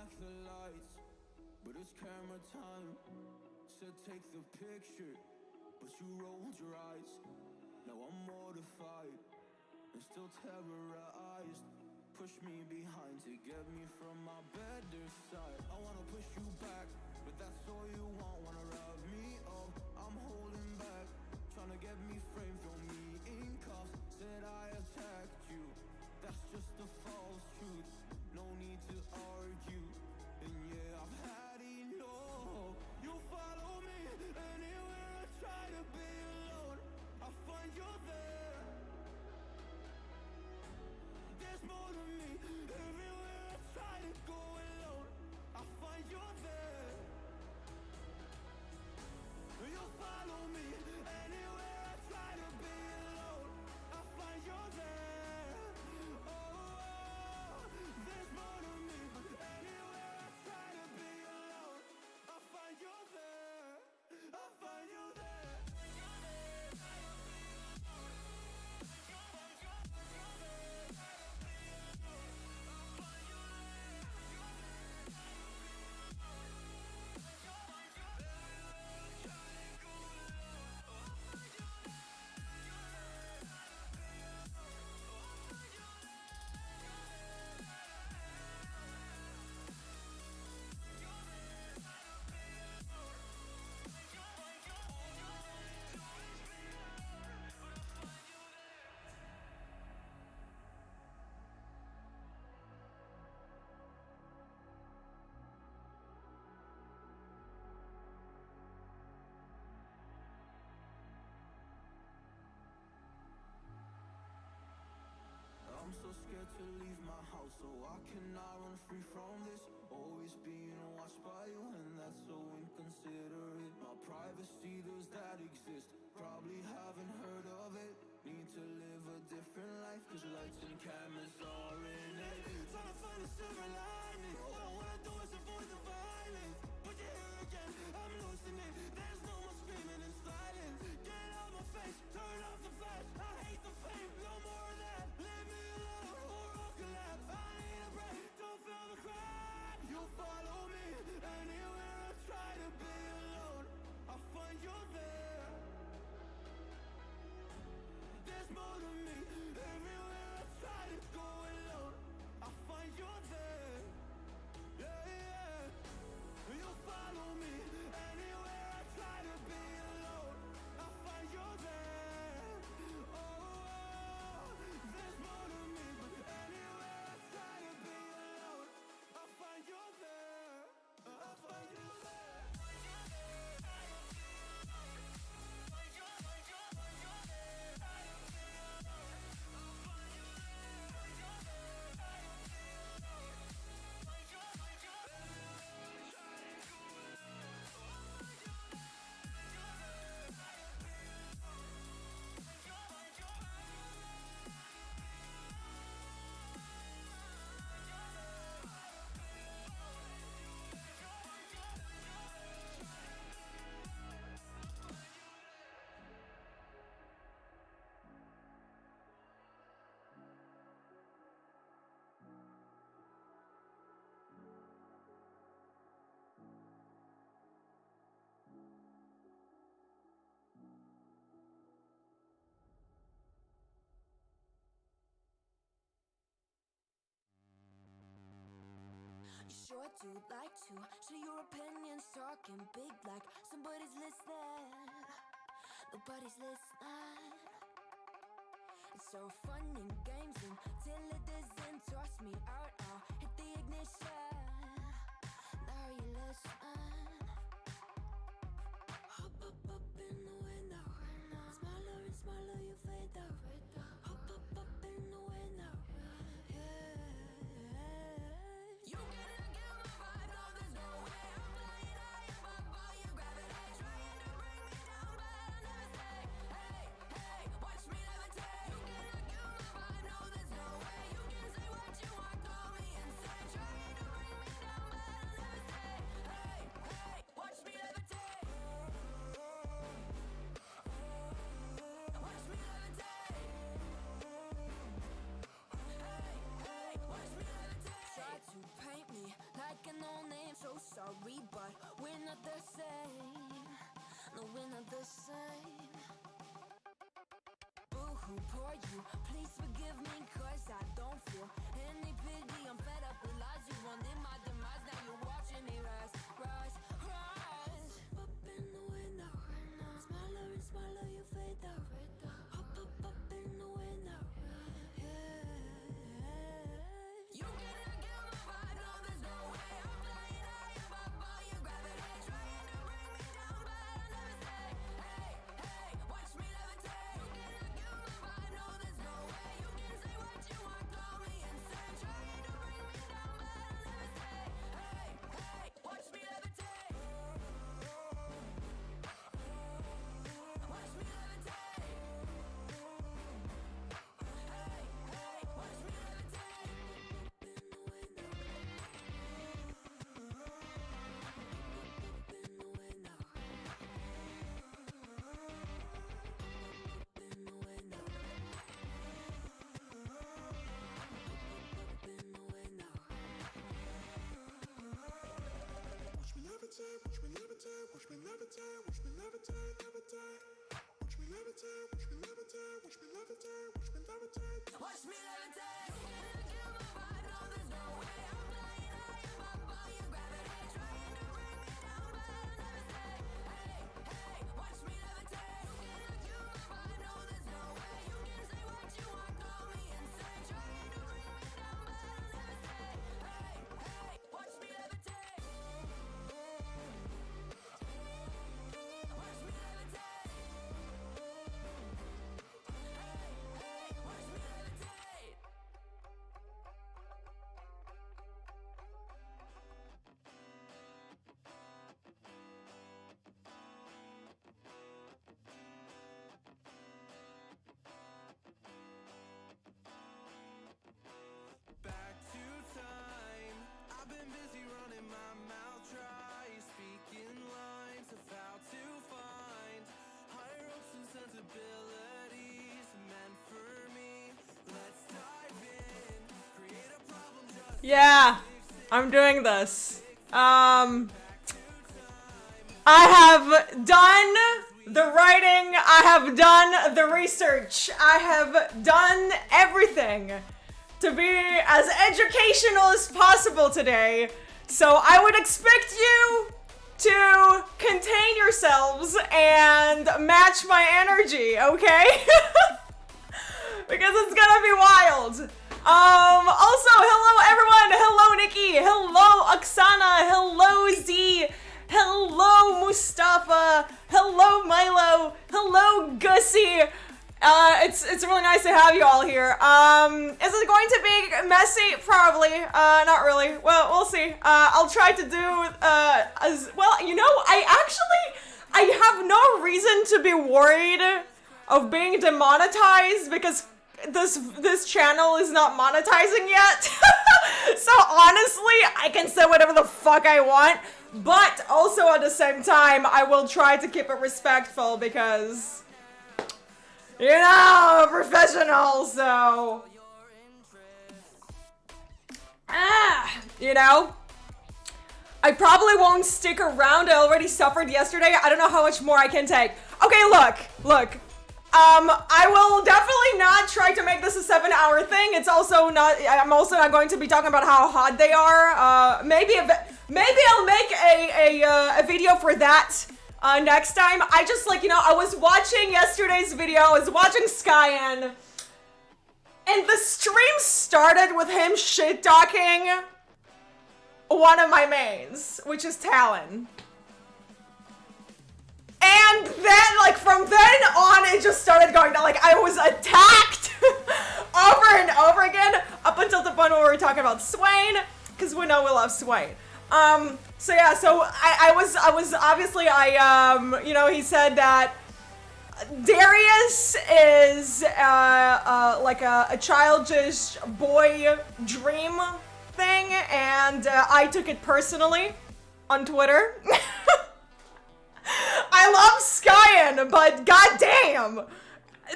back the lights, but it's camera time. Said take the picture, but you rolled your eyes. Now I'm mortified and still terrorized. Push me behind to get me from my better side. I wanna push you back, but that's all you want. Wanna rub me up, I'm holding back. Tryna get me framed, throw me in cuffs. Said I attacked you, that's just a false truth. No need to argue, and yeah, I've had enough. You follow me anywhere I try to be alone. I find you there. There's more to me. Everywhere I try to go alone, I find you there. You follow me anywhere I try to be alone, I find you there. Oh, there's more to me. Anywhere I try to be alone, I find you there. I find you there. I'm so scared to leave my house, so I cannot run free from this. Always being watched by you, and that's so inconsiderate. My privacy, does that exist? Probably haven't heard of it. Need to live a different life, cause lights and cameras are in it. Trying to find a silver lining. All I wanna do is avoid the violence. But you're here again, I'm losing it. There's no more screaming in silence. Get out my face, turn off the flash. I hate the fame, no more of that. Leave me alone, or I'll collapse. I need a break, don't feel the crack. You follow me anywhere I try to be alone, I find you there. There's more to me. Everywhere I try to go alone, I find you there. Yeah, yeah. You follow me anywhere I try to be alone, I find you there. Oh, there's more to me. But anywhere I try to be alone, I find you there. I find you there. You sure do like to share your opinions, talking big like somebody's listening. Nobody's listening. It's so fun and games until it doesn't toss me out. I'll hit the ignition. Now you listen. Hop up in the window. Smaller and smaller you fade out. Hop up in the window. You cannot get my vibe, no, there's no way. I'm flying high above all your gravity, trying to bring me down, but I'll never stay. Hey, hey, watch me levitate. You cannot get my vibe, no, there's no way. You can say what you want, call me insane, trying to bring me down, but I'll never stay. Hey, hey, watch me levitate. Watch me levitate. same. Boo-hoo, poor you, please forgive me, cause I don't feel any pity. I'm fed up with lies you run in my demise. Now you're watching me rise, rise, rise. Up in the window, smaller and smaller you fade out. Up in the window, yeah. You cannot get my vibe, no there's no way. I'm flying high above all your gravity, trying to bring me down, but I'll never stay. Hey, hey, watch me levitate. You cannot get my vibe, no there's no way. You can say what you want, call me insane, trying to bring me down, but I'll never stay. Hey, hey, watch me levitate. Watch me levitate. Hey, hey, watch me levitate. Watch me levitate. You cannot kill my vibe, no there's no way. I'm flying high above all your gravity, trying to bring me down, but I'll never stay. Hey, hey, watch me levitate. You cannot kill my vibe, no there's no way. You can say what you want, call me insane, trying to bring me down, but I'll never stay. Hey, hey, watch me levitate. Watch me levitate. Hey, hey, watch me levitate. Back to time. I've been busy running my mouth dry, speaking lines of how to find higher hopes and sensibilities meant for me. Let's dive in, create a problem just Yeah, I'm doing this. I have done the writing, I have done the research, I have done everything to be as educational as possible today. So I would expect you to contain yourselves and match my energy, okay? Because it's gonna be wild. Also, hello everyone, hello Nikki, hello Oksana, hello Z, hello Mustafa, hello Milo, hello Gussie. It's really nice to have you all here. Is it going to be messy? Probably. Not really. Well, we'll see. I'll try to do, as well, you know, I have no reason to be worried of being demonetized because this channel is not monetizing yet. So honestly, I can say whatever the fuck I want, but also at the same time, I will try to keep it respectful because, you know, I'm a professional, so, you know, I probably won't stick around. I already suffered yesterday. I don't know how much more I can take. Okay, look. I will definitely not try to make this a 7-hour thing. It's also not, I'm also not going to be talking about how hot they are. Maybe I'll make a video for that next time. I just, like, you know, I was watching yesterday's video, I was watching 𝙨𝙚𝙧𝙞𝙀𝙀, and the stream started with him shit-talking one of my mains, which is 𝙨. And then, like, from then on, it just started going down. Like, I was attacked over and over again, up until the point where we were talking about 𝙨, because we know we love 𝙨. So yeah, so I was obviously, you know, he said that Darius is, like a childish boy dream thing, and I took it personally on Twitter. I love 𝙨𝙚𝙧𝙞𝙀, but goddamn,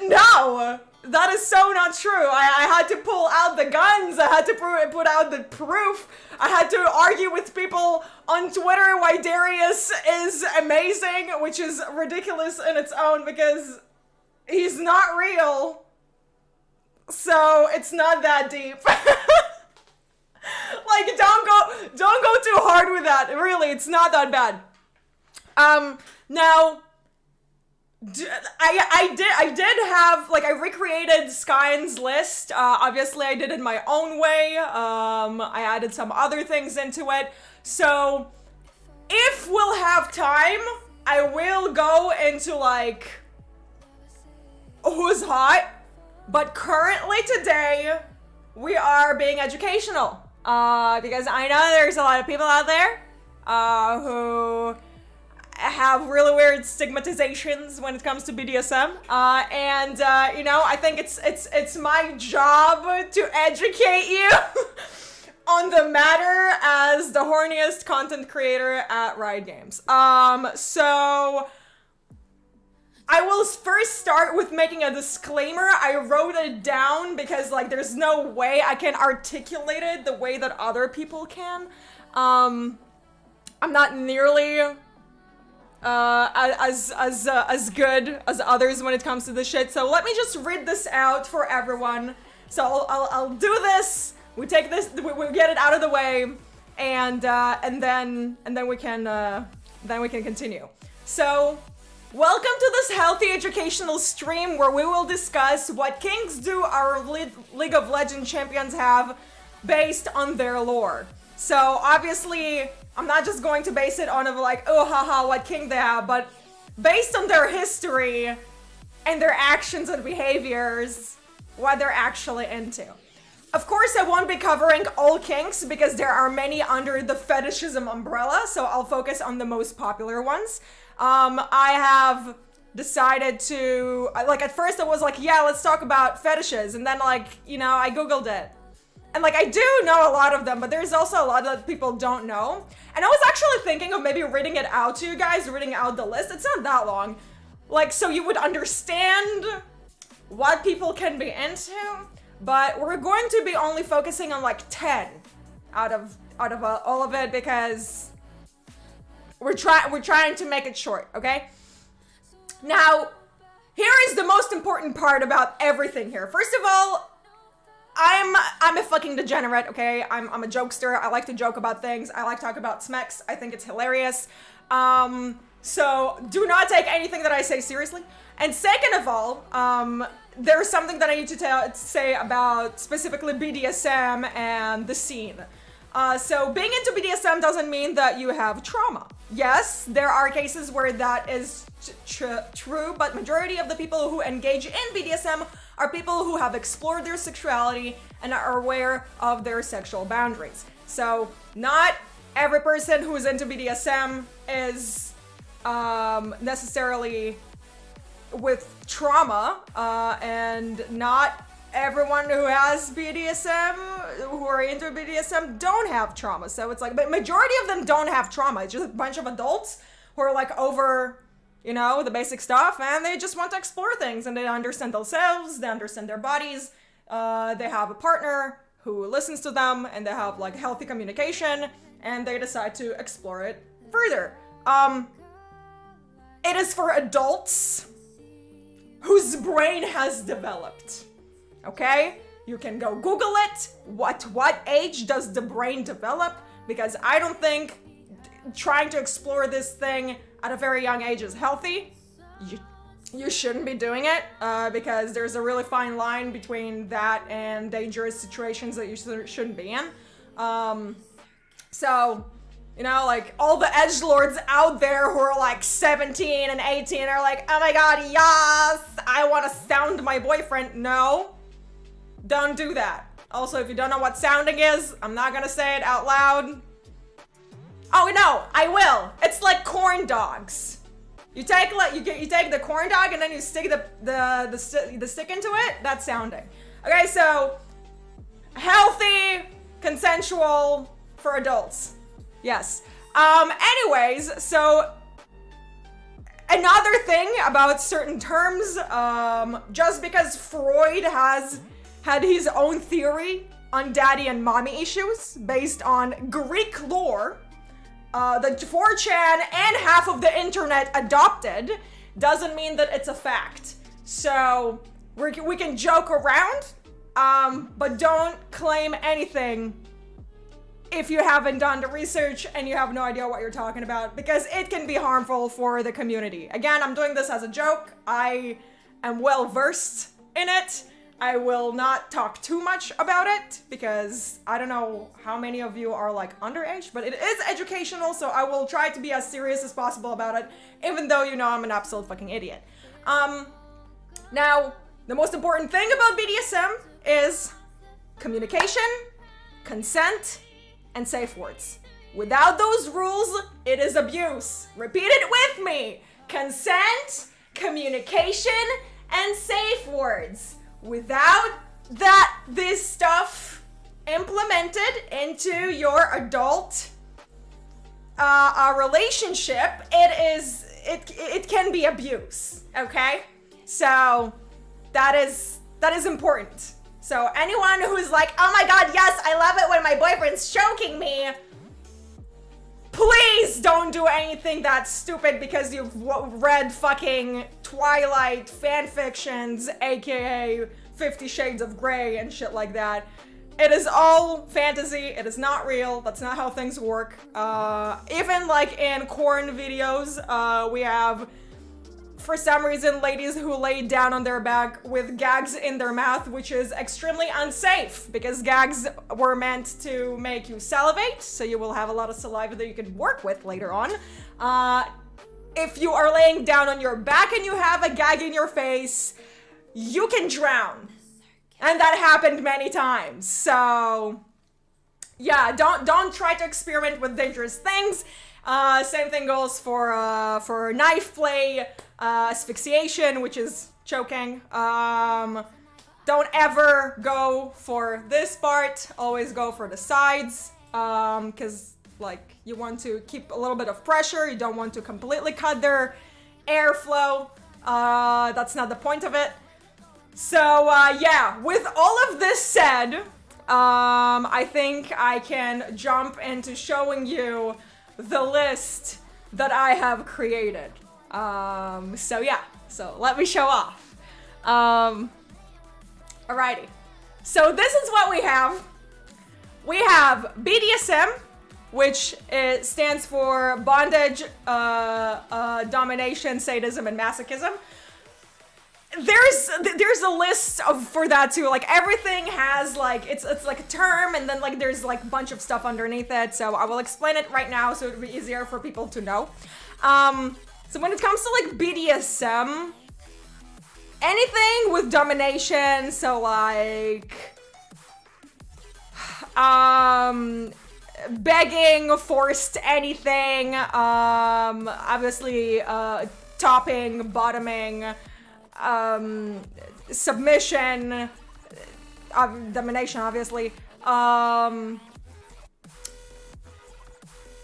no, That is so not true. I had to pull out the guns. I had to put out the proof. I had to argue with people on Twitter why Darius is amazing, which is ridiculous in its own because he's not real. So it's not that deep. Like, don't go too hard with that. Really, it's not that bad. Now, I did have, like, I recreated 𝙨𝙬𝙧𝙞𝙤 list. Obviously, I did it my own way. I added some other things into it. So, if we'll have time, I will go into, like, who's hot. But currently today, we are being educational. Because I know there's a lot of people out there who have really weird stigmatizations when it comes to BDSM. You know, I think it's my job to educate you on the matter as the horniest content creator at Riot Games. So I will first start with making a disclaimer. I wrote it down because, like, there's no way I can articulate it the way that other people can. I'm not nearly as good as others when it comes to this shit. So let me just read this out for everyone. So I'll do this. We take this. We get it out of the way, and then we can continue. So, welcome to this healthy educational stream where we will discuss what kinks do our League of Legends champions have based on their lore. So obviously, I'm not just going to base it on like, oh haha, what kink they have, but based on their history and their actions and behaviors, what they're actually into. Of course, I won't be covering all kinks because there are many under the fetishism umbrella, so I'll focus on the most popular ones. I have decided to, like, at first I was like, yeah, let's talk about fetishes, and then, like, you know, I googled it. And, like, I do know a lot of them, but there's also a lot that people don't know. And I was actually thinking of maybe reading it out to you guys, reading out the list. It's not that long. Like, so you would understand what people can be into, but we're going to be only focusing on, like, 10 out of all of it because we're trying to make it short, okay? Now, here is the most important part about everything here. First of all, I'm a fucking degenerate, okay? I'm a jokester. I like to joke about things. I like to talk about smecks. I think it's hilarious. So do not take anything that I say seriously. And second of all, there's something that I need to say about specifically BDSM and the scene. So being into BDSM doesn't mean that you have trauma. Yes, there are cases where that is true, but majority of the people who engage in BDSM are people who have explored their sexuality and are aware of their sexual boundaries. So not every person who is into BDSM is necessarily with trauma, and not everyone who has BDSM, who are into BDSM, don't have trauma. So it's like, but majority of them don't have trauma. It's just a bunch of adults who are like over, you know, the basic stuff, and they just want to explore things, and they understand themselves, they understand their bodies, they have a partner who listens to them, and they have like healthy communication, and they decide to explore it further. It is for adults whose brain has developed. Okay? You can go Google it. What age does the brain develop? Because I don't think trying to explore this thing at a very young age is healthy. You shouldn't be doing it, because there's a really fine line between that and dangerous situations that you shouldn't be in. So, you know, like, all the edgelords out there who are like 17 and 18 are like, oh my god, yes, I want to sound my boyfriend. No, don't do that. Also, if you don't know what sounding is, I'm not gonna say it out loud. Oh no, I will. It's like corn dogs. You take the corn dog and then you stick the stick into it. That's sounding. Okay, so healthy, consensual for adults. Yes. Anyways, so another thing about certain terms, just because Freud has had his own theory on daddy and mommy issues based on Greek lore, that 4chan and half of the internet adopted, doesn't mean that it's a fact. So we can joke around, but don't claim anything if you haven't done the research and you have no idea what you're talking about, because it can be harmful for the community. Again, I'm doing this as a joke. I am well versed in it. I will not talk too much about it because I don't know how many of you are like underage, but it is educational, so I will try to be as serious as possible about it, even though you know I'm an absolute fucking idiot. Now, the most important thing about BDSM is communication, consent, and safe words. Without those rules, it is abuse. Repeat it with me. Consent, communication, and safe words. Without this stuff implemented into your adult relationship, it can be abuse, okay? So that is important. So anyone who's like, oh my god, yes, I love it when my boyfriend's choking me, please don't do anything that's stupid because you've read fucking Twilight fanfictions, aka 50 Shades of Grey and shit like that. It is all fantasy, it is not real, that's not how things work. Even like in corn videos, we have, for some reason, ladies who lay down on their back with gags in their mouth, which is extremely unsafe because gags were meant to make you salivate, so you will have a lot of saliva that you can work with later on. If you are laying down on your back and you have a gag in your face, you can drown. And that happened many times. So yeah, don't try to experiment with dangerous things. Same thing goes for knife play, asphyxiation, which is choking. Don't ever go for this part. Always go for the sides, because like you want to keep a little bit of pressure. You don't want to completely cut their airflow. That's not the point of it. So yeah, with all of this said, I think I can jump into showing you the list that I have created. So yeah, so let me show off. Alrighty. So this is what we have. We have BDSM, which stands for bondage, domination, sadism, and masochism. There's a list for that too. Like everything has like it's like a term, and then like there's like a bunch of stuff underneath it. So I will explain it right now so it'll be easier for people to know. So when it comes to like BDSM, anything with domination, so like begging, forced anything, obviously topping, bottoming, submission, domination, obviously.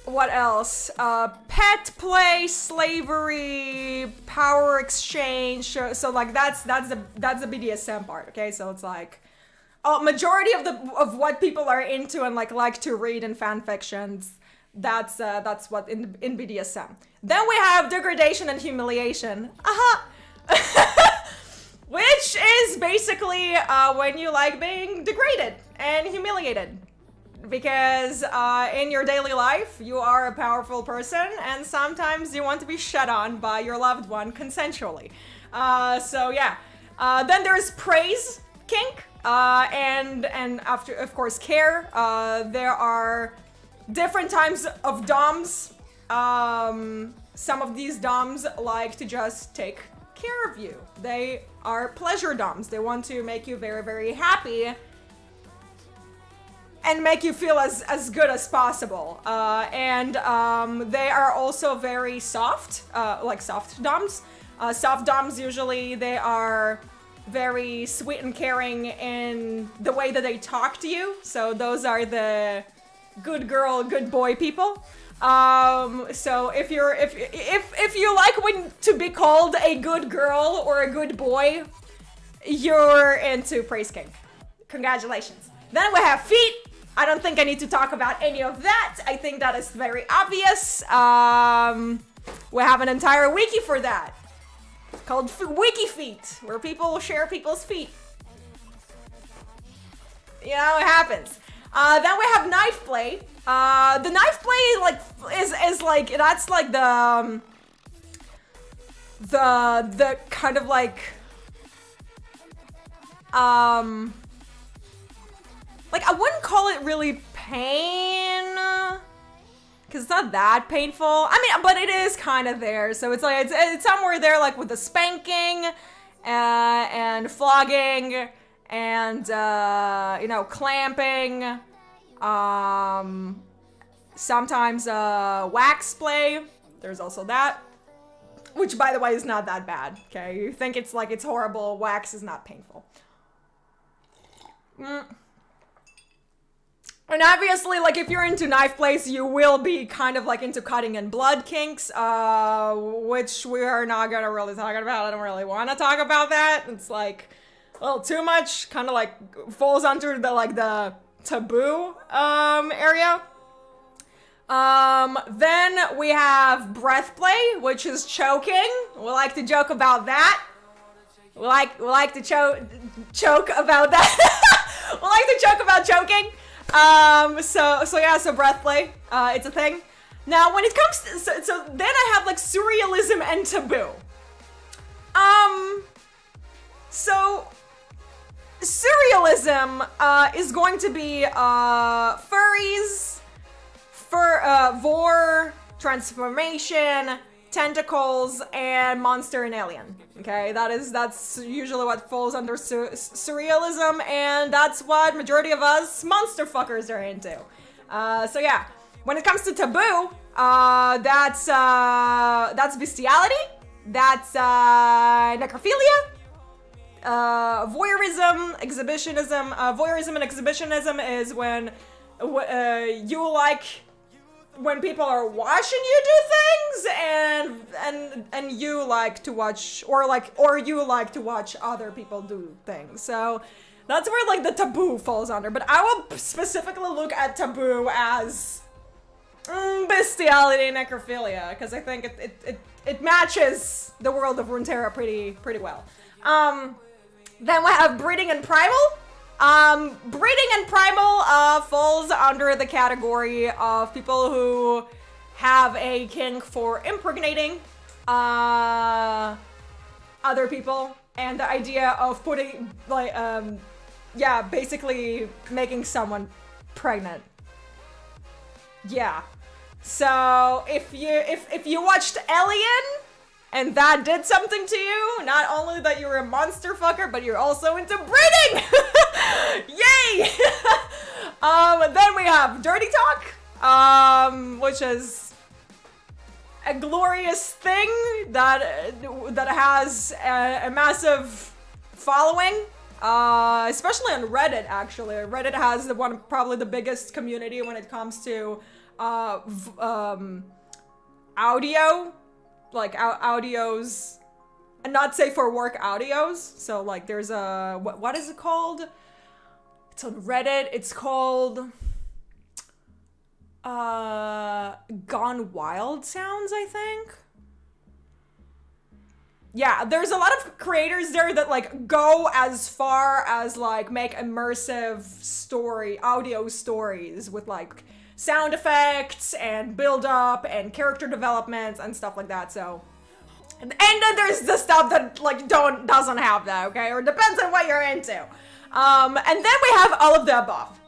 What else? Pet play, slavery, power exchange. So like that's the BDSM part. Okay, so it's like majority of what people are into and like to read in fan fictions. That's what in BDSM. Then we have degradation and humiliation. Which is basically when you like being degraded and humiliated. Because in your daily life, you are a powerful person and sometimes you want to be shat on by your loved one consensually. So yeah. Then there's praise kink and after, of course, care. There are different types of doms. Some of these doms like to just take care of you. They are pleasure doms. They want to make you very, very happy and make you feel as good as possible. And they are also very soft, like soft doms. Soft doms, usually they are very sweet and caring in the way that they talk to you. So those are the good girl, good boy people. So if you like when to be called a good girl or a good boy, you're into praise kink. Congratulations. Then we have feet. I don't think I need to talk about any of that. I think that is very obvious. We have an entire wiki for that called Wiki Feet, where people share people's feet. You know, it happens. Then we have knife play. The knife play like is like that's like the kind of like I wouldn't call it really pain, because it's not that painful. I mean, but it is kind of there. So it's like it's somewhere there, like with the spanking and flogging and you know, clamping. Sometimes wax play. There's also that, which by the way is not that bad. Okay, you think it's like it's horrible. Wax is not painful. And obviously, like, if you're into knife plays, you will be kind of like into cutting and blood kinks, which we are not gonna really talk about. I don't really want to talk about that. It's like a little too much, kind of like falls under the like the taboo area. Then we have breath play, which is choking. We like to joke about that. We like to choke about that. We like to joke about choking. So breath play, it's a thing. Now, when it comes to, so then I have like surrealism and taboo. So surrealism, is going to be, furries, vor, transformation, tentacles, and monster and alien. Okay, that's usually what falls under surrealism, and that's what majority of us monster fuckers are into. So yeah, when it comes to taboo, that's bestiality, that's necrophilia, voyeurism, exhibitionism. Voyeurism and exhibitionism is when you like when people are watching you do things, and you like to watch, or you like to watch other people do things. So that's where like the taboo falls under. But I will specifically look at taboo as bestiality and necrophilia, because I think it matches the world of Runeterra pretty well. Then we have breeding and primal. Breeding and primal falls under the category of people who have a kink for impregnating other people, and the idea of putting like basically making someone pregnant. Yeah. So if you watched Alien and that did something to you, not only that you're a monster fucker, but you're also into breeding! Yay! Then we have dirty talk, which is a glorious thing that has a massive following, especially on Reddit. Actually, Reddit has probably the biggest community when it comes to audio. Like audios, and not safe for work audios. So like there's a what is it called? It's on Reddit. It's called Gone Wild Sounds, I think. Yeah, there's a lot of creators there that like go as far as like make immersive audio stories with like sound effects and build up and character developments and stuff like that. So, and then there's the stuff that like doesn't have that, okay, or depends on what you're into. And then we have all of the above,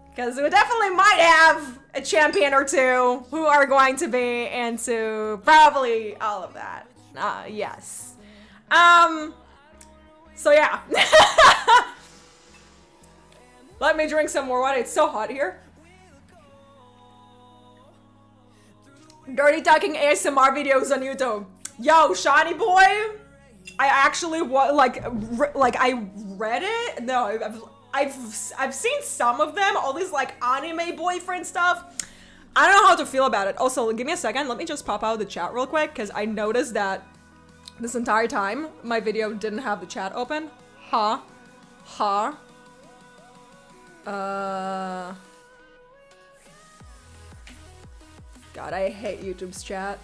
because we definitely might have a champion or two who are going to be into probably all of that. Yes. So yeah. Let me drink some more water. It's so hot here. Dirty talking ASMR videos on YouTube. Yo, Shiny boy, I actually I read it. No, I've seen some of them. All these like anime boyfriend stuff. I don't know how to feel about it. Also, give me a second. Let me just pop out the chat real quick because I noticed that this entire time my video didn't have the chat open. God, I hate YouTube's chat.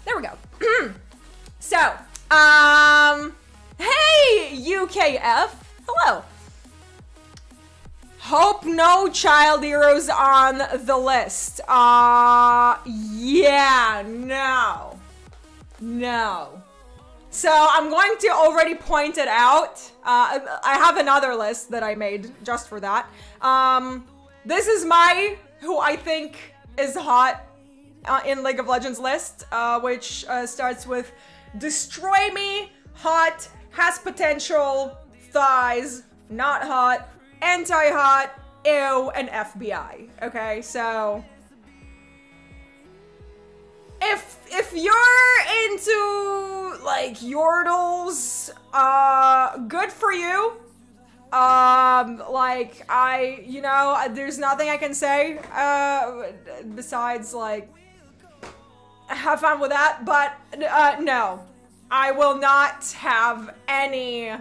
There we go. So, hey, UKF. Hello. Hope no child heroes on the list. Yeah, no. No. So I'm going to already point it out. I have another list that I made just for that. This is my, who I think is hot in League of Legends list, which starts with destroy me, hot, has potential, thighs, not hot, anti-hot, ew, and FBI. Okay, so if you're into like yordles, good for you. Like there's nothing I can say besides like have fun with that, but no, I will not have any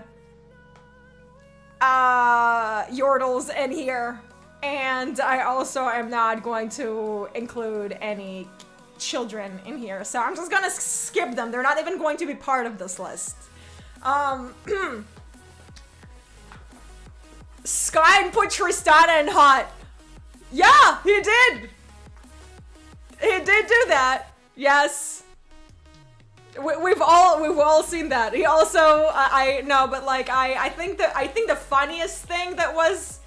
yordles in here, and I also am not going to include any children in here, so I'm just gonna skip them. They're not even going to be part of this list. Sky put Tristana in hot. Yeah, he did. He did do that. Yes. We've all seen that. He also I think the funniest thing that was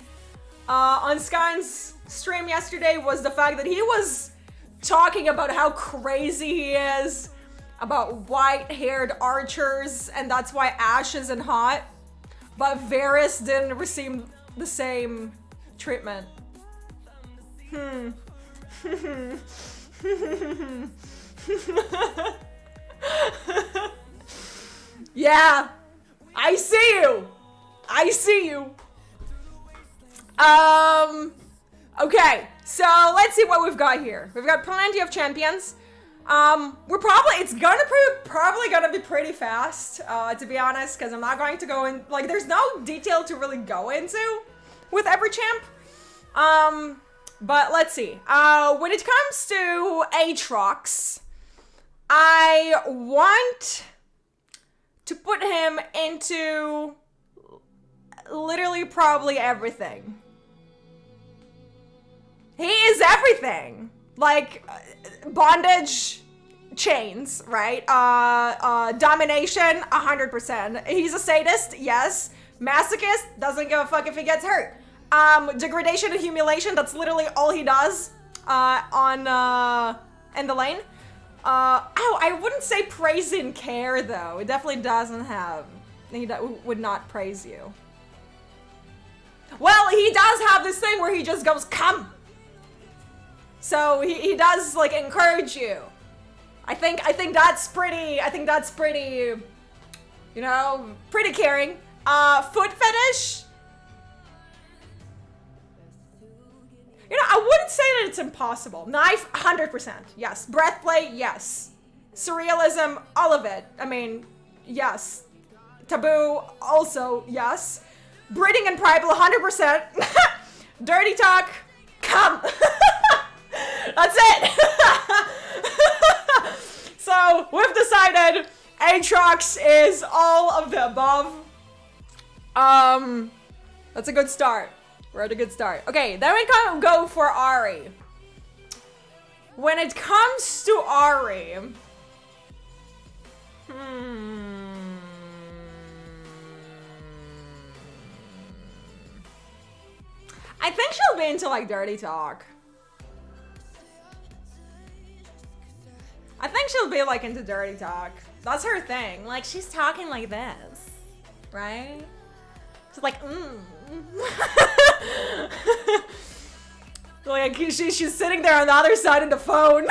on Sky's stream yesterday was the fact that he was talking about how crazy he is about white-haired archers, and that's why Ashe isn't hot, but Varys didn't receive the same treatment. Yeah, I see you. I see you. Okay, so let's see what we've got here. We've got plenty of champions. It's probably gonna be pretty fast, to be honest, because I'm not going to go in, like, there's no detail to really go into with every champ. But let's see. When it comes to Aatrox, I want to put him into literally probably everything. He is everything. Like, bondage, chains, right? Domination, 100%. He's a sadist, yes. Masochist, doesn't give a fuck if he gets hurt. Degradation and humiliation, that's literally all he does in the lane. I wouldn't say praise and care, though. It definitely doesn't have. He would not praise you. Well, he does have this thing where he just goes, come! So he does, like, encourage you. I think that's pretty, you know, pretty caring. Foot fetish? You know, I wouldn't say that it's impossible. Knife, 100%, yes. Breathplay, yes. Surrealism, all of it. I mean, yes. Taboo, also, yes. Breeding and Primal, 100%. Dirty talk, come. That's it. So we've decided Aatrox is all of the above. That's a good start. We're at a good start. Okay, then we can go for Ahri. When it comes to Ahri, I think she'll be into like dirty talk. I think she'll be like into dirty talk. That's her thing. Like, she's talking like this, right? She's like, like she's sitting there on the other side of the phone,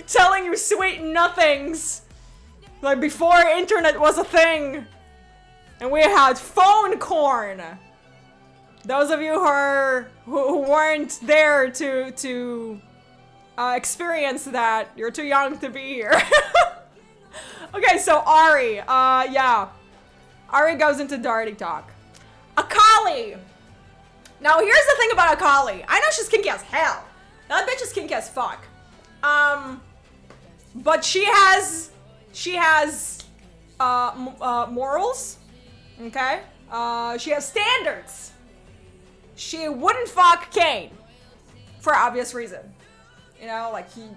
telling you sweet nothings. Like before internet was a thing, and we had phone corn. Those of you who weren't there to experience that, you're too young to be here. Okay, so Ari, yeah. Ari goes into dirty talk. Akali. Now here's the thing about Akali. I know she's kinky as hell. That bitch is kinky as fuck. But she has morals. Okay. She has standards. She wouldn't fuck Kane for obvious reason. You know, like you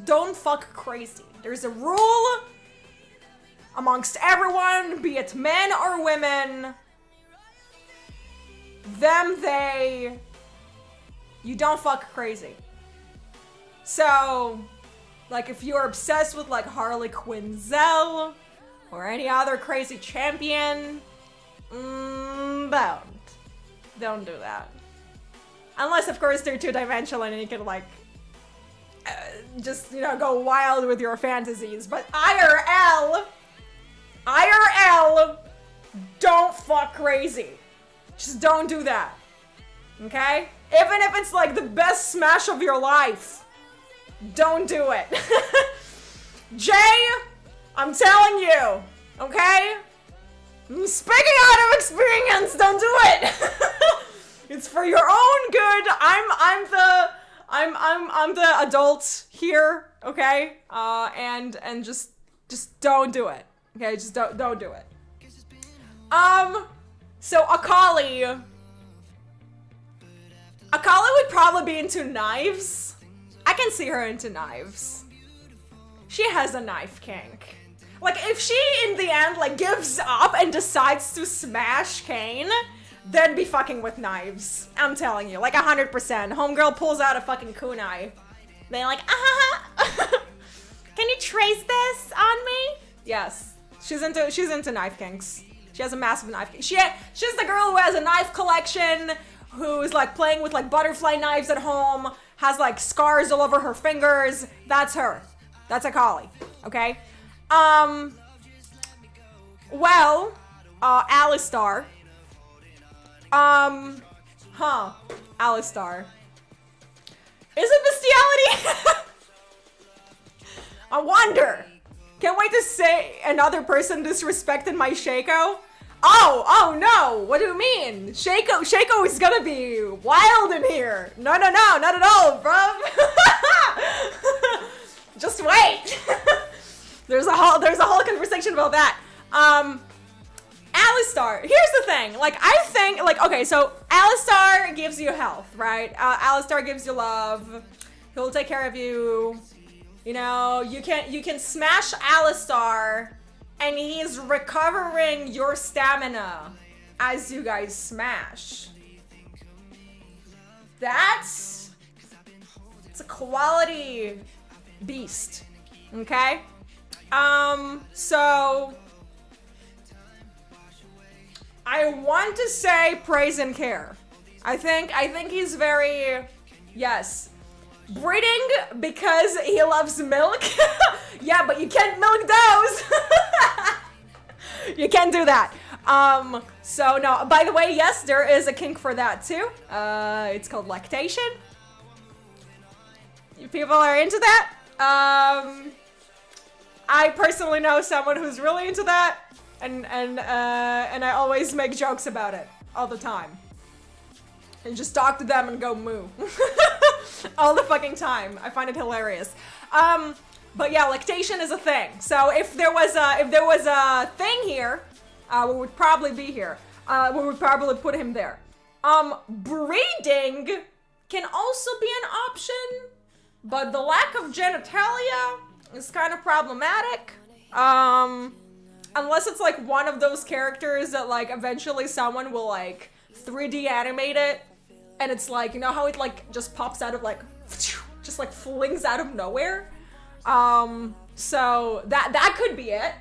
don't fuck crazy. There's a rule amongst everyone, be it men or women. Them, they. You don't fuck crazy. So, like, if you're obsessed with like Harley Quinzel or any other crazy champion, don't do that. Unless, of course, they're two-dimensional and you can like just, you know, go wild with your fantasies. But IRL, don't fuck crazy. Just don't do that. Okay? Even if it's like the best smash of your life, don't do it. Jay, I'm telling you, okay? Speaking out of experience, don't do it. It's for your own good. I'm the adult here, okay? And just don't do it. Okay, just don't do it. So Akali would probably be into knives. I can see her into knives. She has a knife kink. Like, if she in the end like gives up and decides to smash Kane, then be fucking with knives. I'm telling you, like 100%. Homegirl pulls out a fucking kunai. They're like, can you trace this on me? Yes, she's into knife kinks. She has a massive knife kink. She's the girl who has a knife collection, who's like playing with like butterfly knives at home, has like scars all over her fingers. That's her. That's Akali. Okay. Well, Alistar. Alistar. Is it bestiality? I wonder. Can't wait to say another person disrespected my Shaco. Oh no, what do you mean? Shaco is gonna be wild in here. No, not at all, bruv. Just wait. There's a whole conversation about that. Alistar, here's the thing. Like, I think, like, okay, so Alistar gives you health, right? Alistar gives you love. He'll take care of you. You know, you can smash Alistar, and he's recovering your stamina as you guys smash. It's a quality beast. Okay? So I want to say praise and care. I think he's very, yes, breeding because he loves milk. Yeah, but you can't milk those. You can't do that. So no, by the way, yes, there is a kink for that too. It's called lactation. You people are into that? I personally know someone who's really into that, and I always make jokes about it all the time. And just talk to them and go moo. All the fucking time. I find it hilarious. But yeah, lactation is a thing. So if there was a thing here, we would probably be here. We would probably put him there. Breeding can also be an option, but the lack of genitalia is kind of problematic. Unless it's like one of those characters that like eventually someone will like 3D animate it, and it's like, you know how it like just pops out of like, just like flings out of nowhere. So that could be it.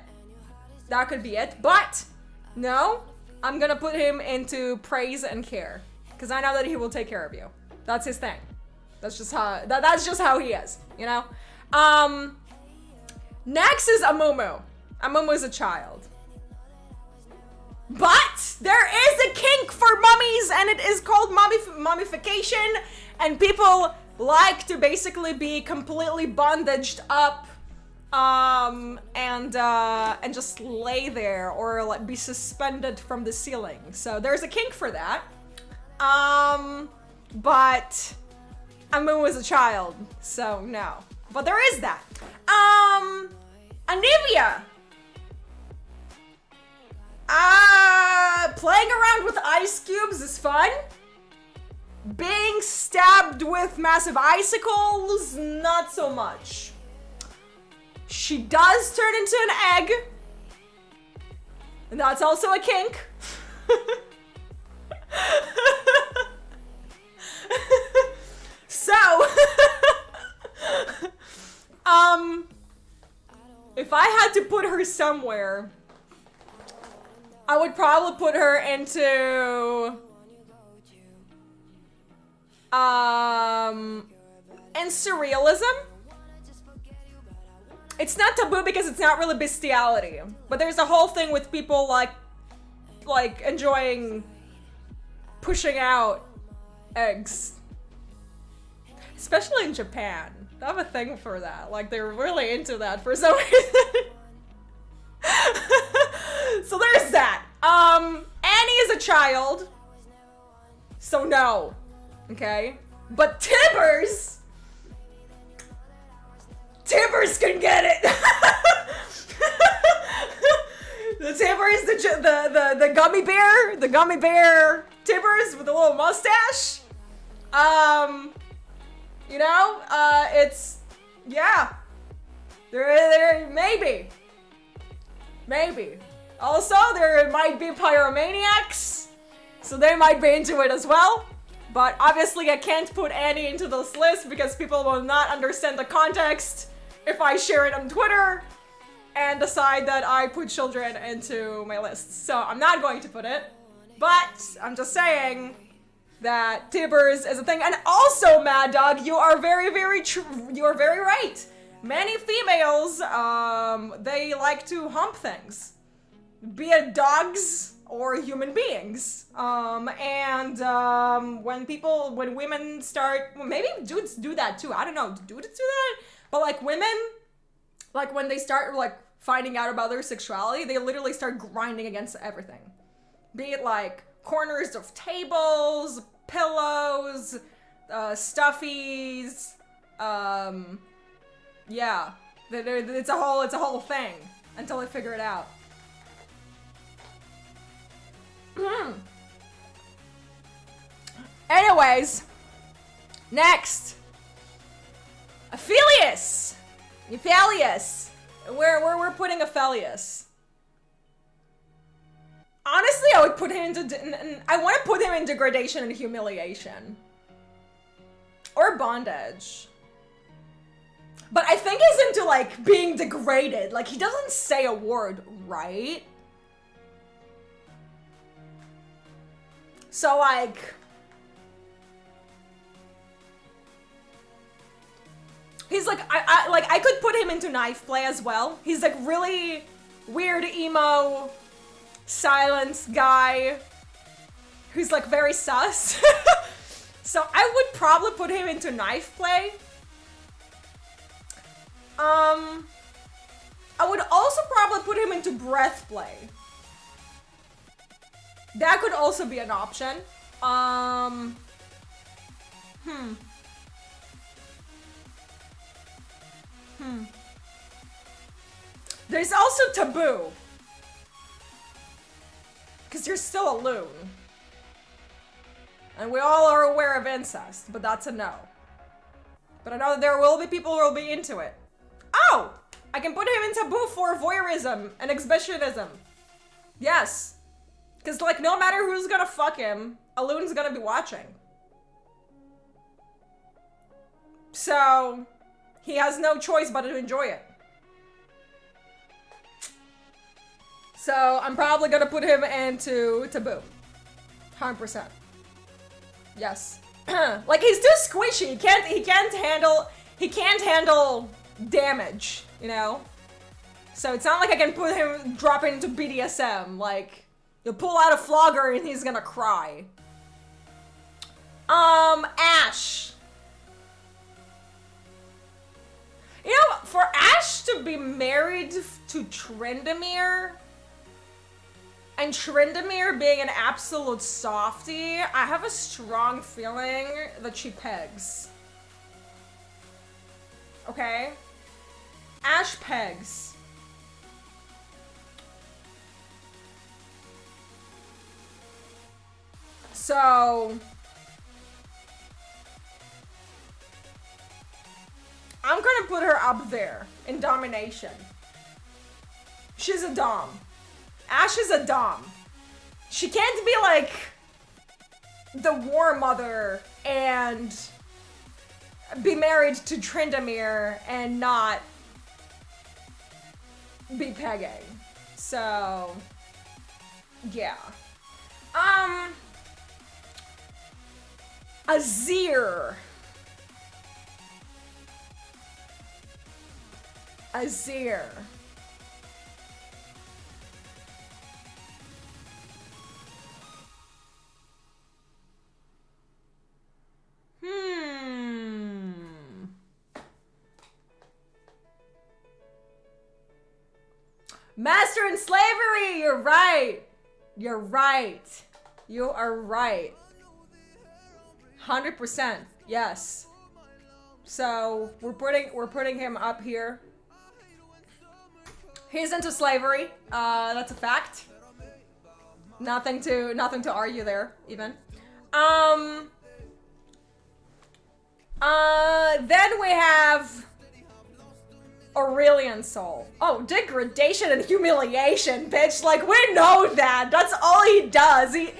That could be it. But no, I'm gonna put him into praise and care, because I know that he will take care of you. That's his thing. That's just how he is, you know? Next is Amumu. Amumu is a child. But there is a kink for mummy and it is called mummification, and people like to basically be completely bondaged up, and just lay there or like be suspended from the ceiling. So there's a kink for that. But Amu was a child, so no. But there is that. Anivia. Playing around with ice cubes is fun. Being stabbed with massive icicles, not so much. She does turn into an egg. And that's also a kink. So, if I had to put her somewhere, I would probably put her into, in surrealism. It's not taboo because it's not really bestiality, but there's a whole thing with people like enjoying pushing out eggs. Especially in Japan. They have a thing for that. Like, they're really into that for some reason. So there's that. Annie is a child. So no. Okay? But Tibbers can get it! The Tibbers, the gummy bear Tibbers with a little mustache. You know, it's, yeah. There, maybe. Also, there might be pyromaniacs, so they might be into it as well. But obviously I can't put Annie into this list because people will not understand the context if I share it on Twitter and decide that I put children into my list. So I'm not going to put it, but I'm just saying that Tibbers is a thing. And also, Mad Dog, you are very right. Many females, they like to hump things, be it dogs or human beings. When women start, well, maybe dudes do that too. I don't know, do dudes do that? But like women, like when they start like finding out about their sexuality, they literally start grinding against everything. Be it like corners of tables, pillows, stuffies, yeah. It's a whole thing until they figure it out. Anyways, next, Aphelios. We're putting Aphelios. Honestly, I would put him into. I want to put him in degradation and humiliation, or bondage. But I think he's into like being degraded. Like he doesn't say a word, right? So like, he's like, I could put him into knife play as well. He's like really weird emo, silent guy who's like very sus. So I would probably put him into knife play. I would also probably put him into breath play. That could also be an option. There's also taboo. Because you're still a loon. And we all are aware of incest, but that's a no. But I know that there will be people who will be into it. Oh! I can put him in taboo for voyeurism and exhibitionism. Yes. Because, like, no matter who's gonna fuck him, a loon's gonna be watching. So, he has no choice but to enjoy it. So, I'm probably gonna put him into taboo. 100%. Yes. Like, he's too squishy. He can't handle damage, you know? So, it's not like I can put him, drop into BDSM, like... You'll pull out a flogger and he's gonna cry. Ash. You know, for Ash to be married to 𝙤𝙤𝙦𝙦, and 𝙤𝙤𝙦𝙦 being an absolute softie, I have a strong feeling that she pegs. Okay? Ash pegs. So I'm gonna put her up there in domination. She's a dom. Ash is a dom. She can't be like the war mother and be married to 𝙤𝙤𝙦𝙦 and not be pegging. So yeah. Azir. Azir. Master in slavery, you're right. You're right. You are right. 100%. Yes. So we're putting him up here. He's into slavery. That's a fact. Nothing to argue there, even. Then we have Aurelian Soul. Oh, degradation and humiliation, bitch. Like, we know that. That's all he does. He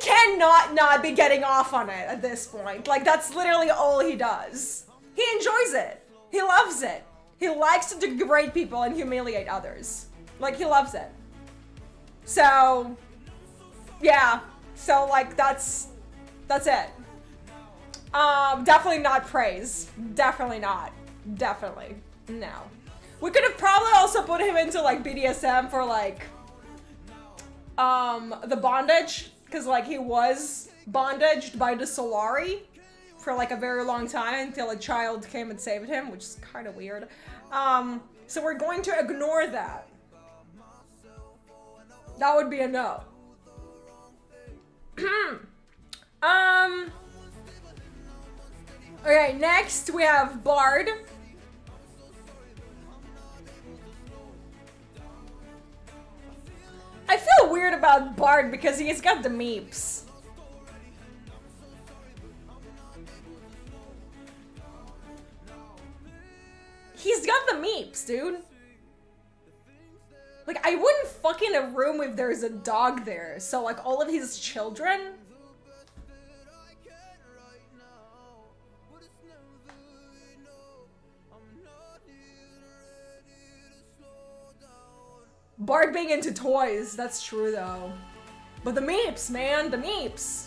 cannot not be getting off on it at this point. Like, that's literally all he does. He enjoys it. He loves it. He likes to degrade people and humiliate others. Like, he loves it. So, yeah. So, like, that's it. Definitely not praise. Definitely not. Definitely. No. We could have probably also put him into, like, BDSM for, like, the bondage. Because, like, he was bondaged by the Solari for, like, a very long time until a child came and saved him, which is kind of weird. So we're going to ignore that. That would be a no. Okay, next we have Bard. I feel weird about Bard because he's got the meeps. He's got the meeps, dude. Like, I wouldn't fuck in a room if there's a dog there. So, like, all of his children. Bard being into toys, that's true though. But the meeps, man, the meeps.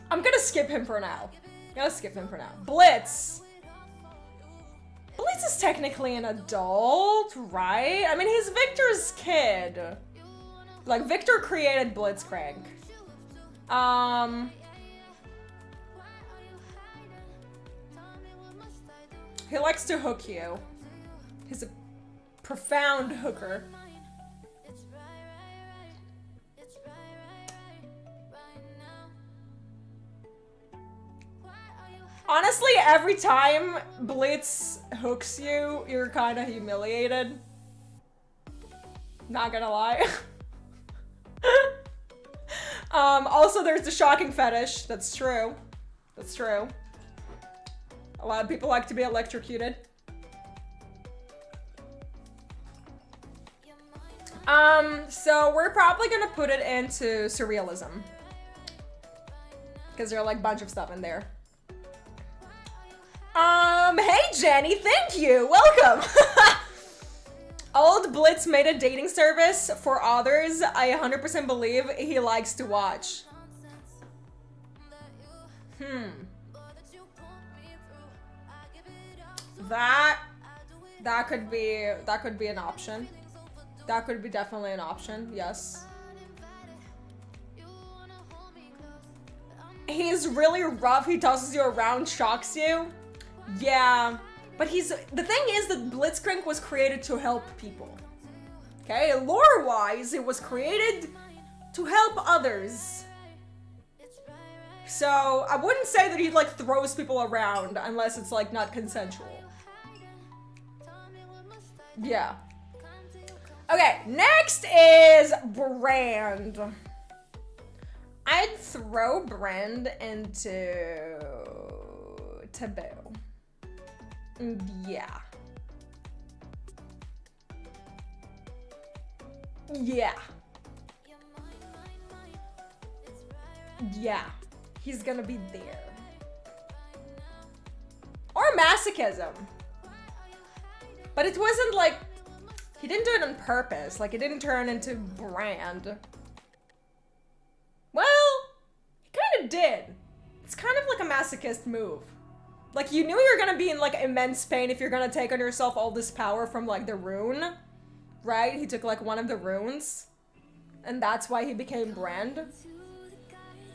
I'm gonna skip him for now. Blitz. Blitz is technically an adult, right? I mean, he's Victor's kid. Like, Victor created Blitzcrank. He likes to hook you. He's a profound hooker. Honestly, every time Blitz hooks you, you're kind of humiliated. Not gonna lie. Also, there's the shocking fetish. That's true. That's true. A lot of people like to be electrocuted. So we're probably gonna put it into surrealism. Because there are like a bunch of stuff in there. Hey Jenny, thank you, welcome. Old Blitz made a dating service for others. I 100% believe he likes to watch. That could be an option. That could be definitely an option, yes. He's really rough, he tosses you around, shocks you. Yeah, but the thing is that Blitzcrank was created to help people. Okay, lore-wise, it was created to help others. So, I wouldn't say that he like throws people around unless it's like not consensual. Yeah. Okay, next is Brand. I'd throw Brand into Taboo. Yeah. Yeah. Yeah. He's gonna be there. Or masochism. But it wasn't like, he didn't do it on purpose. Like, it didn't turn into Brand. Well, he kind of did. It's kind of like a masochist move. Like, you knew you were gonna be in, like, immense pain if you're gonna take on yourself all this power from, like, the rune. Right? He took, like, one of the runes. And that's why he became Brand.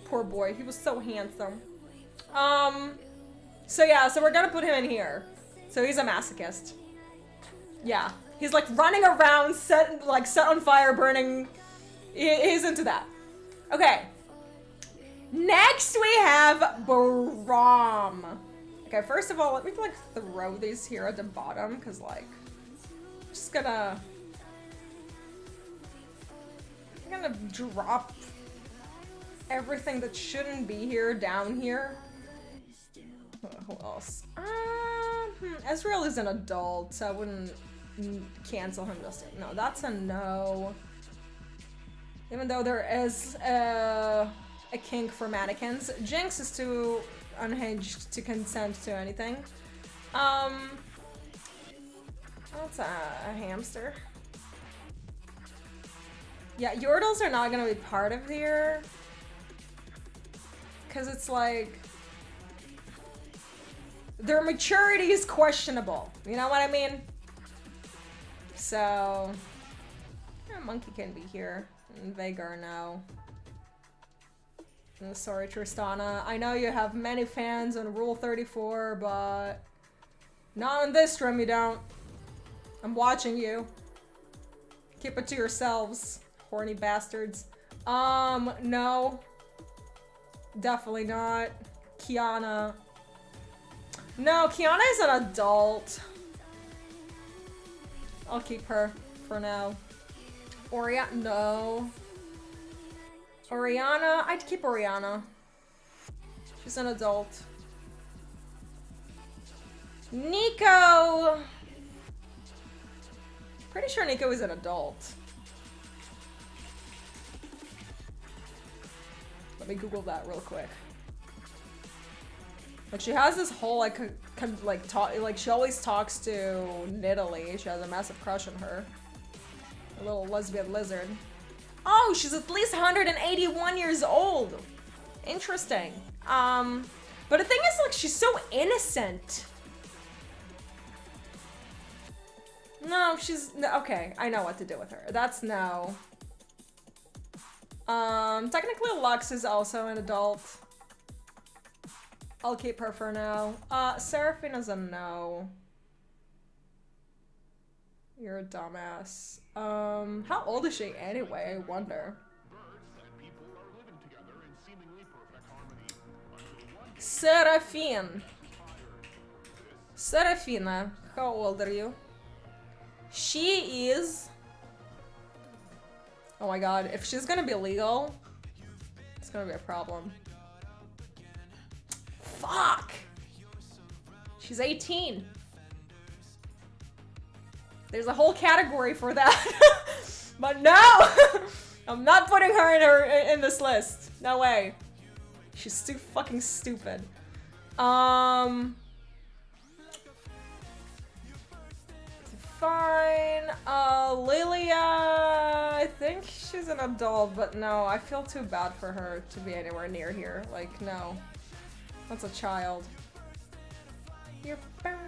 Poor boy. He was so handsome. So yeah, so we're gonna put him in here. So he's a masochist. Yeah. He's, like, running around, set on fire, burning. He's into that. Okay. Next we have Braum. Okay, first of all, let me like throw these here at the bottom, cause like, I'm gonna drop everything that shouldn't be here down here. Who else? Ezreal is an adult, so I wouldn't cancel him just yet. No, that's a no. Even though there is a kink for mannequins. Jinx is too unhinged to consent to anything. That's a hamster. Yeah, Yordles are not gonna be part of here. Cause it's like, their maturity is questionable. You know what I mean? So, yeah, Monkey can be here. And Veigar, no. Sorry, Tristana. I know you have many fans on Rule 34, but not on this stream, you don't. I'm watching you. Keep it to yourselves, horny bastards. No. Definitely not. Kiana. No, Kiana is an adult. I'll keep her for now. No. Oriana, I'd keep Oriana. She's an adult. Nico! Pretty sure Nico is an adult. Let me Google that real quick. Like, she has this whole, like, she always talks to Nidalee. She has a massive crush on her. A little lesbian lizard. Oh, she's at least 181 years old. Interesting. But the thing is, like, she's so innocent. No, okay, I know what to do with her. That's no. Technically Lux is also an adult. I'll keep her for now. Seraphina's a no. You're a dumbass. How old is she anyway? I wonder. Seraphine. Seraphina, how old are you? She is... Oh my god, if she's gonna be legal, it's gonna be a problem. Fuck! She's 18. There's a whole category for that. But no! I'm not putting her in this list. No way. She's too fucking stupid. Fine. Lilia, I think she's an adult, but no, I feel too bad for her to be anywhere near here. Like, no. That's a child. You're bad.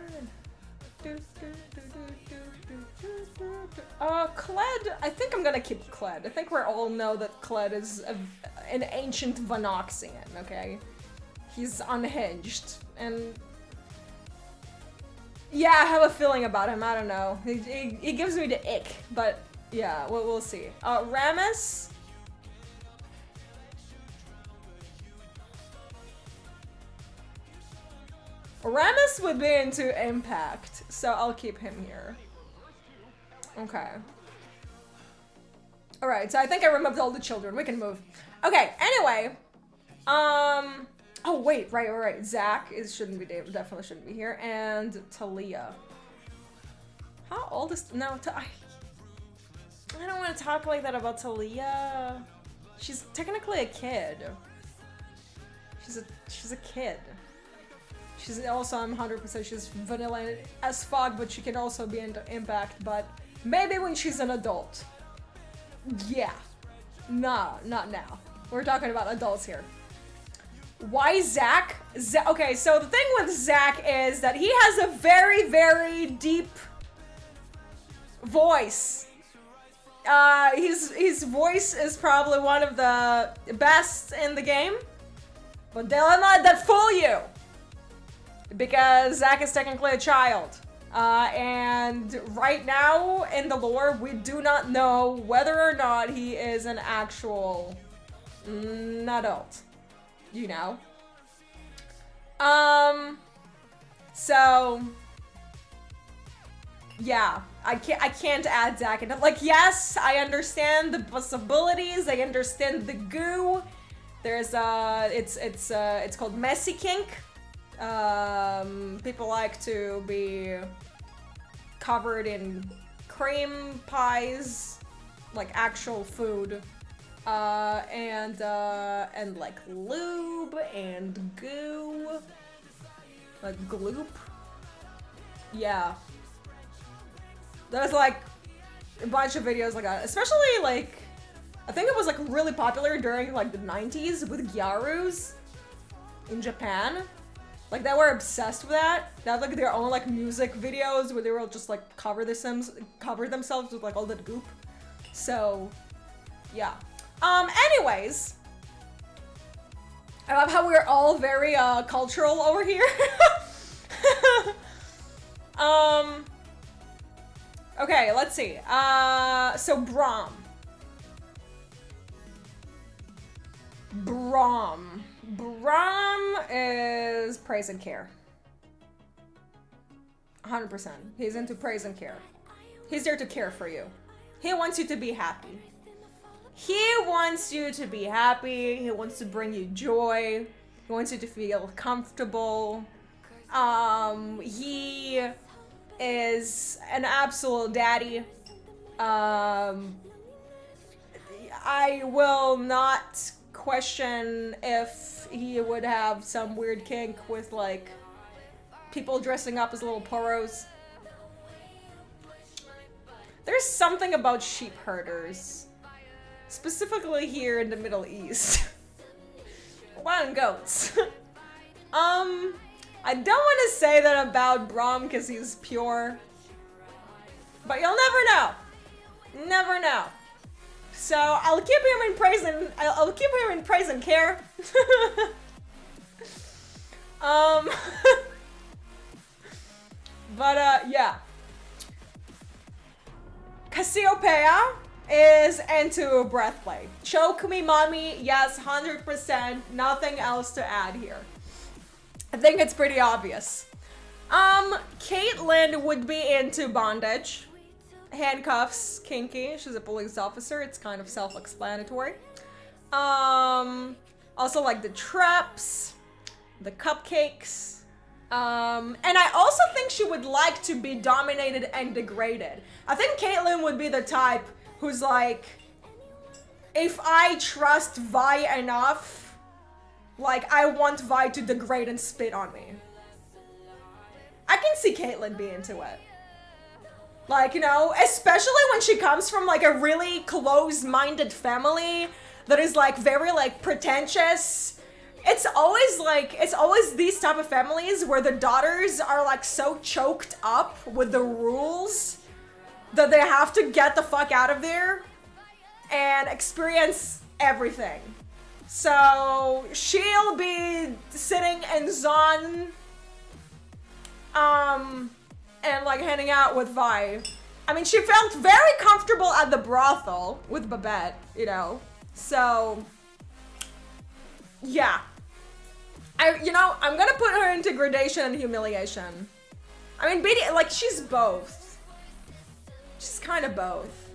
Kled, I think I'm gonna keep Kled. I think we all know that Kled is an ancient Vanoxian, okay? He's unhinged, and yeah, I have a feeling about him, I don't know. He gives me the ick, but yeah, we'll see. Ramus? Ramus would be into Impact, so I'll keep him here. Okay. Alright, so I think I removed all the children. We can move. Okay, anyway. Oh, wait, right. Zach definitely shouldn't be here. And Talia. How old is... No, I don't want to talk like that about Talia. She's technically a kid. She's a kid. She's also, I'm 100% she's vanilla as fuck, but she can also be into Impact, but maybe when she's an adult. Yeah. No, not now. We're talking about adults here. Why Zach? Okay, so the thing with Zach is that he has a very, very deep voice. His voice is probably one of the best in the game, but they'll not that fool you. Because Zach is technically a child. And right now in the lore, we do not know whether or not he is an actual adult. You know? So yeah, I can't add Zach into, like, yes, I understand the possibilities, I understand the goo. There's it's called messy kink. People like to be covered in cream pies, like actual food, and like lube and goo, like gloop. Yeah, there's like a bunch of videos like that, especially like I think it was like really popular during like the 90s with gyarus in Japan. Like, they were obsessed with that. They had like their own like music videos where they were just like cover themselves with like all that goop. So yeah. Anyways, I love how we're all very cultural over here. Okay, let's see. So Brahm is praise and care. 100%. He's into praise and care. He's there to care for you. He wants you to be happy. He wants you to be happy. He wants to bring you joy. He wants you to feel comfortable. He is an absolute daddy. I will not question if he would have some weird kink with like people dressing up as little poros. There's something about sheep herders, specifically here in the Middle East. Wild goats. I don't want to say that about Brahm because he's pure, but you'll never know. Never know. So I'll keep him in praise and I'll keep him in praise and care. But yeah. Cassiopeia is into breath play. Choke me, mommy. Yes, 100%. Nothing else to add here. I think it's pretty obvious. Caitlyn would be into bondage. Handcuffs, kinky. She's a police officer. It's kind of self-explanatory. Also like the traps, the cupcakes. And I also think she would like to be dominated and degraded. I think Caitlyn would be the type who's like, if I trust Vi enough, Like, I want Vi to degrade and spit on me. I can see Caitlyn be into it. Like, you know, especially when she comes from like a really close-minded family that is like very like pretentious. It's always these type of families where the daughters are like so choked up with the rules that they have to get the fuck out of there and experience everything. So she'll be sitting in Zon and like hanging out with Vi. I mean, she felt very comfortable at the brothel with Babette, you know. So yeah. I'm gonna put her into gradation and humiliation. I mean, like, she's both. She's kind of both.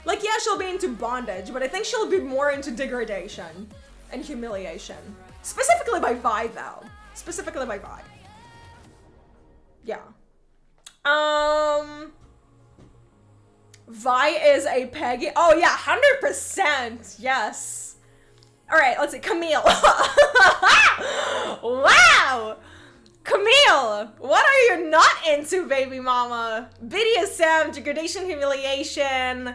Like, yeah, she'll be into bondage, but I think she'll be more into degradation and humiliation. Specifically by Vi, though. Specifically by Vi. Yeah. Vi is a Peggy. Oh, yeah, 100%. Yes. All right, let's see. Camille. Wow. Camille, what are you not into, baby mama? BDSM, degradation, humiliation,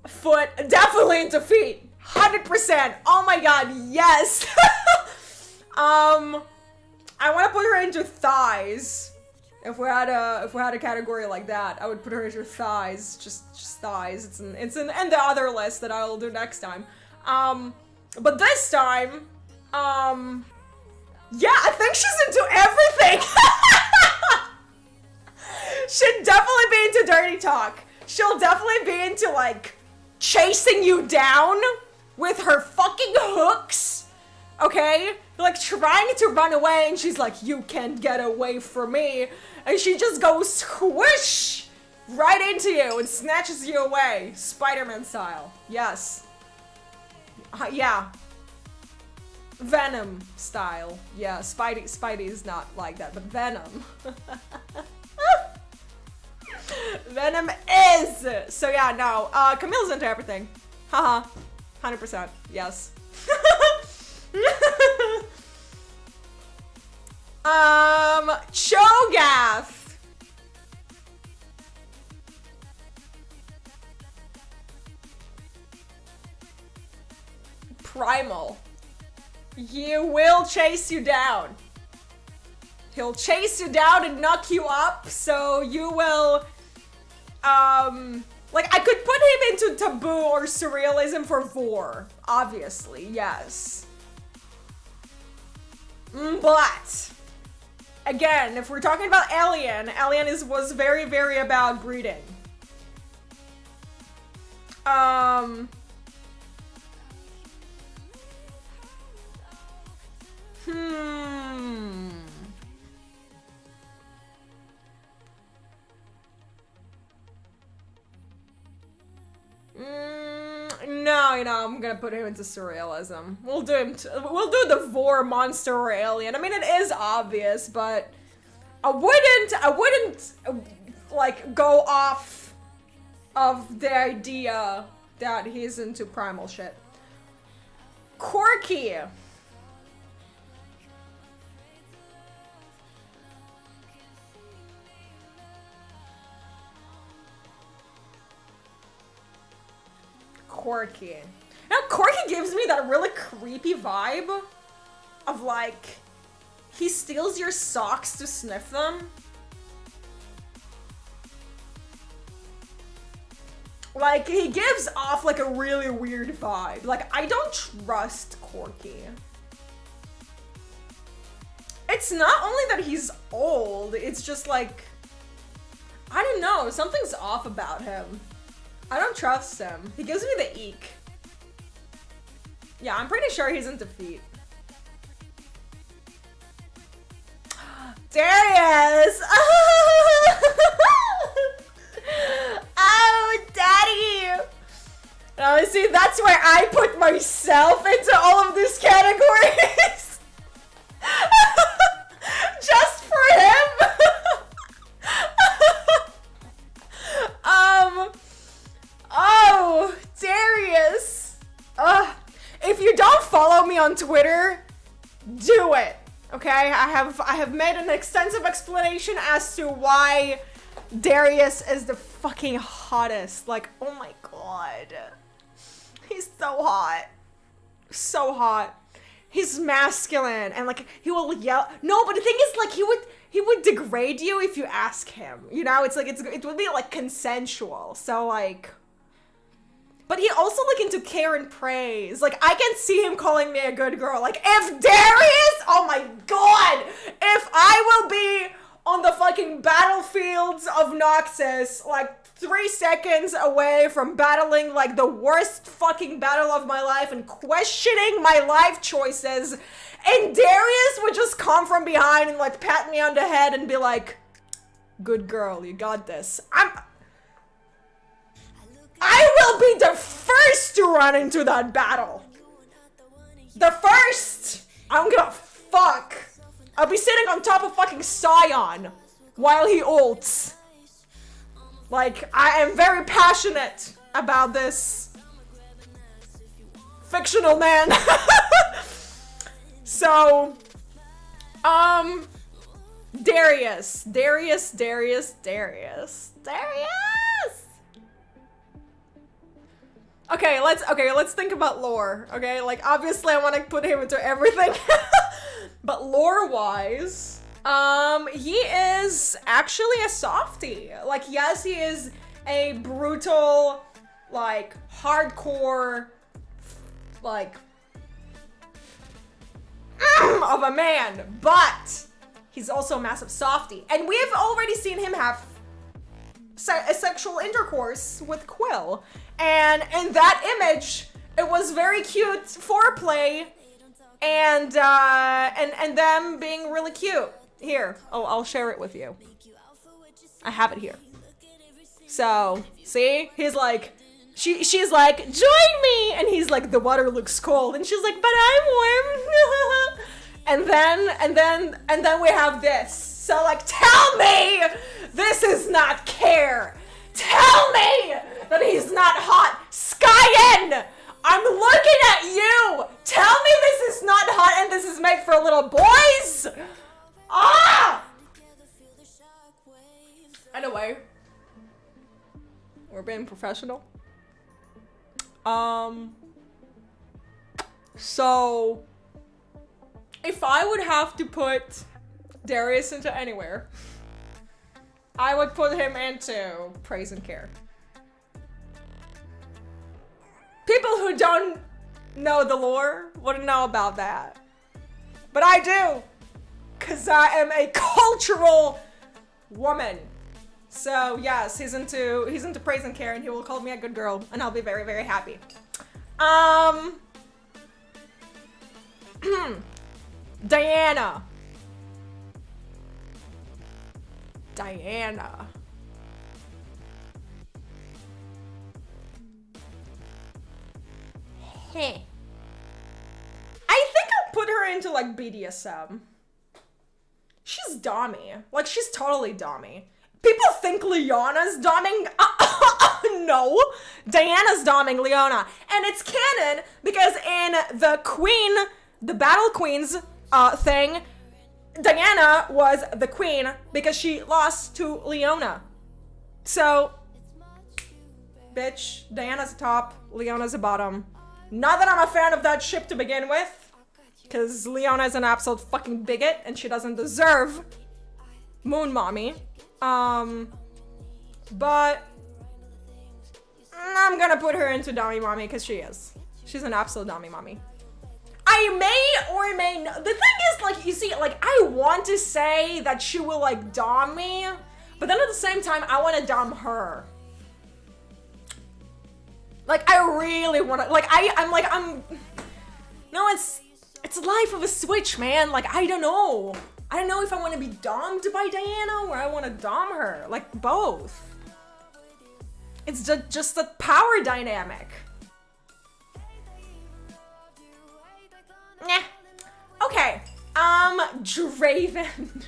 foot, definitely into feet. 100%. Oh my god, yes. I want to put her into thighs. If we had a category like that, I would put her into thighs. Just thighs. It's in the other list that I'll do next time. But this time, yeah, I think she's into everything. She'd definitely be into dirty talk. She'll definitely be into like chasing you down with her fucking hooks. Okay? Like trying to run away and she's like, you can't get away from me. And she just goes squish right into you and snatches you away. Spider-Man style. Yes. Yeah. Venom style. Yeah, Spidey is not like that, but Venom. Venom is! So yeah, no. Camille's into everything. Haha. 100%. Yes. Cho'Gath. Primal. He will chase you down. He'll chase you down and knock you up, so you will, like, I could put him into taboo or surrealism for Vor, obviously, yes. But, again, if we're talking about Alien was very, very about breeding. No, I'm gonna put him into surrealism. We'll do the Vor monster or alien. I mean, it is obvious, but I wouldn't like go off of the idea that he's into primal shit. Corky. Corky. Now, Corky gives me that really creepy vibe of like, he steals your socks to sniff them. Like, he gives off like a really weird vibe. Like, I don't trust Corky. It's not only that he's old, it's just like, I don't know, something's off about him. I don't trust him. He gives me the eek. Yeah, I'm pretty sure he's into feet. Darius! Oh, daddy! Now, see, that's where I put myself into all of these categories. Just for him. Oh, Darius. If you don't follow me on Twitter, do it. Okay, I have made an extensive explanation as to why Darius is the fucking hottest. Like, oh my god. He's so hot. So hot. He's masculine and like he will yell. No, but the thing is like he would degrade you if you ask him. You know, it's like it would be like consensual. So like, but he also like into care and praise. Like I can see him calling me a good girl. Like if Darius, oh my god, if I will be on the fucking battlefields of Noxus, like 3 seconds away from battling like the worst fucking battle of my life and questioning my life choices, and Darius would just come from behind and like pat me on the head and be like, good girl, you got this. I will be the first to run into that battle. The first! I don't give a fuck. I'll be sitting on top of fucking Sion while he ults. Like, I am very passionate about this fictional man. So, Darius. Okay, let's think about lore. Okay, like obviously I want to put him into everything. But lore-wise, he is actually a softie. Like, yes, he is a brutal, like, hardcore, like, of a man, but he's also a massive softie. And we've already seen him have a sexual intercourse with Quill. And in that image, it was very cute foreplay and them being really cute. Here, I'll share it with you. I have it here. So, see? He's like, she's like, join me! And he's like, the water looks cold. And she's like, but I'm warm. and then we have this. So like, tell me this is not care. Tell me that he's not hot. Skyen! I'm looking at you! Tell me this is not hot and this is made for little boys! Ah! Anyway. We're being professional. So if I would have to put Darius into anywhere, I would put him into praise and care. People who don't know the lore wouldn't know about that. But I do, because I am a cultural woman. So yes, he's into praise and care, and he will call me a good girl, and I'll be very, very happy. Diana. Hey. I think I'll put her into like BDSM. She's dommy. Like she's totally dommy. People think Leona's domming. No. Diana's domming Leona. And it's canon because in the Battle Queens thing, Diana was the queen because she lost to Leona. So, bitch, Diana's a top, Leona's a bottom. Not that I'm a fan of that ship to begin with, because Leona is an absolute fucking bigot and she doesn't deserve Moon Mommy. But I'm gonna put her into Dummy Mommy because she is. She's an absolute Dummy Mommy. I may or may not. The thing is, like, you see, like, I want to say that she will, like, dom me, but then at the same time, I want to dom her. Like, I really want to, like, no, it's life of a switch, man. Like, I don't know. I don't know if I want to be dommed by Diana or I want to dom her. Like, both. It's just the power dynamic. Nah. Okay. Draven.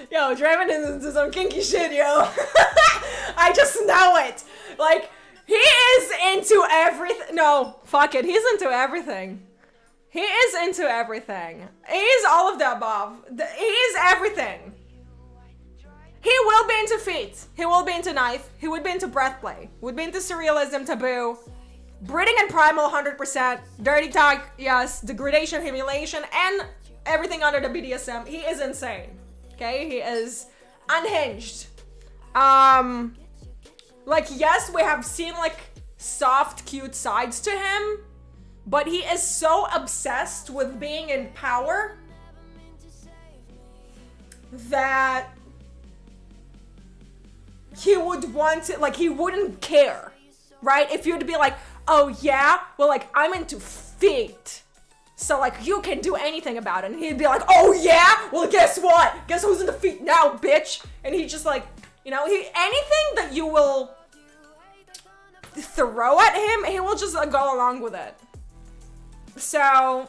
Yo, Draven is into some kinky shit, yo. I just know it. Like, he is into everything. No, fuck it. He's into everything. He is into everything. He is all of the above. He is everything. He will be into feet. He will be into knife. He would be into breath play. Would be into surrealism, taboo. Breeding and primal, 100%. Dirty talk, yes. Degradation, humiliation, and everything under the BDSM. He is insane. Okay? He is unhinged. Like, yes, we have seen, like, soft, cute sides to him, but he is so obsessed with being in power that he would want to, like, he wouldn't care, right? If you'd be like, oh yeah, well, like, I'm into feet, so, like, you can do anything about it. And he'd be like, oh yeah? Well, guess what? Guess who's into feet now, bitch? And he just, like, you know, anything that you will throw at him, he will just go along with it. So,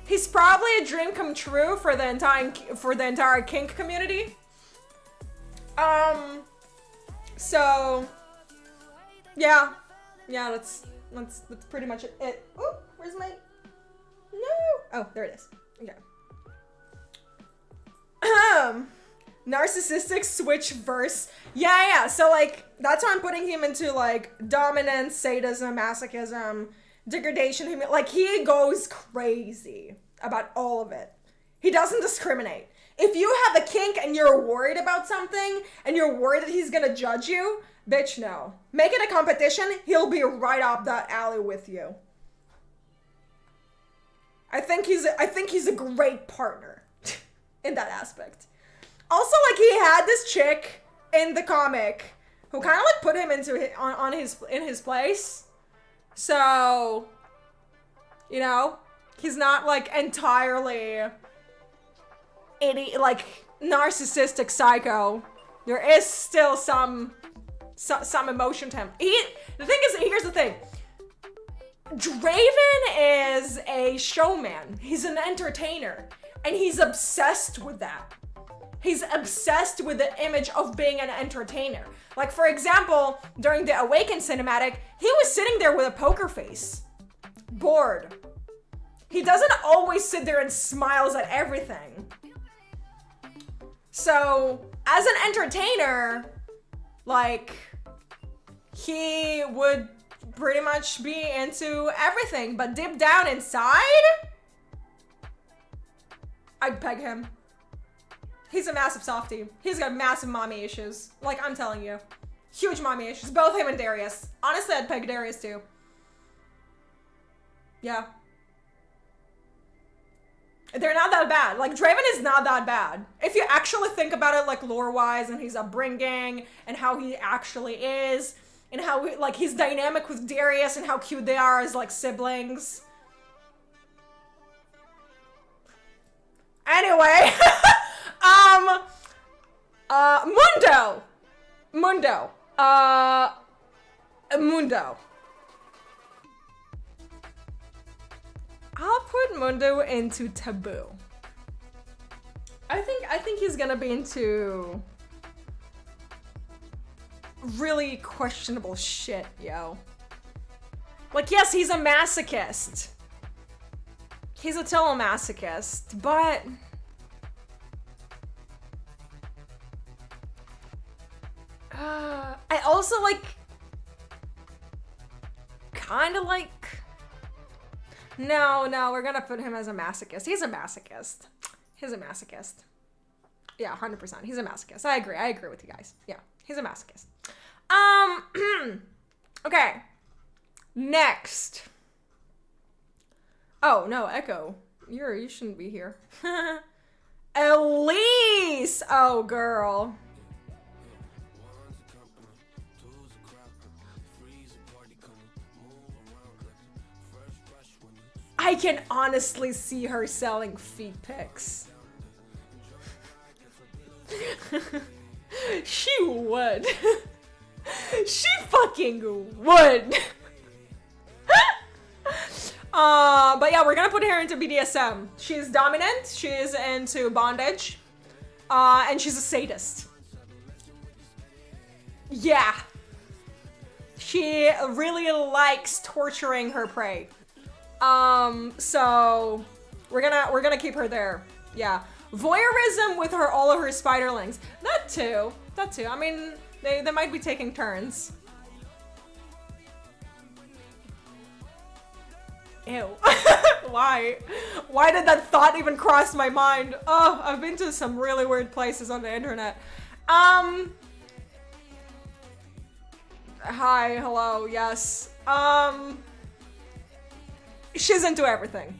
he's probably a dream come true for the entire kink community. So, yeah, that's pretty much it. Oh, where's my, no, oh, there it is, okay. Narcissistic switch verse. Yeah, so, like, that's why I'm putting him into, like, dominance, sadism, masochism, degradation, like, he goes crazy about all of it. He doesn't discriminate. If you have a kink and you're worried about something and you're worried that he's gonna judge you, bitch, no. Make it a competition, he'll be right up that alley with you. I think he's a great partner in that aspect. Also, like, he had this chick in the comic who kind of, like, put him into in his place. So, you know, he's not, like, entirely narcissistic psycho. There is still some emotion to him. The thing is, here's the thing. Draven is a showman. He's an entertainer. And he's obsessed with that. He's obsessed with the image of being an entertainer. Like, for example, during the Awaken cinematic, he was sitting there with a poker face. Bored. He doesn't always sit there and smiles at everything. So, as an entertainer, like, he would pretty much be into everything, but deep down inside, I'd peg him. He's a massive softie. He's got massive mommy issues. Like, I'm telling you. Huge mommy issues. Both him and Darius. Honestly, I'd peg Darius too. Yeah. They're not that bad. Like, Draven is not that bad. If you actually think about it, like, lore-wise, and his upbringing, and how he actually is, and how, like, his dynamic with Darius, and how cute they are as, like, siblings. Anyway. Mundo. I'll put Mundo into taboo. I think he's gonna be into really questionable shit, yo. Like, yes, he's a masochist. He's a total masochist, but I also, like, kind of like, no, we're gonna put him as a masochist. He's a masochist. Yeah, 100%. He's a masochist. I agree with you guys. Yeah, he's a masochist. Okay. Next. Oh, no, Echo. You shouldn't be here. Elise! Oh, girl. I can honestly see her selling feet pics. She would. She fucking would. But yeah, we're gonna put her into BDSM. She's dominant, she's into bondage, and she's a sadist. Yeah. She really likes torturing her prey. So we're gonna keep her there. Yeah. Voyeurism with all of her spiderlings. That too. I mean, they might be taking turns. Ew. Why? Why did that thought even cross my mind? Oh, I've been to some really weird places on the internet. Hi, hello, yes. She's into everything.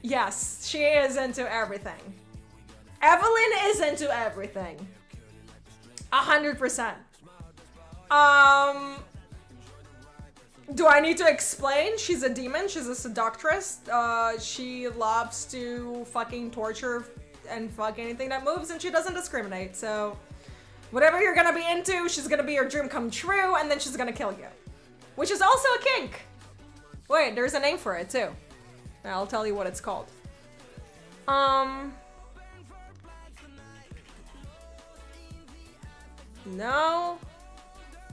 Yes, she is into everything. Evelyn is into everything. 100%. Do I need to explain? She's a demon, she's a seductress. She loves to fucking torture and fuck anything that moves, and she doesn't discriminate, so whatever you're gonna be into, she's gonna be your dream come true, and then she's gonna kill you. Which is also a kink. Wait, there's a name for it too. I'll tell you what it's called. No.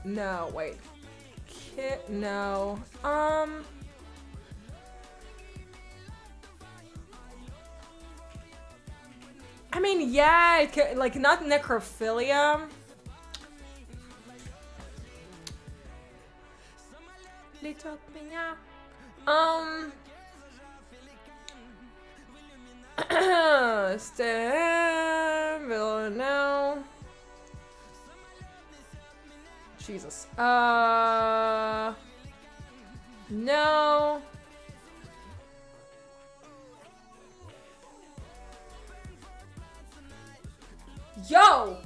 No, wait. No. I mean, yeah, it could, like, not necrophilia. No. Jesus. No. Yo!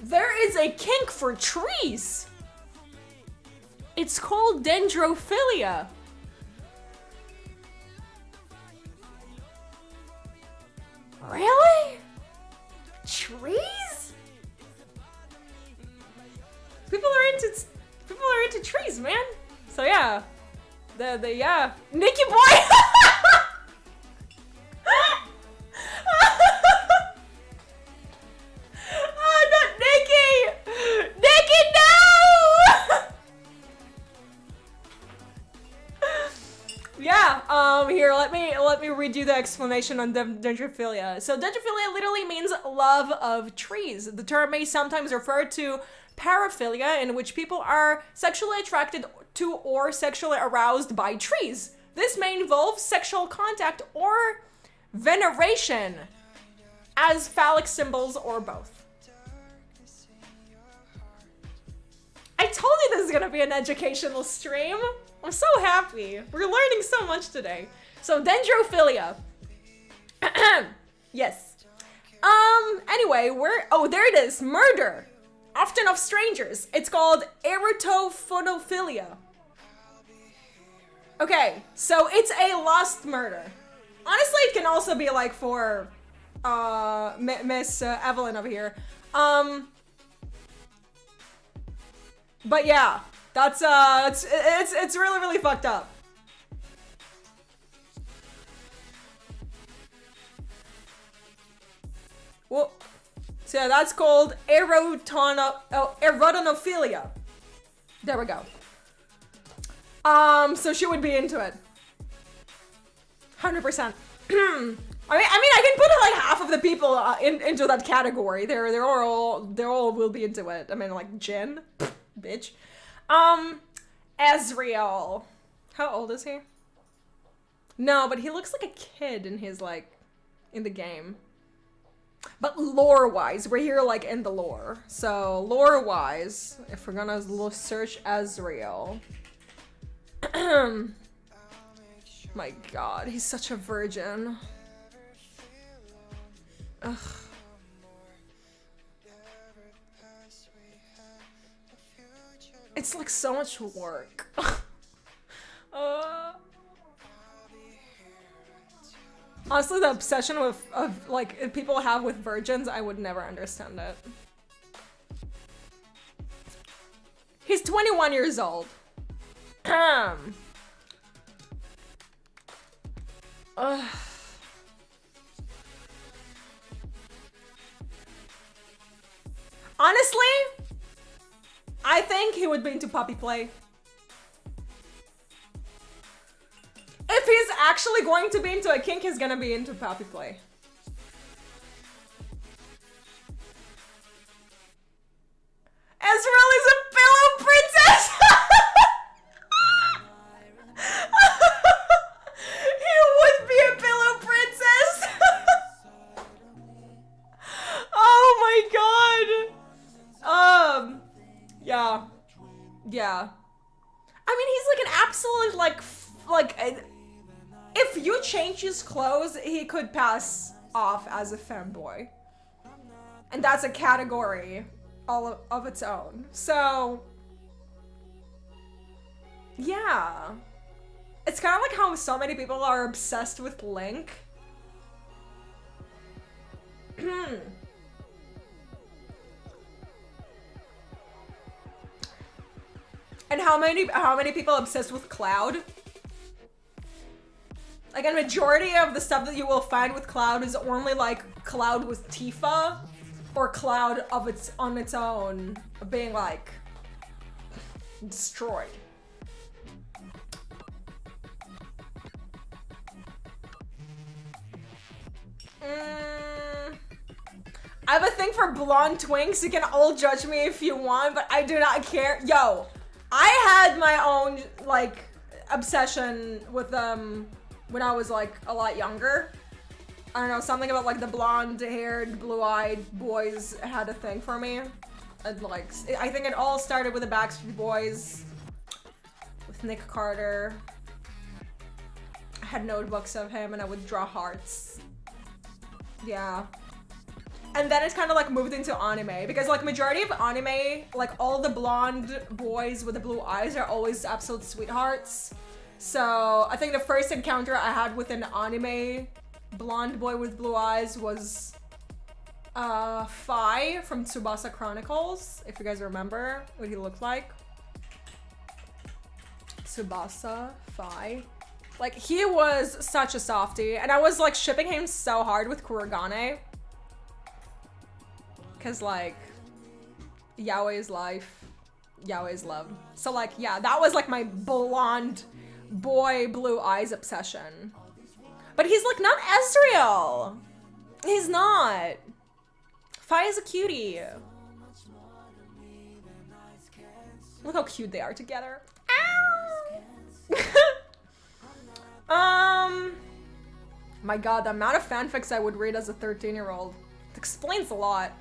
There is a kink for trees! It's called dendrophilia. Really? Trees? People are into trees, man. So yeah. Yeah. Nikki boy! Oh, not Nikki! Nikki, no! Yeah, here, let me read you the explanation on dendrophilia. So dendrophilia literally means love of trees. The term may sometimes refer to paraphilia, in which people are sexually attracted to or sexually aroused by trees. This may involve sexual contact or veneration as phallic symbols or both. I told you this is gonna be an educational stream. I'm so happy. We're learning so much today. So dendrophilia. Yes. Anyway, there it is. Murder. Often of strangers. It's called erotophonophilia. Okay, so it's a lust murder. Honestly, it can also be like for Miss Evelyn over here. But yeah, that's it's really, really fucked up. Well, so yeah, that's called erotonophilia. There we go. So she would be into it. 100%. I mean, I can put like half of the people into that category. They're all will be into it. I mean, like Jen, bitch. Ezreal. How old is he? No, but he looks like a kid in his in the game. But lore-wise, we're here in the lore. So lore-wise, if we're gonna search Ezreal. My god, he's such a virgin. Ugh. It's so much work. Honestly, the obsession of people have with virgins, I would never understand it. He's 21 years old. Honestly, I think he would be into puppy play. If he's actually going to be into a kink, he's gonna be into puppy play. Ezreal is a pillow princess! He would be a pillow princess! Oh my god! Yeah. Yeah. I mean, he's like an absolute, if you change his clothes, he could pass off as a femboy. And that's a category all of its own. So, yeah. It's kind of like how so many people are obsessed with Link. And how many people are obsessed with Cloud? Like, a majority of the stuff that you will find with Cloud is only like Cloud with Tifa, or Cloud on its own being like destroyed. I have a thing for blonde twinks. You can all judge me if you want, but I do not care. Yo, I had my own like obsession with them when I was like a lot younger. I don't know, something about like the blonde-haired, blue-eyed boys had a thing for me. And like, I think it all started with the Backstreet Boys, with Nick Carter. I had notebooks of him and I would draw hearts. Yeah. And then it's kind of like moved into anime, because like majority of anime, like all the blonde boys with the blue eyes are always absolute sweethearts. So I think the first encounter I had with an anime blonde boy with blue eyes was Pai from Tsubasa Chronicles, if you guys remember what he looked like. Tsubasa, Pai. Like, he was such a softie, and I was like shipping him so hard with Kurogane. Cause like, Yaoi's life, Yaoi's love. So like, yeah, that was like my blonde boy blue eyes obsession. But he's like not Ezreal. He's not. Pai is a cutie. Look how cute they are together. Ow! My god, the amount of fanfics I would read as a 13-year-old. It explains a lot.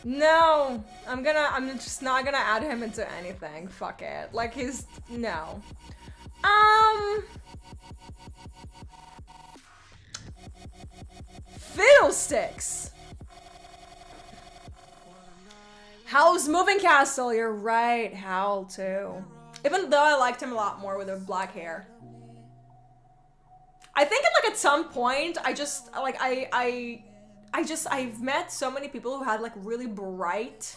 No, I'm just not gonna add him into anything. Fuck it. Like, no. Fiddlesticks. Howl's moving castle? You're right, Howl too. Even though I liked him a lot more with the black hair. I think like at some point, I've met so many people who had like really bright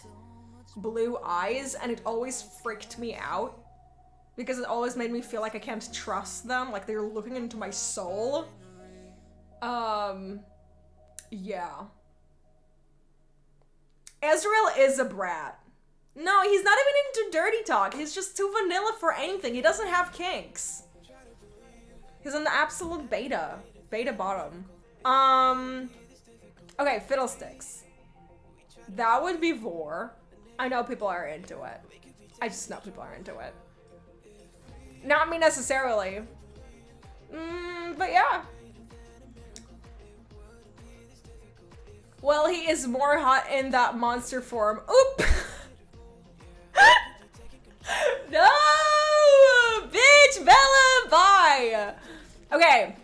blue eyes, and it always freaked me out because it always made me feel like I can't trust them, like they're looking into my soul. Yeah. Ezreal is a brat. No, he's not even into dirty talk. He's just too vanilla for anything. He doesn't have kinks. He's an absolute beta. Beta bottom. Okay, Fiddlesticks. That would be Vor. I know people are into it. I just know people are into it. Not me necessarily. But yeah. Well, he is more hot in that monster form. Oop! No! Bitch, Bella, bye! Okay,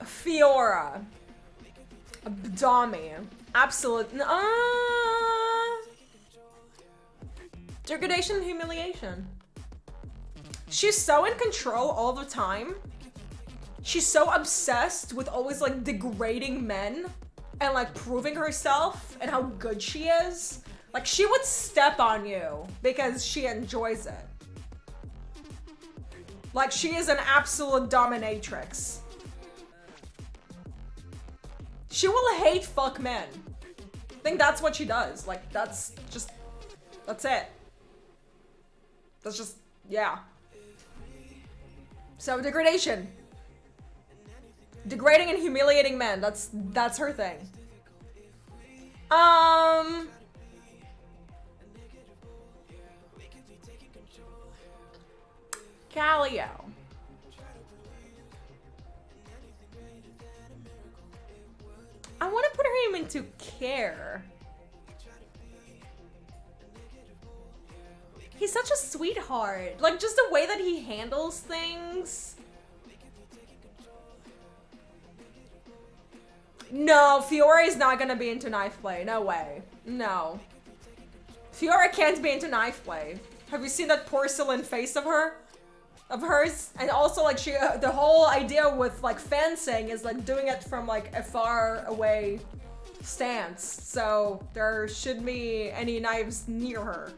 Fiora. Abdomi. Absolute. Degradation and humiliation. She's so in control all the time. She's so obsessed with always like degrading men and like proving herself and how good she is. Like, she would step on you because she enjoys it. Like, she is an absolute dominatrix. She will hate fuck men. I think that's what she does. Like, that's it. That's just, yeah. So, degradation. Degrading and humiliating men. That's her thing. Calio. I want to put him into care. He's such a sweetheart. Like, just the way that he handles things. No, Fiora is not gonna be into knife play. No way. No. Fiora can't be into knife play. Have you seen that porcelain face of her? Of hers? And also, like, she, the whole idea with, like, fencing is, like, doing it from, like, a far away stance. So, there shouldn't be any knives near her.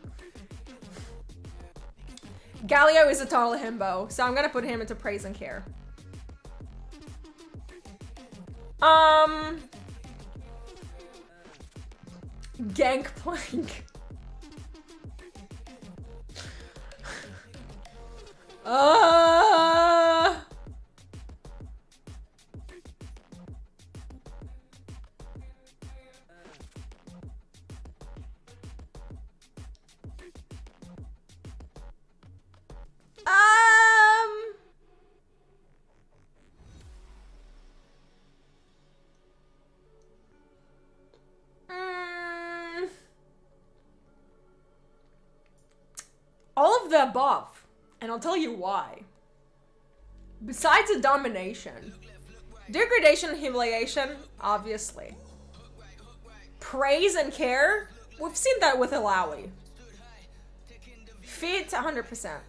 Galio is a total himbo, so I'm gonna put him into praise and care. Gangplank. All of the above, and I'll tell you why. Besides the domination, degradation and humiliation, obviously. Praise and care, we've seen that with Ilawi. Feet, 100%.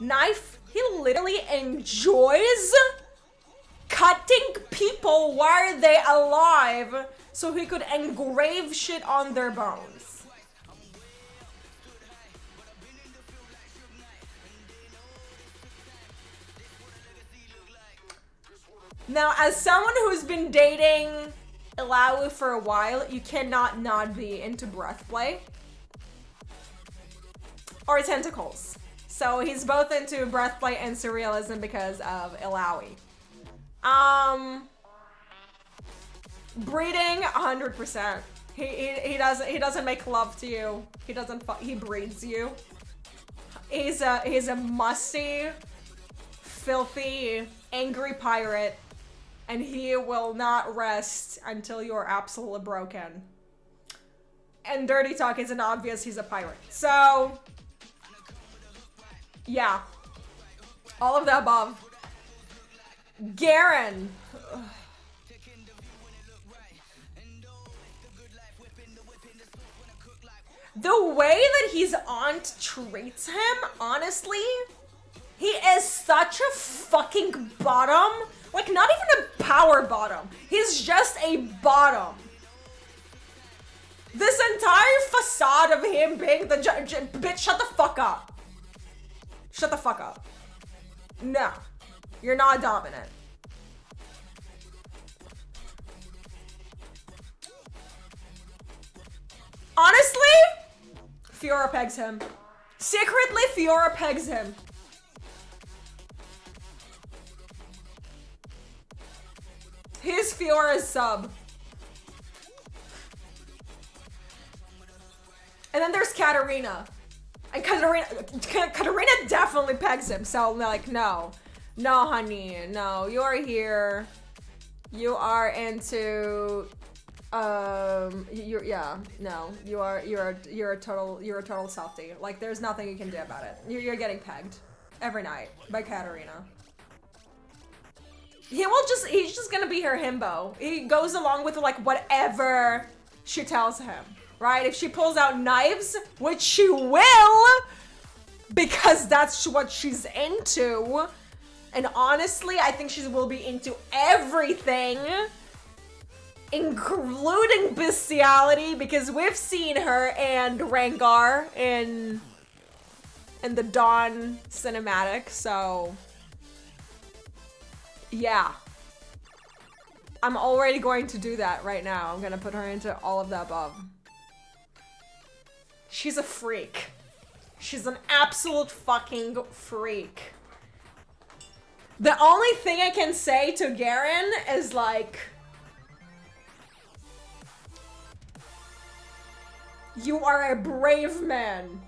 Knife, he literally enjoys cutting people while they're alive so he could engrave shit on their bones. Now, as someone who's been dating Ilawi for a while, you cannot not be into breath play. Or tentacles. So he's both into breath play and surrealism because of Ilawi. Breeding, 100%. He doesn't make love to you. He breeds you. He's a musty, filthy, angry pirate. And he will not rest until you're absolutely broken. And dirty talk isn't obvious, he's a pirate. So, yeah. All of the above. Garen. Ugh. The way that his aunt treats him, honestly, he is such a fucking bottom. Like, not even a power bottom. He's just a bottom. This entire facade of him being the bitch, shut the fuck up. Shut the fuck up. No. You're not dominant. Honestly, Fiora pegs him. Secretly, Fiora pegs him. He's Fiora's sub. And then there's Katarina. And Katarina definitely pegs him. So, like, no. No, honey. No, you're here. You are into... you're a total softie. Like, there's nothing you can do about it. You're getting pegged. Every night. By Katarina. He's just gonna be her himbo. He goes along with, like, whatever she tells him, right? If she pulls out knives, which she will, because that's what she's into. And honestly, I think she will be into everything. including bestiality, because we've seen her and Rengar in the Dawn cinematic, so yeah. I'm already going to do that right now. I'm gonna put her into all of the above. She's a freak. She's an absolute fucking freak. The only thing I can say to Garen is like, you are a brave man.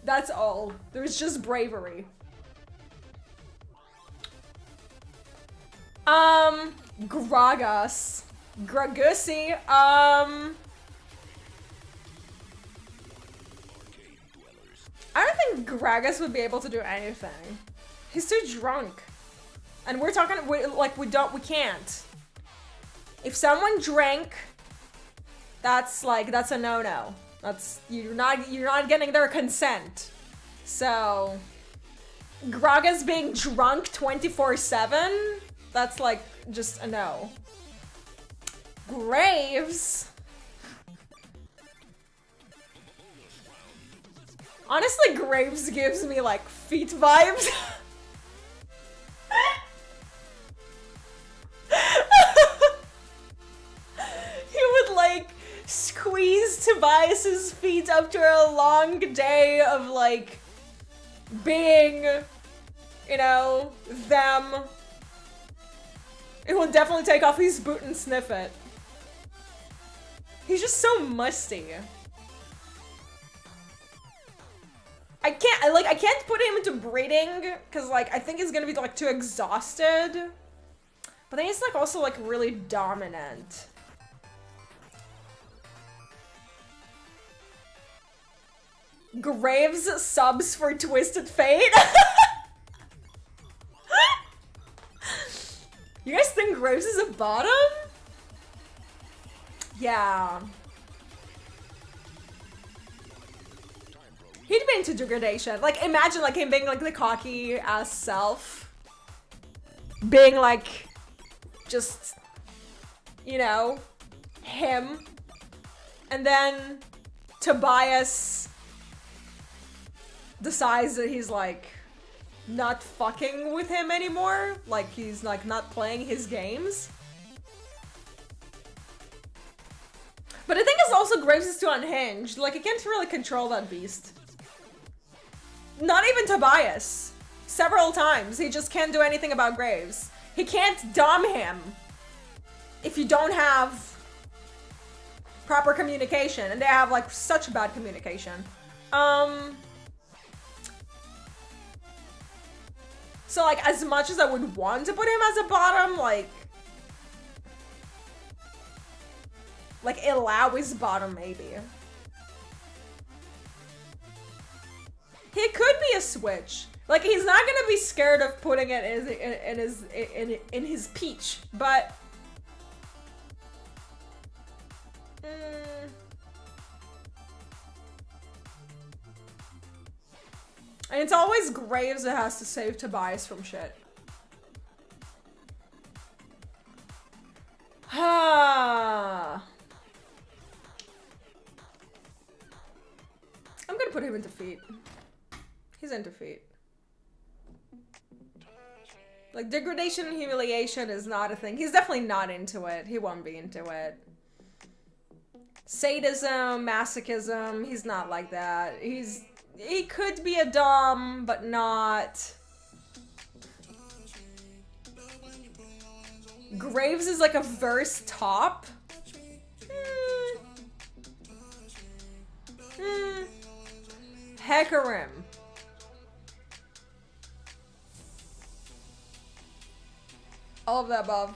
That's all. There's just bravery. Gragas. Gragusi. I don't think Gragas would be able to do anything. He's too drunk. And we're talking, we can't. If someone drank, that's a no-no. You're not getting their consent. So, Gragas being drunk 24/7, that's like just a no. Graves. Honestly, Graves gives me like feet vibes. He would like squeeze Tobias's feet after a long day of like being, you know, them. It will definitely take off his boot and sniff it. He's just so musty. I can't put him into breeding because like I think he's gonna be like too exhausted. But then he's like also like really dominant. Graves subs for Twisted Fate. You guys think Graves is a bottom? Yeah. He'd be into degradation. Like, imagine like him being like the cocky ass self. Being like, just, you know, him. And then Tobias decides that he's like not fucking with him anymore. Like he's like not playing his games. But I think it's also Graves is too unhinged. Like he can't really control that beast. Not even Tobias. Several times he just can't do anything about Graves. He can't dom him if you don't have proper communication, and they have like such bad communication. So like as much as I would want to put him as a bottom, like Ilau is bottom maybe. He could be a switch. Like he's not gonna be scared of putting it in his peach, but and it's always Graves that has to save Tobias from shit. I'm gonna put him into feet. He's into feet. Like, degradation and humiliation is not a thing. He's definitely not into it. He won't be into it. Sadism, masochism, he's not like that. He could be a dom, but not. Graves is like a verse top. Hecarim. All of the above.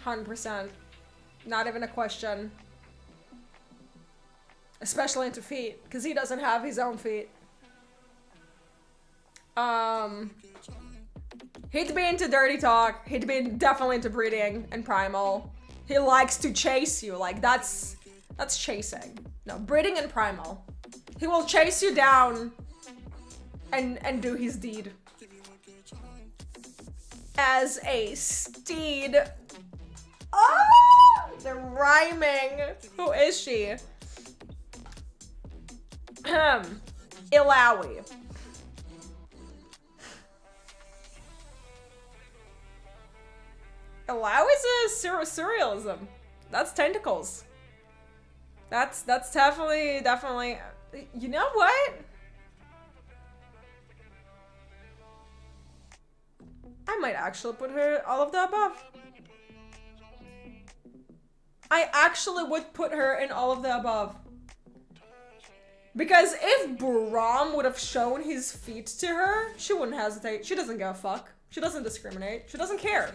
100%. Not even a question. Especially into feet, because he doesn't have his own feet. He'd be into dirty talk. He'd be definitely into breeding and primal. He likes to chase you. Like, that's chasing. No, breeding and primal. He will chase you down and do his deed. As a steed. Oh! They're rhyming. Who is she? Ilawi. Ilawi's a surrealism. That's tentacles. That's definitely. You know what? I might actually put her all of the above. I actually would put her in all of the above. Because if Brahm would have shown his feet to her, she wouldn't hesitate. She doesn't give a fuck. She doesn't discriminate. She doesn't care.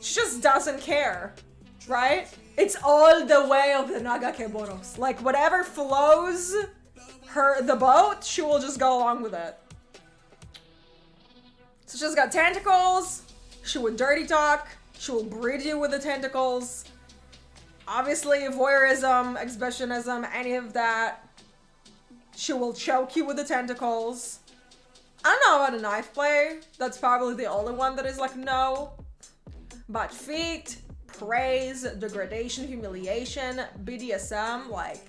She just doesn't care. Right? It's all the way of the Nagakeboros. Like, whatever flows the boat, she will just go along with it. So she's got tentacles. She will dirty talk. She will breed you with the tentacles. Obviously, voyeurism, exhibitionism, any of that. She will choke you with the tentacles. I don't know about a knife play. That's probably the only one that is like no. But feet, praise, degradation, humiliation, BDSM, like,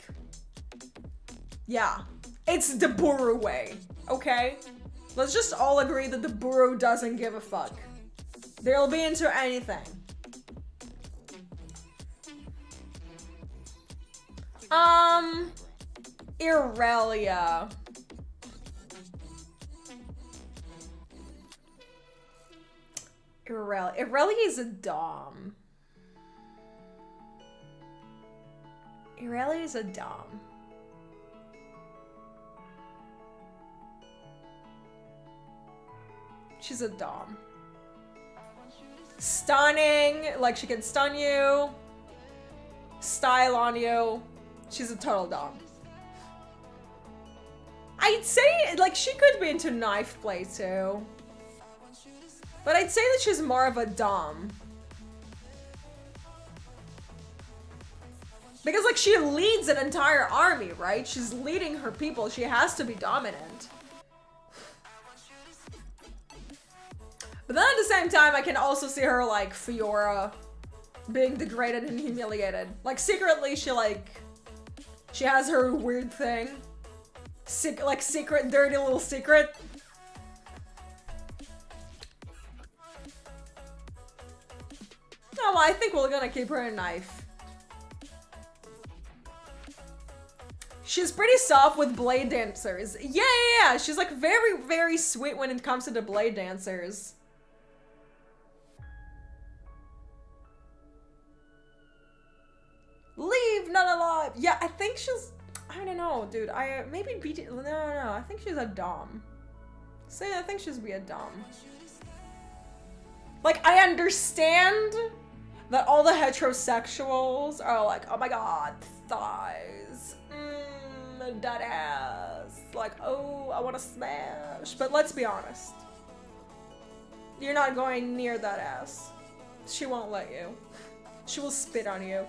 yeah. It's the Buru way, okay? Let's just all agree that the Buru doesn't give a fuck. They'll be into anything. Irelia. Irelia is a dom. Irelia is a dom. She's a dom. Stunning, like she can stun you, style on you. She's a total dom. I'd say, like, she could be into knife play too. But I'd say that she's more of a dom. Because, like, she leads an entire army, right? She's leading her people. She has to be dominant. But then at the same time, I can also see her, like, Fiora being degraded and humiliated. Like, secretly, she has her weird thing. Like, secret, dirty little secret. No, well, I think we're gonna keep her a knife. She's pretty soft with blade dancers. Yeah. She's, like, very, very sweet when it comes to the blade dancers. Leave, not alive. Yeah, I think she's, I don't know, dude. Maybe BT, no, I think she's a dom. I think she's a dom. Like, I understand that all the heterosexuals are like, oh my god, thighs, that ass, like, oh, I want to smash. But let's be honest. You're not going near that ass. She won't let you. She will spit on you.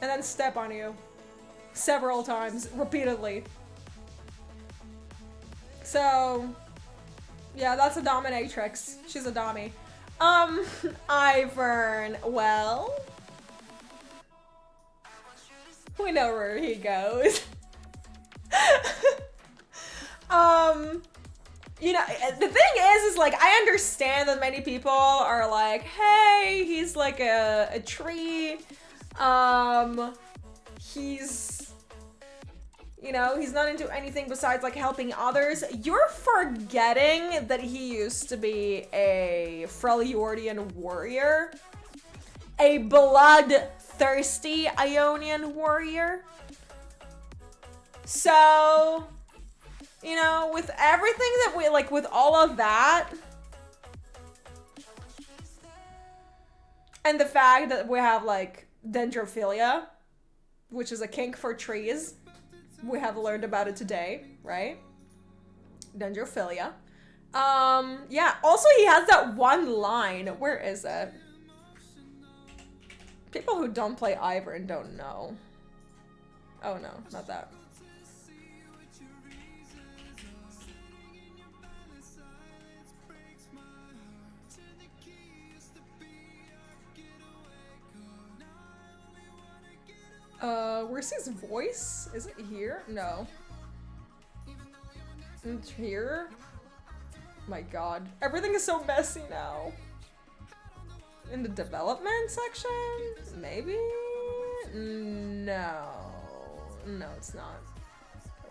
And then step on you. Several times, repeatedly. So, yeah, that's a dominatrix. She's a dommy. Ivern, well, we know where he goes. You know, the thing is like, I understand that many people are like, hey, he's like a tree. He's, you know, he's not into anything besides like helping others. You're forgetting that he used to be a Freljordian warrior, a bloodthirsty Ionian warrior. So, you know, with everything that we like, with all of that, and the fact that we have like dendrophilia, which is a kink for trees. We have learned about it today, right? Dendrophilia. Yeah, also he has that one line. Where is it? People who don't play Ivern don't know. Oh no, not that. Where's his voice? Is it here? No. It's here? My god. Everything is so messy now. In the development section? Maybe? No. No, it's not.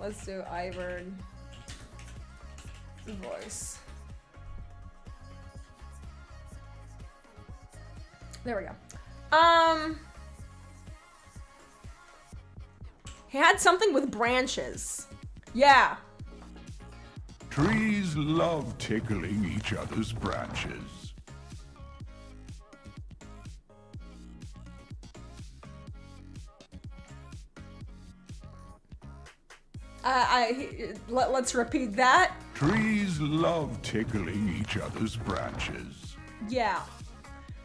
Let's do Ivern voice. There we go. He had something with branches. Yeah. Trees love tickling each other's branches. Let's repeat that. Trees love tickling each other's branches. Yeah.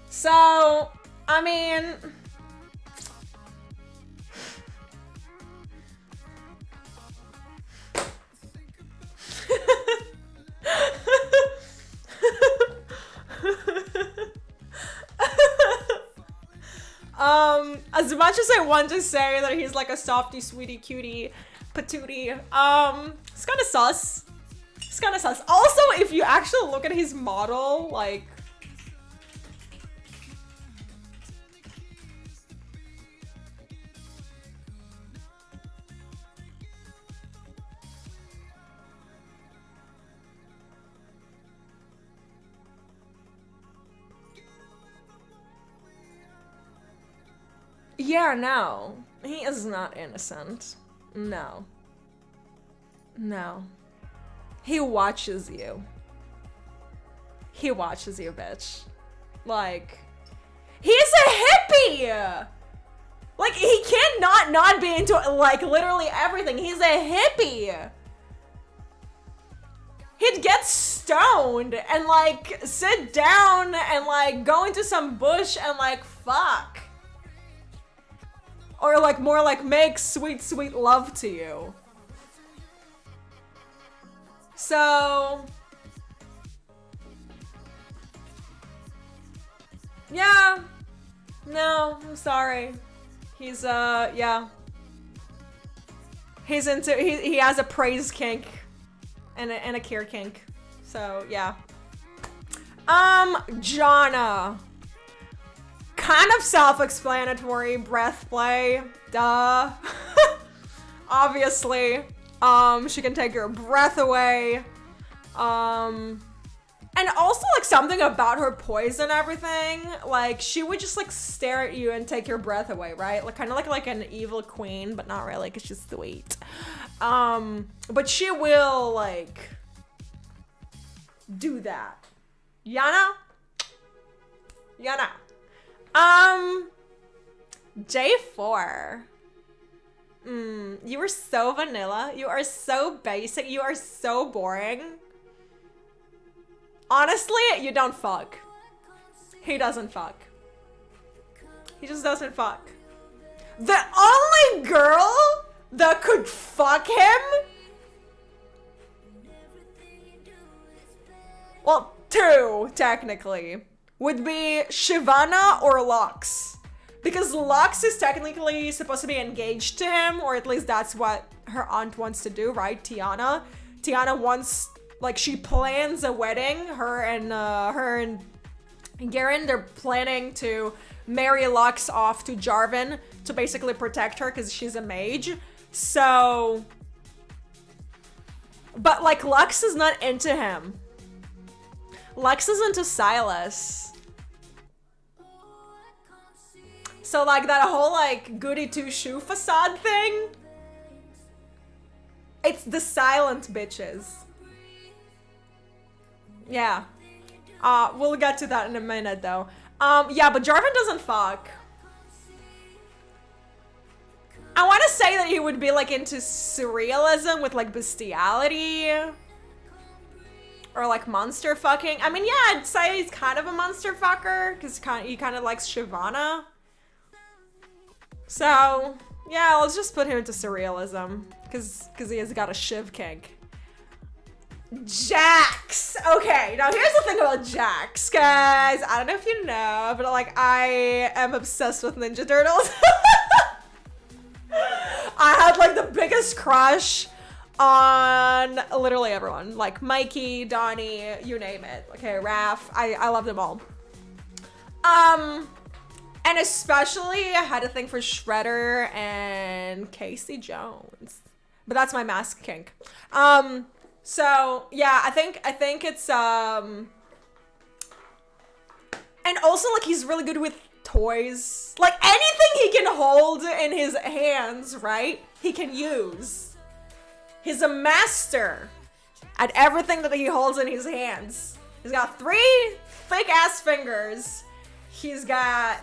So, I mean... As much as I want to say that he's like a softy, sweetie, cutie, patootie, it's kind of sus. It's kind of sus. Also, if you actually look at his model, like... Yeah, no. He is not innocent. No. No. He watches you. He watches you, bitch. Like, he's a hippie! Like, he cannot not be into, like, literally everything. He's a hippie! He'd get stoned and, like, sit down and, like, go into some bush and, like, fuck. Or, like, more like make sweet, sweet love to you. So... yeah. No, I'm sorry. He's, yeah. He's into, he has a praise kink. And a care kink. So, yeah. Jana. Kind of self-explanatory, breath play, duh. Obviously, she can take your breath away. And also, like, something about her poise and everything, like, she would just, like, stare at you and take your breath away, right? Like, kind of like an evil queen, but not really, because she's sweet. But she will, like, do that. Yana? Yana. J4. You are so vanilla. You are so basic. You are so boring. Honestly, you don't fuck. He doesn't fuck. He just doesn't fuck. The only girl that could fuck him? Well, two, technically. Would be Shyvana or Lux. Because Lux is technically supposed to be engaged to him, or at least that's what her aunt wants to do, right? Tiana. Tiana wants, like, she plans a wedding. Her and Garen, they're planning to marry Lux off to Jarvan to basically protect her because she's a mage. So... but, like, Lux is not into him. Lux is into Silas. So, like, that whole, like, goody two-shoe facade thing, it's the silent bitches. Yeah. We'll get to that in a minute, though. Yeah, but Jarvan doesn't fuck. I want to say that he would be, like, into surrealism with, like, bestiality. Or, like, monster fucking. I mean, yeah, I'd say he's kind of a monster fucker, because he kind of likes Shyvana. So, yeah, let's just put him into surrealism, because he has got a Shiv kink. Jax! Okay, now here's the thing about Jax, guys. I don't know if you know, but, like, I am obsessed with Ninja Turtles. biggest crush on literally everyone. Like Mikey, Donnie, you name it. Okay, Raph. I love them all. And especially I had a thing for Shredder and Casey Jones. But that's my mask kink. So yeah, I think it's and also like he's really good with toys. Like anything he can hold in his hands, right? He can use. He's a master at everything that he holds in his hands. He's got 3 thick ass fingers. He's got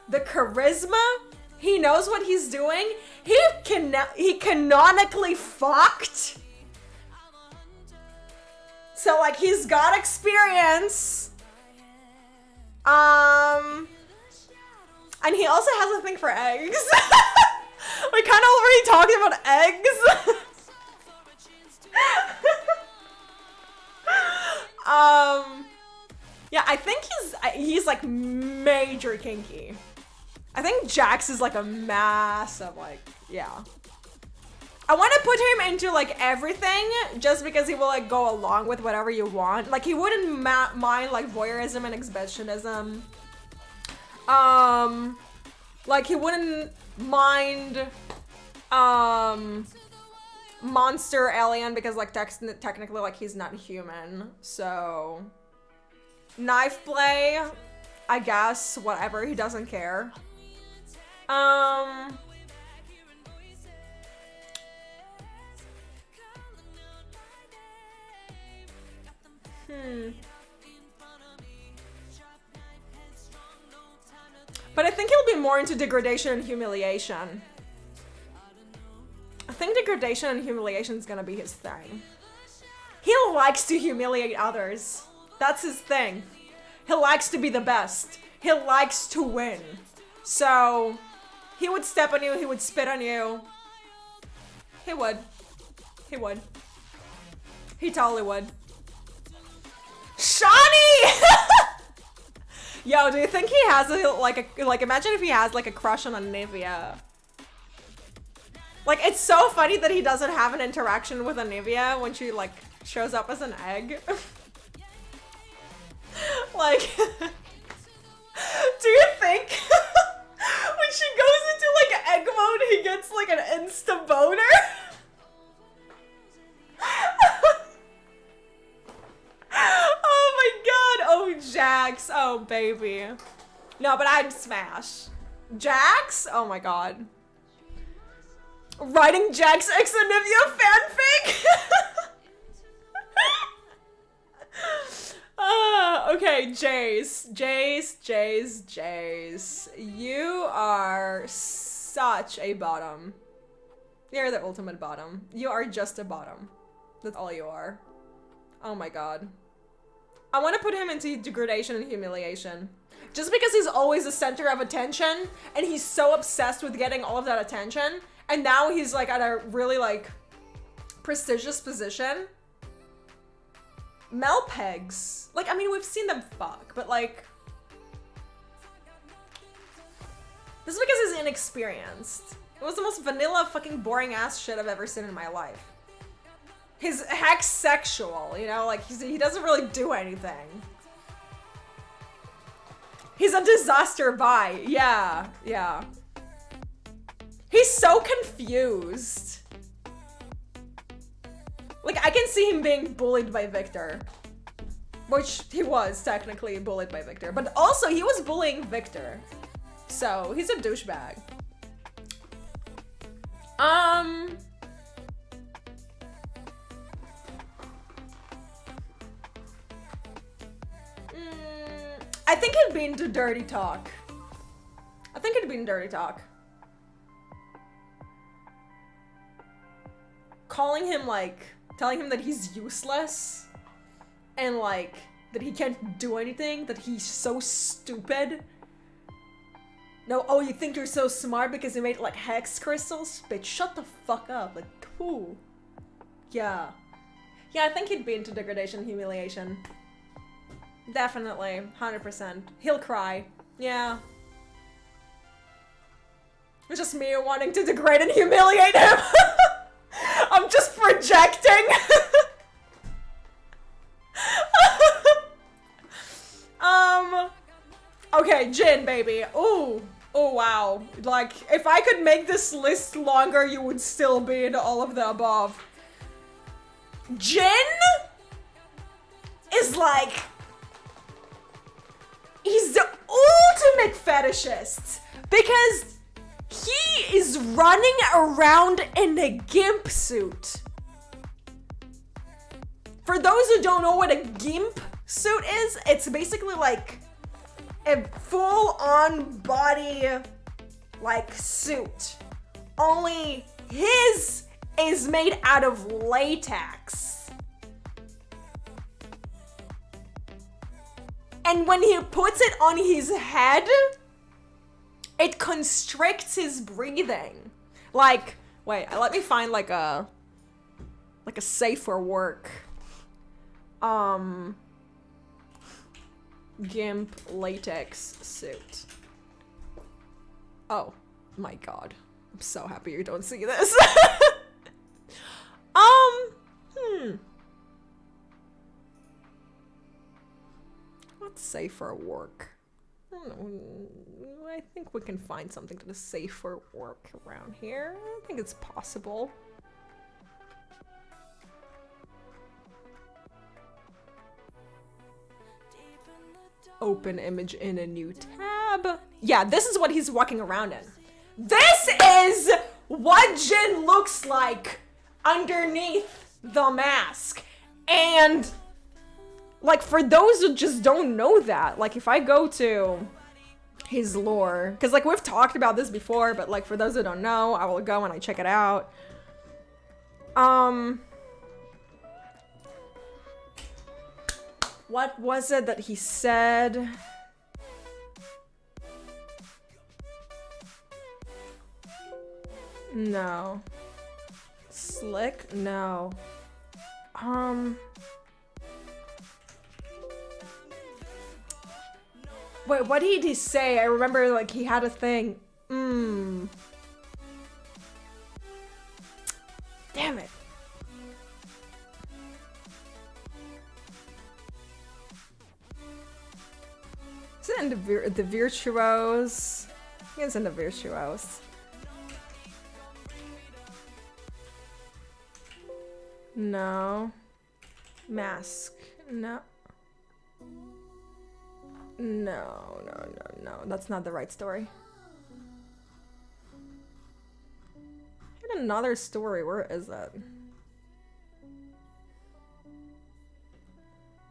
the charisma. He knows what he's doing. He canonically fucked. So like he's got experience. And he also has a thing for eggs. We kind of already talked about eggs. Yeah, I think he's like major kinky. I think Jax is like a massive, like, yeah. I want to put him into like everything just because he will like go along with whatever you want. Like he wouldn't mind like voyeurism and exhibitionism. Like he wouldn't mind monster alien because like technically like he's not human. So knife play, I guess, whatever, he doesn't care. But I think he'll be more into degradation and humiliation. I think degradation and humiliation is gonna be his thing. He likes to humiliate others. That's his thing. He likes to be the best. He likes to win. So he would step on you, he would spit on you. He would. He would. He totally would. Shawnee! Yo, do you think he has like imagine if he has like a crush on Olivia? Like it's so funny that he doesn't have an interaction with Olivia when she like shows up as an egg. Like, do you think when she goes into like egg mode he gets like an insta boner? Oh my god, oh Jax, oh baby. No, but I'd smash. Jax? Oh my god. Writing Jax X Olivia fanfic? Okay, Jace. You are such a bottom. You're the ultimate bottom. You are just a bottom. That's all you are. Oh my god. I want to put him into degradation and humiliation. Just because he's always the center of attention and he's so obsessed with getting all of that attention. And now he's like at a really like prestigious position. Mel pegs. Like, I mean, we've seen them fuck, but like, this is because he's inexperienced. It was the most vanilla fucking boring ass shit I've ever seen in my life. He's hex sexual, you know, like he doesn't really do anything. He's a disaster bi. Yeah. He's so confused. Like, I can see him being bullied by Victor. Which he was technically bullied by Victor. But also, he was bullying Victor. So, he's a douchebag. I think it'd be into dirty talk. Calling him like, telling him that he's useless and like that he can't do anything, that he's so stupid. No, oh, you think you're so smart because you made like hex crystals? Bitch, shut the fuck up. Like, who? Yeah, I think he'd be into degradation and humiliation. Definitely, 100%. He'll cry. Yeah. It's just me wanting to degrade and humiliate him. I'm just projecting. Okay, Jin, baby. Ooh. Oh, wow. Like, if I could make this list longer, you would still be in all of the above. Jin is like... He's the ultimate fetishist. Because he is running around in a gimp suit. For those who don't know what a gimp suit is, it's basically like a full-on body like suit. Only his is made out of latex. And when he puts it on his head, it constricts his breathing. Like, wait, let me find like a safer work. Gimp latex suit. Oh my god. I'm so happy you don't see this. What's safer work? I think we can find something that is safer work around here. I think it's possible. Open image in a new tab. Yeah, this is what he's walking around in. This is what Jin looks like underneath the mask. And like, for those who just don't know that, like if I go to his lore, because like we've talked about this before, but like for those who don't know, I will go and I check it out. What was it that he said? No. Slick? No. Wait, what did he say? I remember like he had a thing. Damn it. Is it in the Virtuos? I think it's in the Virtuos. No. Mask. No. No. That's not the right story. I had another story. Where is that?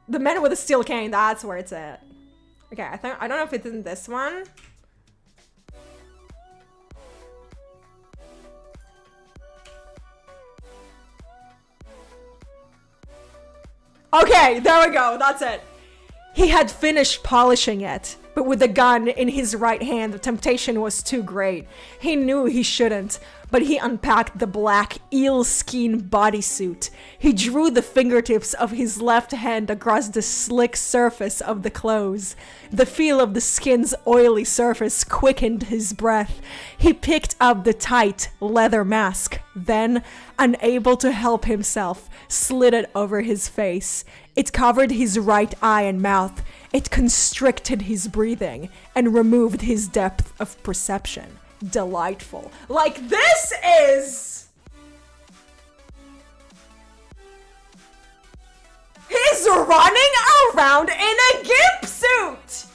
The Man with the Steel Cane. That's where it's at. Okay, I don't know if it's in this one. Okay, there we go. That's it. He had finished polishing it, but with the gun in his right hand, the temptation was too great. He knew he shouldn't, but he unpacked the black eel-skin bodysuit. He drew the fingertips of his left hand across the slick surface of the clothes. The feel of the skin's oily surface quickened his breath. He picked up the tight leather mask, then, unable to help himself, slid it over his face. It covered his right eye and mouth. It constricted his breathing and removed his depth of perception. Delightful. Like, this is... He's running around in a gimp suit!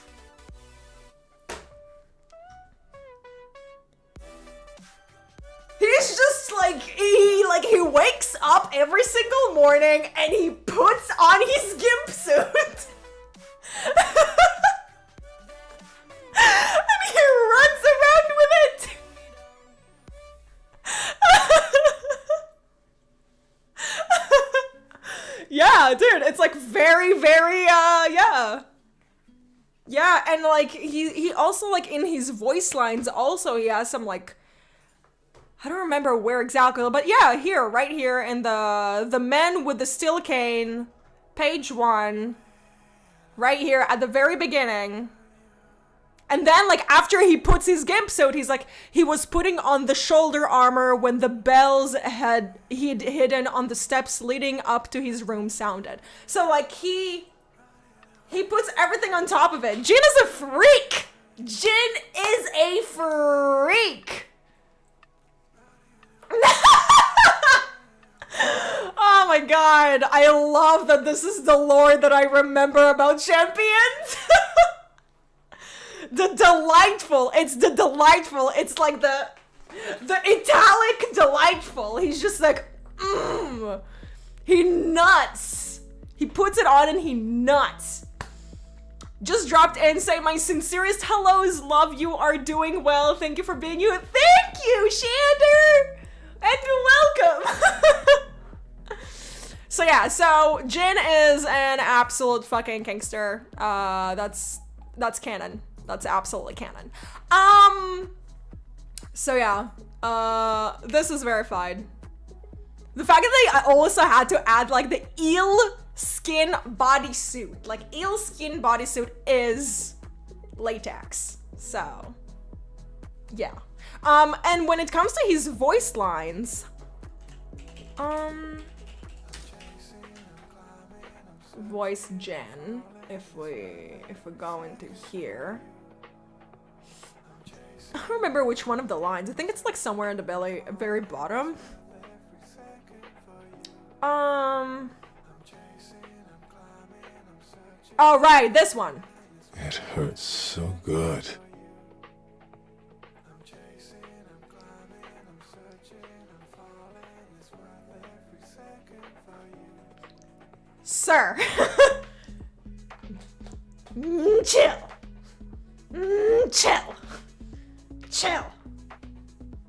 He's just like, he wakes up every single morning and he puts on his gimp suit. And he runs around with it. Yeah, dude, it's like very, yeah. Yeah, and like, he also, like, in his voice lines also, he has some, like, I don't remember where exactly, but yeah, here, right here, in the Men with the Steel Cane, page 1, right here at the very beginning. And then, like, after he puts his gimp suit, he's like, he was putting on the shoulder armor when the bells he'd hidden on the steps leading up to his room sounded. So, like, he puts everything on top of it. Jin is a freak! Jin is a freak! Oh my god, I love that this is the lore that I remember about champions. It's the delightful, it's like the italic delightful. He's just like, he nuts. He puts it on and he nuts. Just dropped in, say my sincerest hellos, love you are doing well, thank you for being you. Thank you, Shander, and welcome. So yeah, so Jin is an absolute fucking kinkster. That's canon. That's absolutely canon. So yeah, this is verified. The fact that they also had to add like the eel skin bodysuit. Like eel skin bodysuit is latex. So yeah. And when it comes to his voice lines, voice gen, if we go into here, I don't remember which one of the lines. I think it's like somewhere in the very bottom. Oh right, this one. It hurts so good. Sir. Chill. Chill. Chill.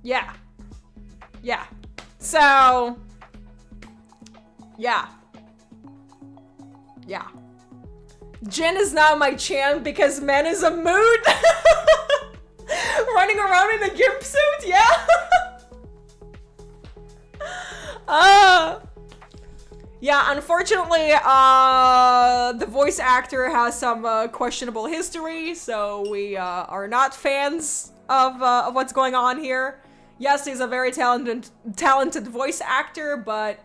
Yeah. Yeah. So. Yeah. Yeah. Jin is now my champ because man is a mood. Running around in a gimp suit, yeah. Yeah, unfortunately, the voice actor has some questionable history, so we are not fans of what's going on here. Yes, he's a very talented voice actor, but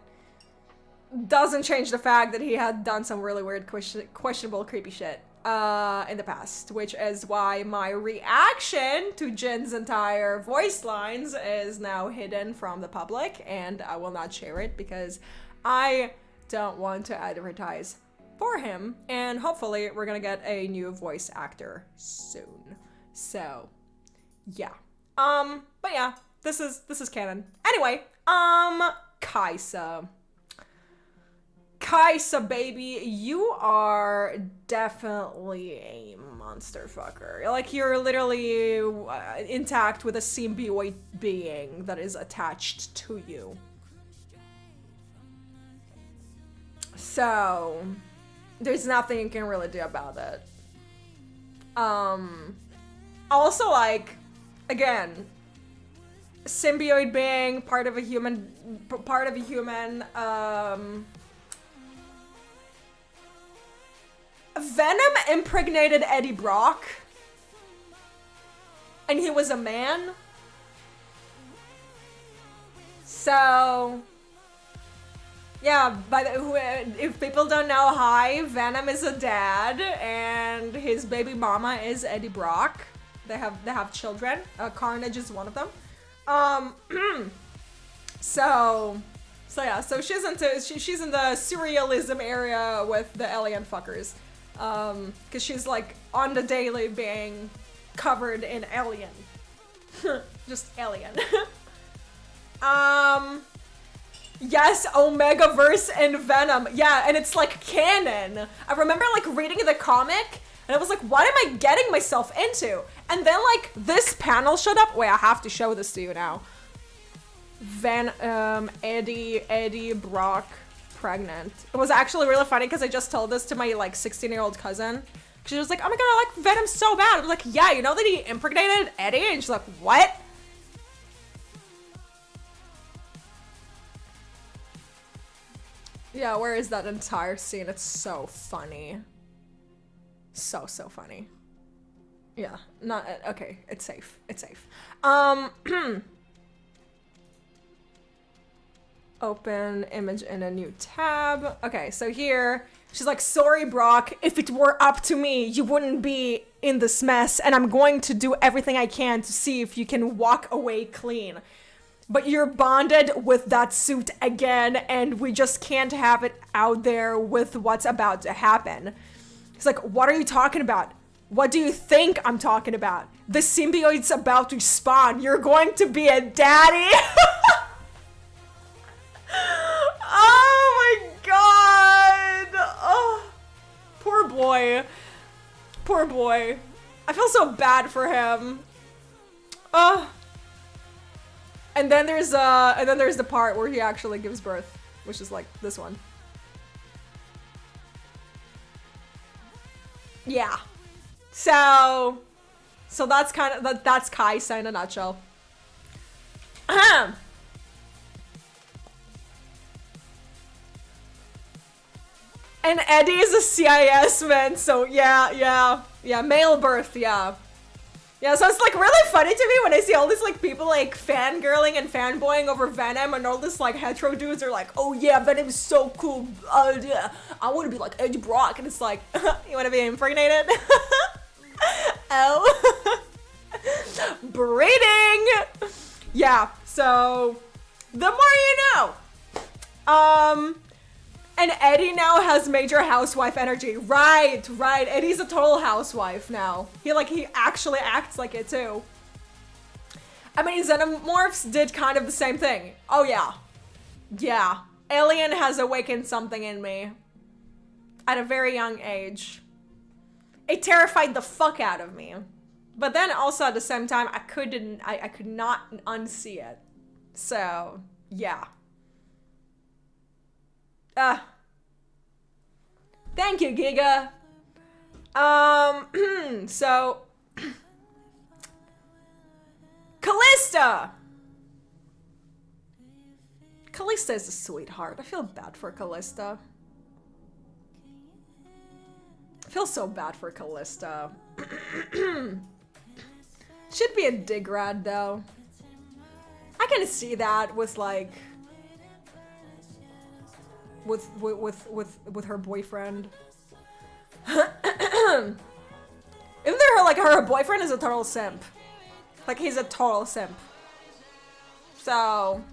doesn't change the fact that he had done some really weird, questionable, creepy shit in the past, which is why my reaction to Jin's entire voice lines is now hidden from the public, and I will not share it because I don't want to advertise for him, and hopefully we're gonna get a new voice actor soon. So yeah, but yeah, this is canon. Anyway, Kajsa, baby, you are definitely a monster fucker. Like, you're literally intact with a symbiote being that is attached to you. So, there's nothing you can really do about it. Also, like, again, symbiote being part of a human, Venom impregnated Eddie Brock, and he was a man. So, yeah, if people don't know, Venom is a dad, and his baby mama is Eddie Brock. They have children. Carnage is one of them. So yeah, so she's in the surrealism area with the alien fuckers. Cause she's like on the daily being covered in alien. Just alien. Yes, Omegaverse and Venom. Yeah, and it's like canon. I remember like reading the comic and I was like, what am I getting myself into? And then like this panel showed up. Wait, I have to show this to you now. Eddie Brock pregnant. It was actually really funny because I just told this to my like 16-year-old cousin. She was like, oh my god, I like Venom so bad. I was like, yeah, you know that he impregnated Eddie? And she's like, what? Yeah, where is that entire scene? It's so funny. So funny. Yeah, not okay. It's safe. It's safe. Open image in a new tab. Okay, so here she's like, sorry, Brock. If it were up to me, you wouldn't be in this mess, and I'm going to do everything I can to see if you can walk away clean. But you're bonded with that suit again, and we just can't have it out there with what's about to happen. It's like, what are you talking about? What do you think I'm talking about? The symbiote's about to spawn. You're going to be a daddy. Oh my god. Oh, poor boy. Poor boy. I feel so bad for him. Oh. And then there's the part where he actually gives birth, which is like this one. Yeah. So that's kind of that's 𝙨𝙬 in a nutshell. And Eddie is a CIS man, so yeah, male birth, yeah. Yeah, so it's like really funny to me when I see all these like people like fangirling and fanboying over Venom, and all this like hetero dudes are like, oh yeah, Venom is so cool. Yeah, I want to be like Eddie Brock, and it's like, you want to be impregnated? Oh, breeding. Yeah, so the more you know. And Eddie now has major housewife energy. Right. Eddie's a total housewife now. He actually acts like it too. I mean, Xenomorphs did kind of the same thing. Oh yeah. Yeah. Alien has awakened something in me. At a very young age. It terrified the fuck out of me. But then also at the same time, I could not unsee it. So, yeah. Thank you, Giga. So Callista is a sweetheart. I feel bad for Callista. I feel so bad for Callista. Should be a dig rad though. I can see that with like with her boyfriend. Even though her boyfriend is a total simp. Like he's a total simp. So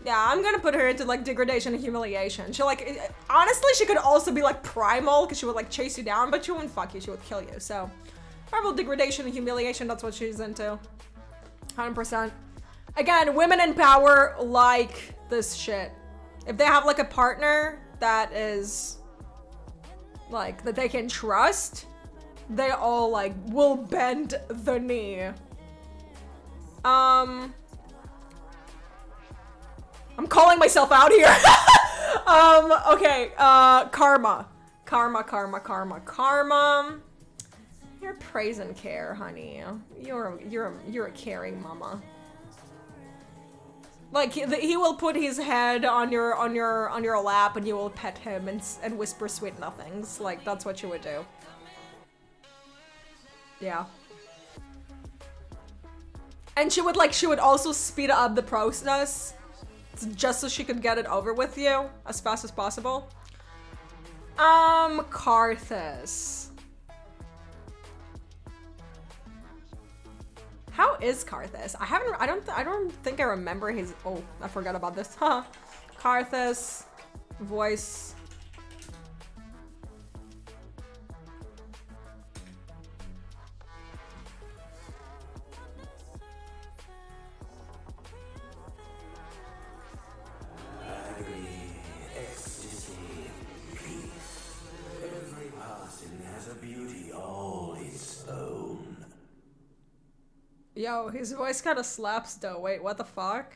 yeah, I'm gonna put her into like degradation and humiliation. She like honestly she could also be like primal because she would like chase you down, but she wouldn't fuck you, she would kill you. So primal degradation and humiliation, that's what she's into. 100%. Again, women in power like this shit. If they have like a partner that is like that they can trust, they all like will bend the knee. I'm calling myself out here. Okay, karma. You're praise and care, honey. You're a caring mama. Like he will put his head on your lap and you will pet him and whisper sweet nothings. Like that's what you would do. Yeah. And she would also speed up the process just so she could get it over with you as fast as possible. 𝙗𝙤𝙧𝙞𝙤. How is 𝙗𝙤𝙧𝙞𝙤? I don't think I remember his. Oh, I forgot about this. Huh. 𝙗𝙤𝙧𝙞 voice. Yo, his voice kind of slaps though. Wait, what the fuck?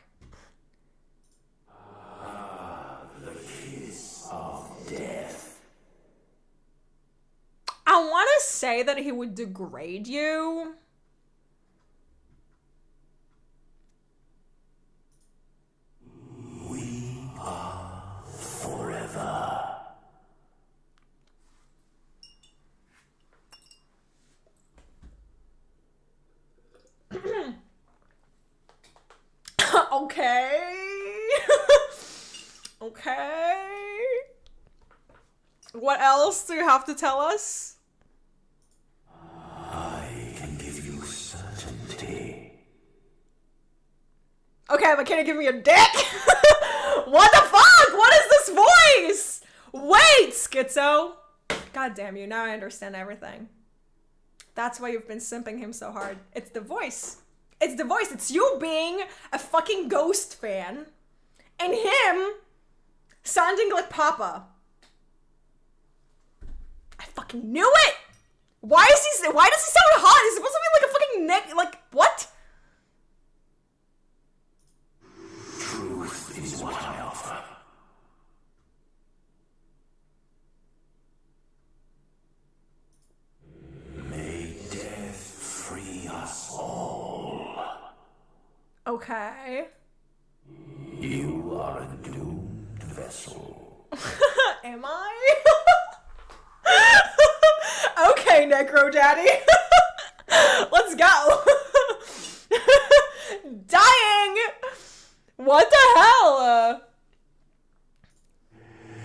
The kiss of death. I want to say that he would degrade you. We are forever. Okay. Okay. What else do you have to tell us? I can give you certainty. Okay, but can you give me a dick? What the fuck? What is this voice? Wait, Schizo. God damn you, now I understand everything. That's why you've been simping him so hard. It's the voice. It's the voice. It's you being a fucking Ghost fan. And him sounding like Papa. I fucking knew it! Why does he sound hot? He's supposed to be like a fucking neck, like, what? Truth is what I offer. May death free us all. Okay. You are a doomed vessel. Am I? Okay, Necro Daddy. Let's go. Dying! What the hell?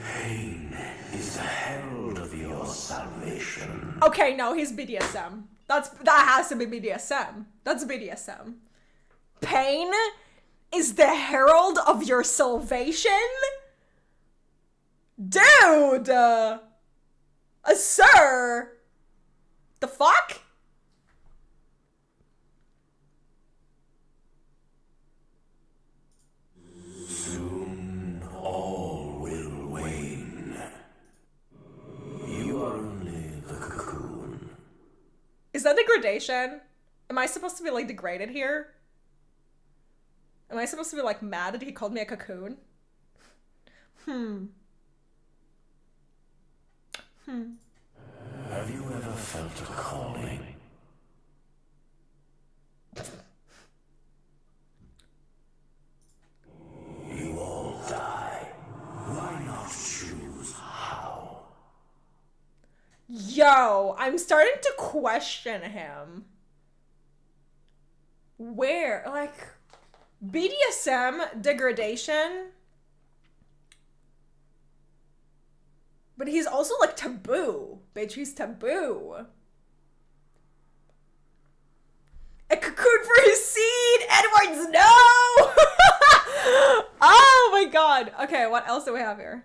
Pain is the herald of your salvation. Okay, no, he's BDSM. That has to be BDSM. That's BDSM. Pain is the herald of your salvation? Dude! Sir! The fuck? Soon all will wane. You are only the cocoon. Is that degradation? Am I supposed to be like degraded here? Am I supposed to be like mad that he called me a cocoon? Have you ever felt a calling? You all die. Why not choose how? Yo, I'm starting to question him. Where? Like, BDSM degradation? But he's also like taboo. Bitch, he's taboo. A cocoon for his seed! Edwards, no! Oh my god. Okay, what else do we have here?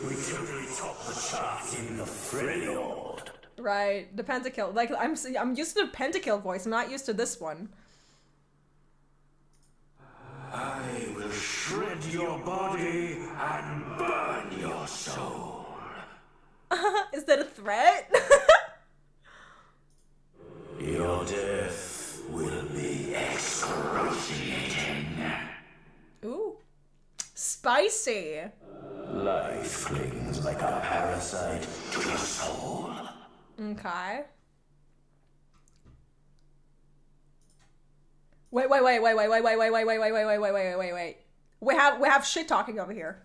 We totally top the charts in the Freljord. Right, the pentakill. Like, I'm used to the pentakill voice. I'm not used to this one. I will shred your body and burn your soul. Is that a threat? Your death will be excruciating. Ooh. Spicy. Life clings like a parasite to your soul. Okay. Wait. We have shit talking over here.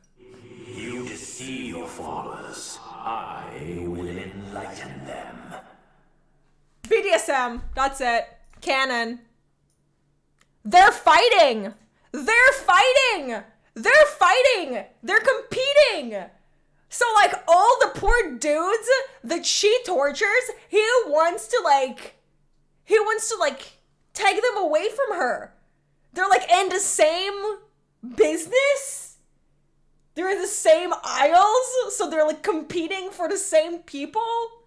You deceive your followers. I will enlighten them. BDSM. That's it. Canon. They're fighting. They're fighting. They're fighting. They're competing. So like all the poor dudes that she tortures, he wants to take them away from her. They're like in the same business. They're in the same aisles, so they're like competing for the same people.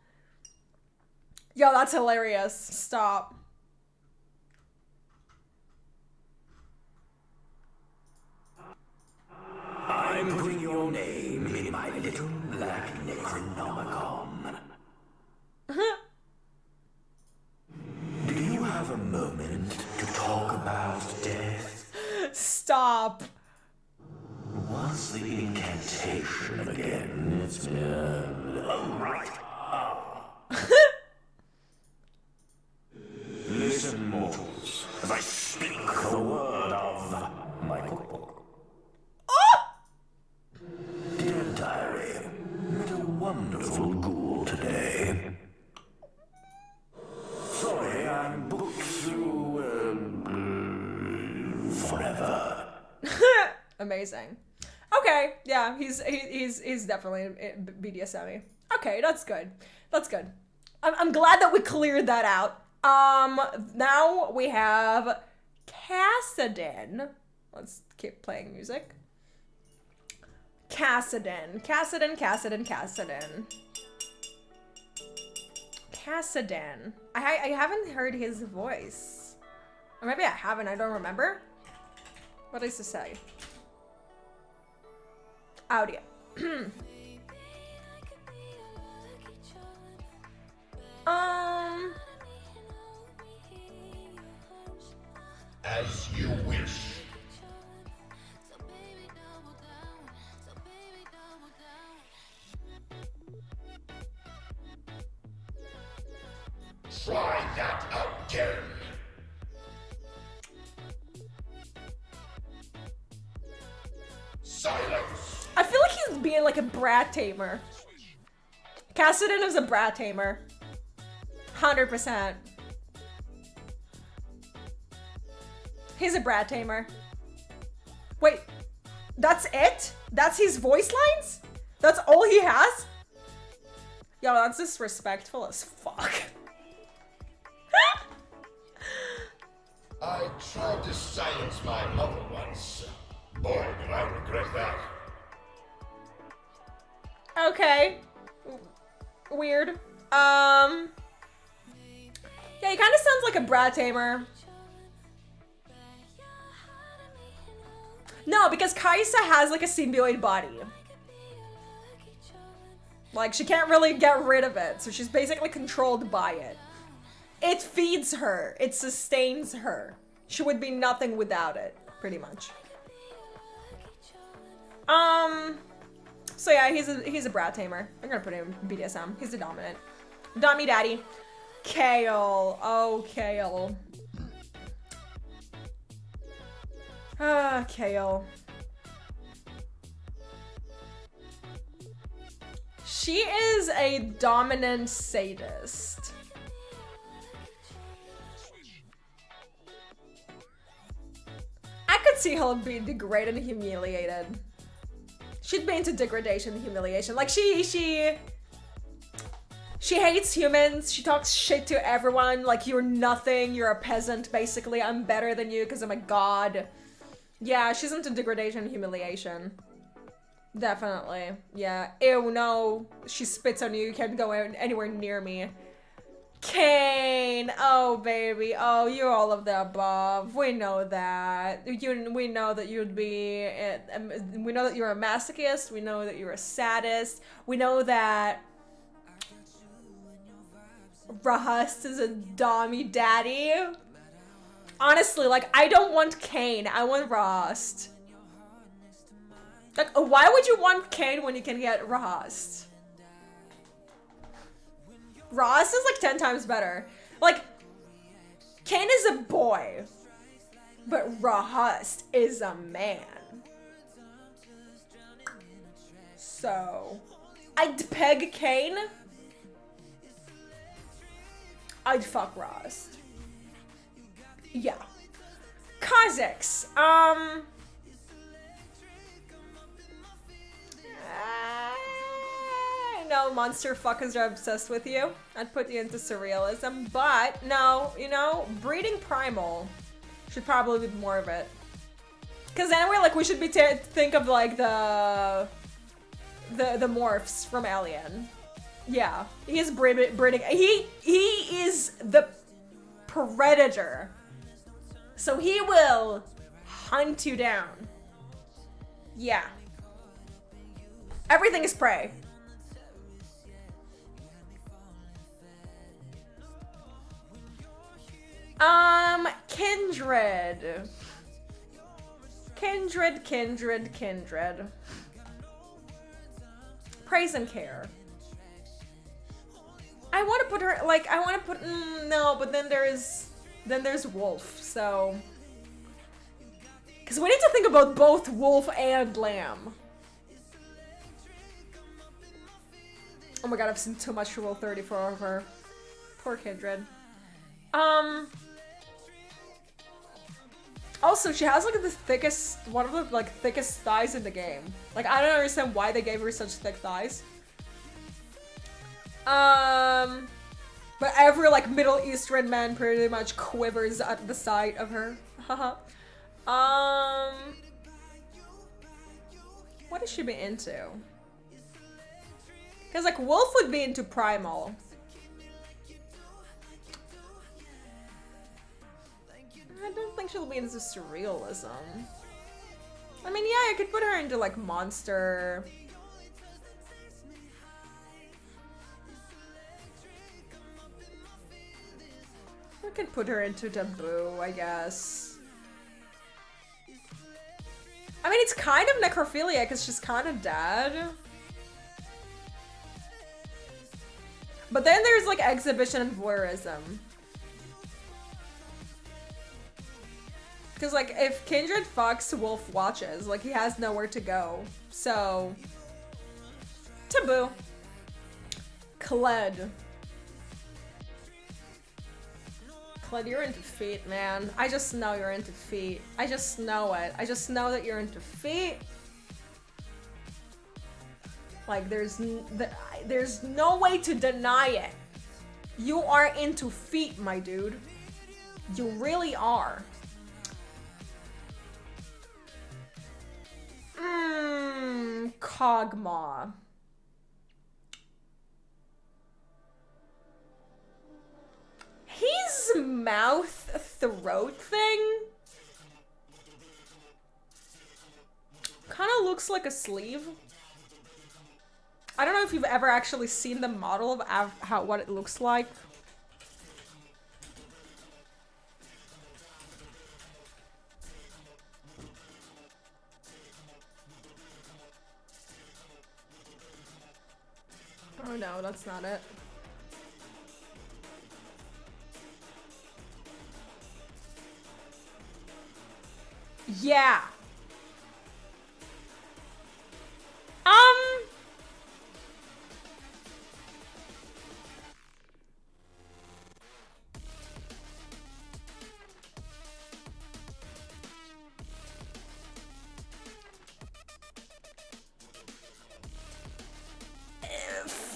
Yo, that's hilarious. Stop. I'm putting your name in my little black Necronomicon. Do you have a moment to talk about death? Stop. What's the incantation again? It's oh, right. Listen, mortals, as I speak the word of my cookbook. Dear diary, met a wonderful ghoul today. Sorry amazing. Okay, yeah, he's definitely BDSM-y. Okay, that's good. That's good. I'm glad that we cleared that out. Now we have 𝙗𝙤𝙧𝙞𝙬𝙗. Let's keep playing music. 𝙗𝙤𝙧𝙞𝙬𝙗. 𝙗𝙤𝙧𝙀. I haven't heard his voice. Or maybe I haven't, I don't remember. What does it say? Audio. As you wish. Try that again. Silence. I feel like he's being like a brat tamer. 𝙗𝙤𝙧𝙀 is a brat tamer. 100%. He's a brat tamer. Wait, that's it? That's his voice lines? That's all he has? Yo, that's disrespectful as fuck. I tried to silence my mother once. Boy, did I regret that. Okay. Weird. Yeah, he kind of sounds like a brat tamer. No, because Kaisa has like a symbiote body. Like, she can't really get rid of it, so she's basically controlled by it. It feeds her. It sustains her. She would be nothing without it, pretty much. So yeah, he's a brat tamer. I'm gonna put him in BDSM. He's the dominant. Dummy daddy. 𝙗𝙤𝙧𝙀. Oh, 𝙗𝙤𝙧𝙀. Ah, 𝙗𝙤𝙧𝙀. She is a dominant sadist. I could see her being degraded and humiliated. She'd be into degradation and humiliation. Like, she hates humans. She talks shit to everyone. Like, you're nothing. You're a peasant, basically. I'm better than you because I'm a god. Yeah, she's into degradation and humiliation. Definitely. Yeah. Ew, no. She spits on you. You can't go anywhere near me. Kane. Oh, baby. Oh, you're all of the above. We know that. We know that you'd be... we know that you're a masochist. We know that you're a sadist. We know that... Rahust is a dommy daddy. Honestly, like, I don't want Kane. I want Rahust. Like, why would you want Kane when you can get Rahust? Rahust is like 10 times better. Like, Kane is a boy, but Rahust is a man. So, I'd peg Kane. I'd fuck Rahust. Yeah. Kazakhs. I know monster fuckers are obsessed with you. I'd put you into surrealism, but no, you know, breeding primal should probably be more of it. Cause anyway, like, we should be think of like the morphs from Alien. Yeah, he is breeding. He is the predator, so he will hunt you down. Yeah. Everything is prey. Kindred. Kindred. Praise and care. I want to put her, like, I want to put, no, but then there's wolf, so. Because we need to think about both wolf and lamb. Oh my god, I've seen too much Rule 34 of her. Poor Kindred. Also, she has like the thickest, one of the like thickest thighs in the game. Like, I don't understand why they gave her such thick thighs. But every like Middle Eastern man pretty much quivers at the sight of her. Haha. What does she be into? Because like Wolf would be into primal. I don't think she'll be into surrealism. I mean, yeah, I could put her into like monster. I could put her into taboo, I guess. I mean, it's kind of necrophilia because she's kind of dead. But then there's like exhibition and voyeurism. Because like if Kindred fucks, Wolf watches. Like he has nowhere to go. So taboo. Kled. Kled, you're into feet, man. I just know you're into feet. I just know it. I just know that you're into feet. Like there's no way to deny it. You are into feet, my dude. You really are. Kog'Maw. His mouth throat thing kind of looks like a sleeve. I don't know if you've ever actually seen the model of what it looks like. Oh no, that's not it. Yeah.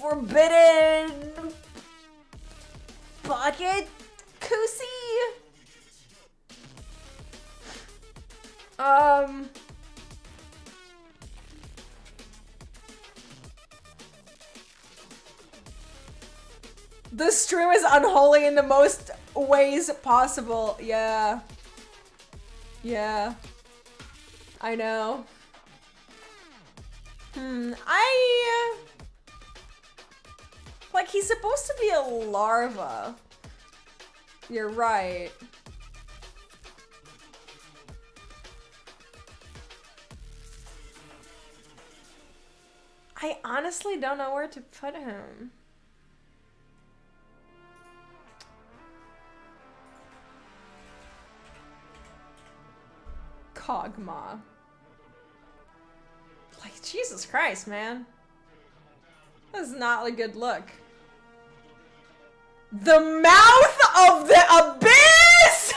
Forbidden Pocket Kusi. The stream is unholy in the most ways possible. Yeah. Yeah. I know. Like, he's supposed to be a larva. You're right. I honestly don't know where to put him. Kog'Maw. Like, Jesus Christ, man. That's not a good look. The mouth of the abyss!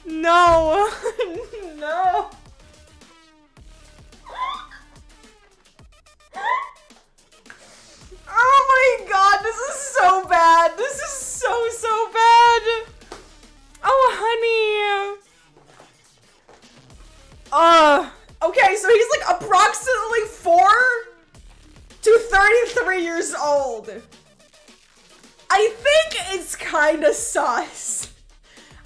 No. Oh my god, this is so bad. This is so bad. Oh, honey. Okay, so he's like approximately 4 to 33 years old. I think it's kind of sus.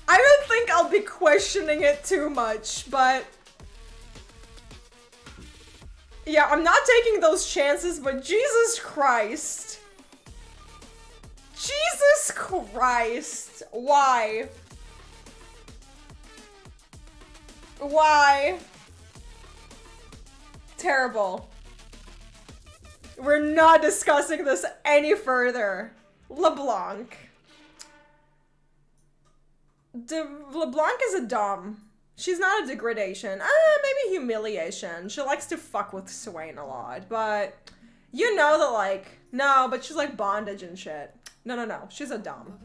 I don't think I'll be questioning it too much, but yeah, I'm not taking those chances, but Jesus Christ. Jesus Christ. Why? Why? Terrible. We're not discussing this any further. LeBlanc. LeBlanc is a dom. She's not a degradation. Maybe humiliation. She likes to fuck with 𝙨𝙚 a lot, but you know that, like, no, but she's like bondage and shit. No. She's a dom.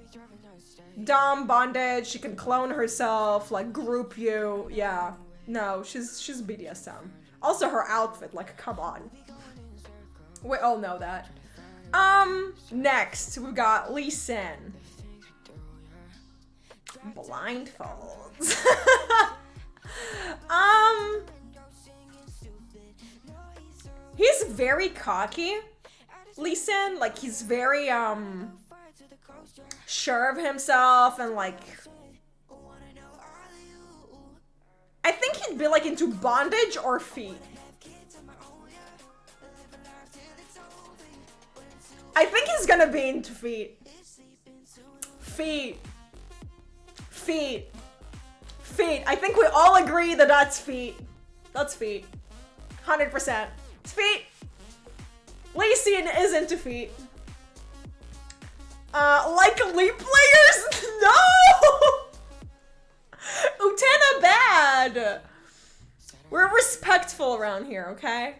Dom, bondage, she can clone herself, like group you. Yeah. No, she's BDSM. Also her outfit, like, come on. We all know that. Next, we've got 𝙨𝙚. Blindfolds. He's very cocky, 𝙨𝙚. Like, he's very, sure of himself and, like, I think he'd be, like, into bondage or feet. I think he's gonna be into feet. Feet. I think we all agree that that's feet. That's feet. 100%. It's feet. 𝙨𝙚 is into feet. Like Elite players? No! Utena bad! We're respectful around here, okay?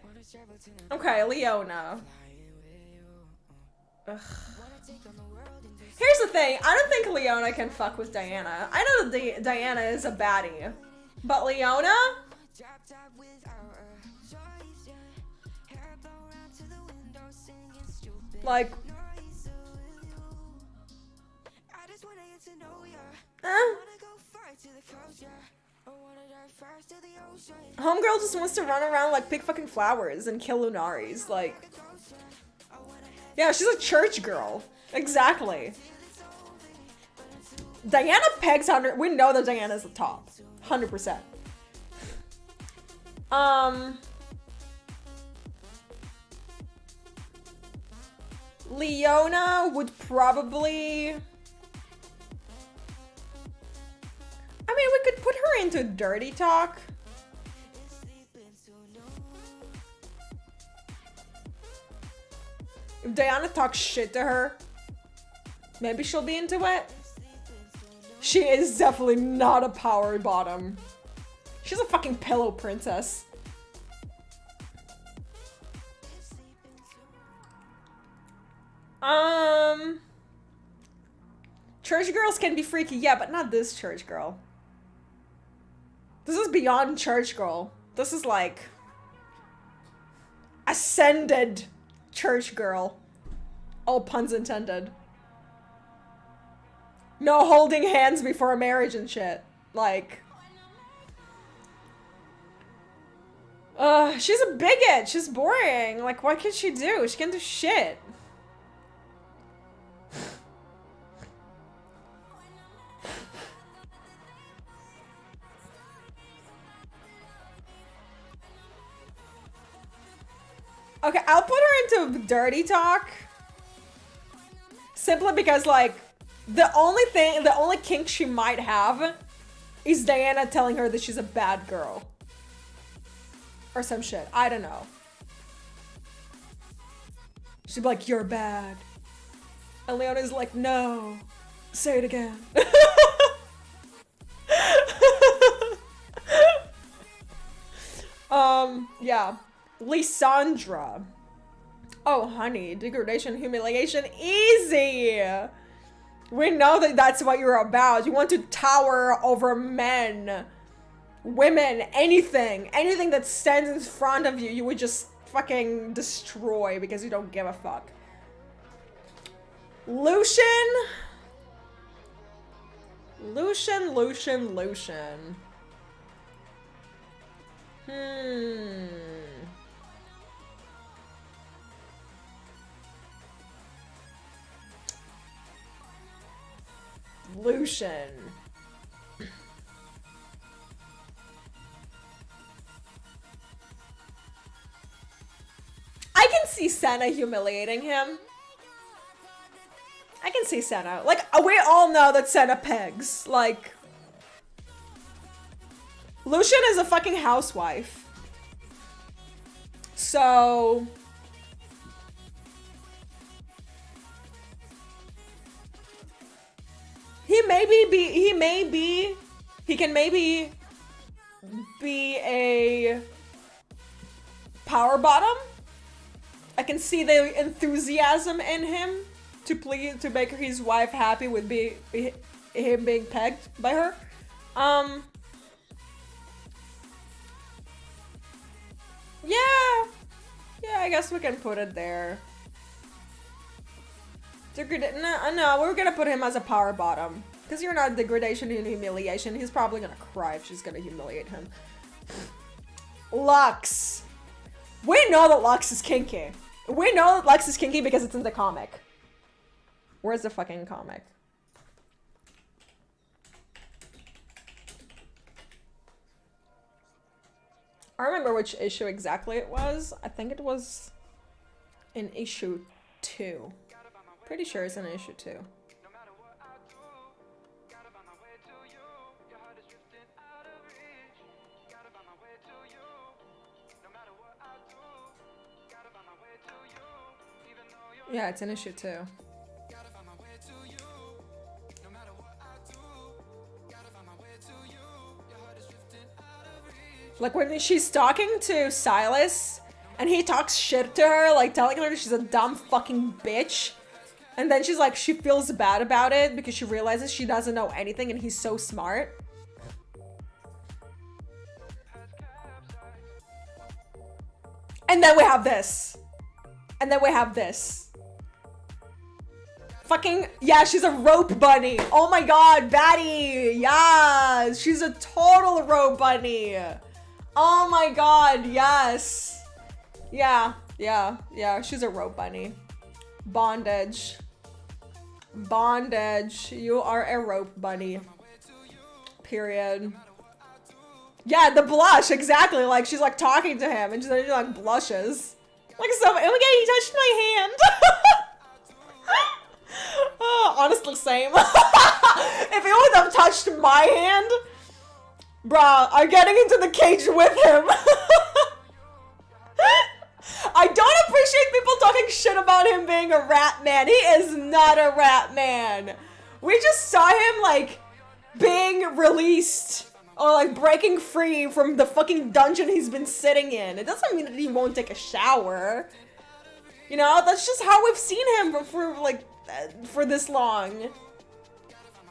Okay, Leona. Ugh. Here's the thing, I don't think Leona can fuck with Diana. I know that Diana is a baddie, but Leona? Like, Homegirl just wants to run around like pick fucking flowers and kill Lunaris, like. Yeah, she's a church girl. Exactly. Diana pegs 100. We know that Diana's the top. 100%. Leona would probably... I mean, we could put her into dirty talk. If Diana talks shit to her, maybe she'll be into it. She is definitely not a power bottom. She's a fucking pillow princess. Church girls can be freaky, yeah, but not this church girl. This is beyond church girl. This is like ascended church girl. All puns intended. No holding hands before marriage and shit. Like, she's a bigot. She's boring. Like, what can she do? She can't do shit. Okay, I'll put her into dirty talk. Simply because, like, the only kink she might have is Diana telling her that she's a bad girl. Or some shit. I don't know. She'd be like, you're bad. And Leona's like, no. Say it again. Yeah. Lysandra. Oh, honey. Degradation, humiliation. Easy. We know that that's what you're about. You want to tower over men, women, anything. Anything that stands in front of you, you would just fucking destroy because you don't give a fuck. Lucian. Lucian. I can see Senna humiliating him. I can see Senna. Like, we all know that Senna pegs. Like, Lucian is a fucking housewife. So... he can maybe be a power bottom. I can see the enthusiasm in him to make his wife happy with him being pegged by her. Yeah, I guess we can put it there. No, we're gonna put him as a power bottom. Because you're not degradation and humiliation. He's probably gonna cry if she's gonna humiliate him. Lux. We know that Lux is kinky. We know that Lux is kinky because it's in the comic. Where's the fucking comic? I remember which issue exactly it was. I think it was in issue 2. Pretty sure it's in issue 2. Yeah, it's in issue 2. Like when she's talking to Silas and he talks shit to her, like telling her she's a dumb fucking bitch. And then she's like, she feels bad about it because she realizes she doesn't know anything and he's so smart. And then we have this. And then we have this. Fucking, yeah, she's a rope bunny. Oh my god, baddie. Yeah, she's a total rope bunny. Oh my god, yes. Yeah, she's a rope bunny. Bondage. Bondage. You are a rope bunny. Period. Yeah, the blush, exactly. Like, she's like talking to him and she like blushes. Like, so, oh my god, he touched my hand. Oh, honestly, same. If he would have touched my hand, bruh, I'm getting into the cage with him. I don't appreciate people talking shit about him being a rat man. He is not a rat man. We just saw him, like, being released or, like, breaking free from the fucking dungeon he's been sitting in. It doesn't mean that he won't take a shower. You know, that's just how we've seen him for like, for this long.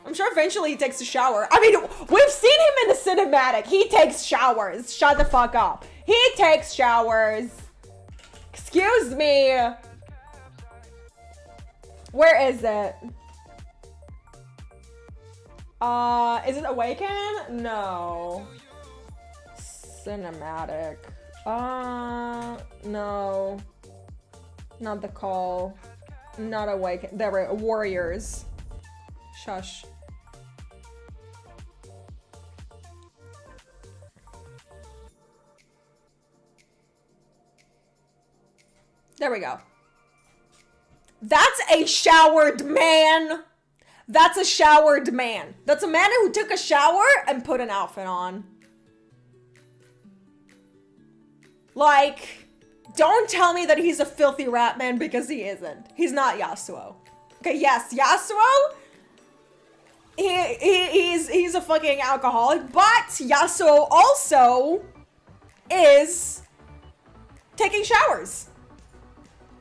I'm sure eventually he takes a shower. I mean, we've seen him in the cinematic. He takes showers. Shut the fuck up. He takes showers. Excuse me. Where is it? Is it Awaken? No. Cinematic. No. Not the call. Not Awaken. There were Warriors. Shush. There we go. That's a showered man. That's a showered man. That's a man who took a shower and put an outfit on. Like, don't tell me that he's a filthy rat man because he isn't. He's not Yasuo. Okay, yes, Yasuo, he's a fucking alcoholic, but Yasuo also is taking showers.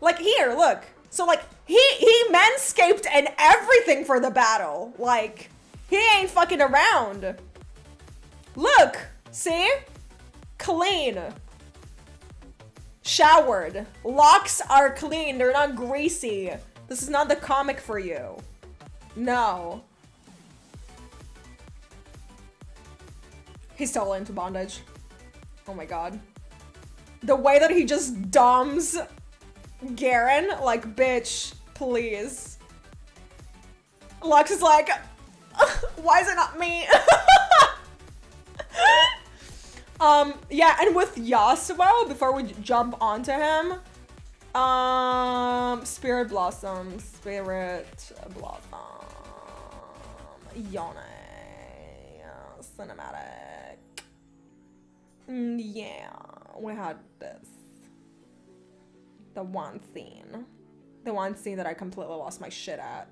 Like, here, look. So, like, he manscaped and everything for the battle. Like, he ain't fucking around. Look, see? Clean. Showered. Locks are clean, they're not greasy. This is not the comic for you. No. He's totally into bondage. Oh my god. The way that he just doms Garen, like, bitch, please. Lux is like, why is it not me? Yeah, and with Yasuo, before we jump onto him, Spirit Blossom, Yone, cinematic. Yeah, we had this. The one scene that I completely lost my shit at.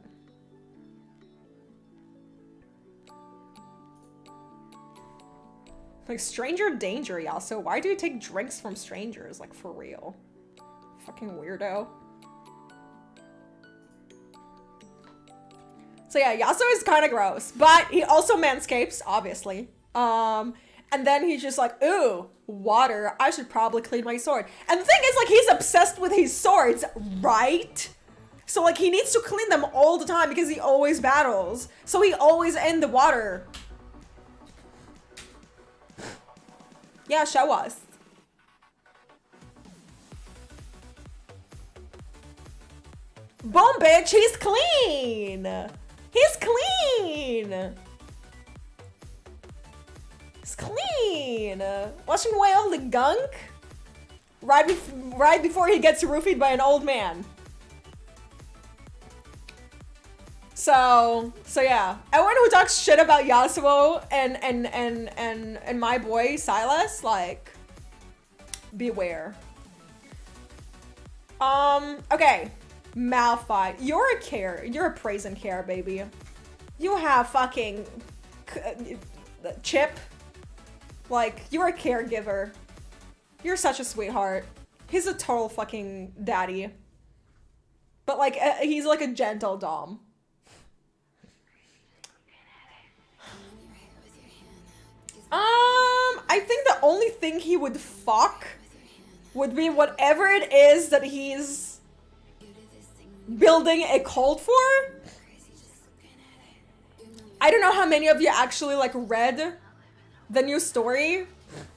Like, stranger danger, y'all. So why do you take drinks from strangers? Like, for real. Fucking weirdo. So yeah, Yasuo is kind of gross, but he also manscapes, obviously. And then he's just like, ooh, water. I should probably clean my sword. And the thing is, like, he's obsessed with his swords, right? So, like, he needs to clean them all the time because he always battles. So he always in the water. Yeah, show us. Boom, bitch, he's clean. He's clean. He's clean. Washing away all the gunk right before he gets roofied by an old man. So yeah, everyone who talks shit about Yasuo and my boy Silas, like, beware. Okay, Malphite, you're a care, you're a praise and care, baby. You have fucking Chip, like, you're a caregiver. You're such a sweetheart. He's a total fucking daddy, but like he's like a gentle dom. I think the only thing he would fuck would be whatever it is that he's building a cult for. I don't know how many of you actually like read the new story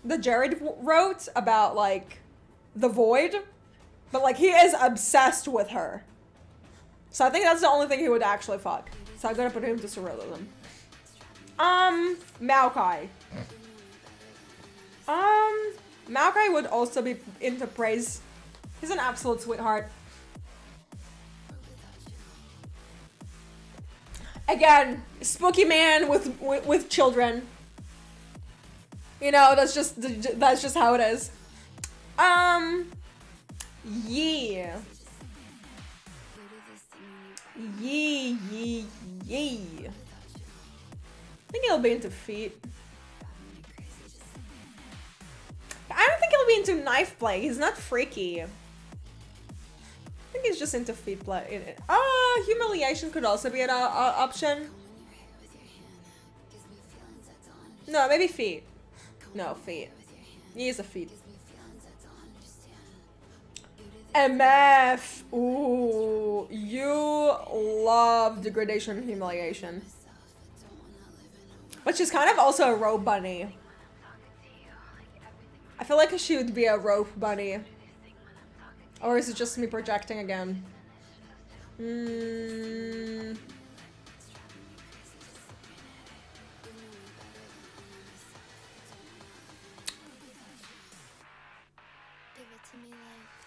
that Jared wrote about like the Void, but like he is obsessed with her. So I think that's the only thing he would actually fuck. So I'm gonna put him to surrealism. Maokai. Maokai would also be into praise. He's an absolute sweetheart. Again, spooky man with children. You know, that's just how it is. Yeah. I think he'll be into feet. I don't think he'll be into knife play. He's not freaky. I think he's just into feet play. Humiliation could also be an option. No, maybe feet. No, feet. He is a feet. MF. Ooh, you love degradation and humiliation. But she's kind of also a rope bunny. I feel like she would be a rope bunny. Or is it just me projecting again?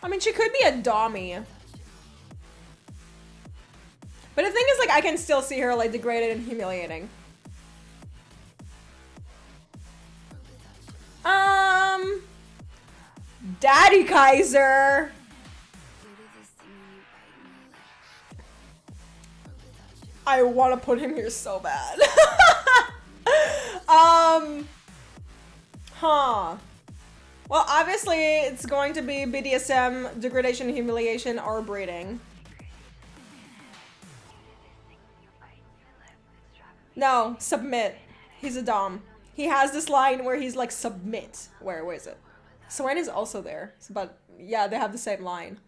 I mean, she could be a dommy. But the thing is, like, I can still see her, like, degraded and humiliating. Daddy Kaiser. I want to put him here so bad. Well, obviously, it's going to be BDSM, degradation, humiliation, or breeding. No, submit. He's a dom. He has this line where he's like, submit. Where is it? Swain is also there. But yeah, they have the same line.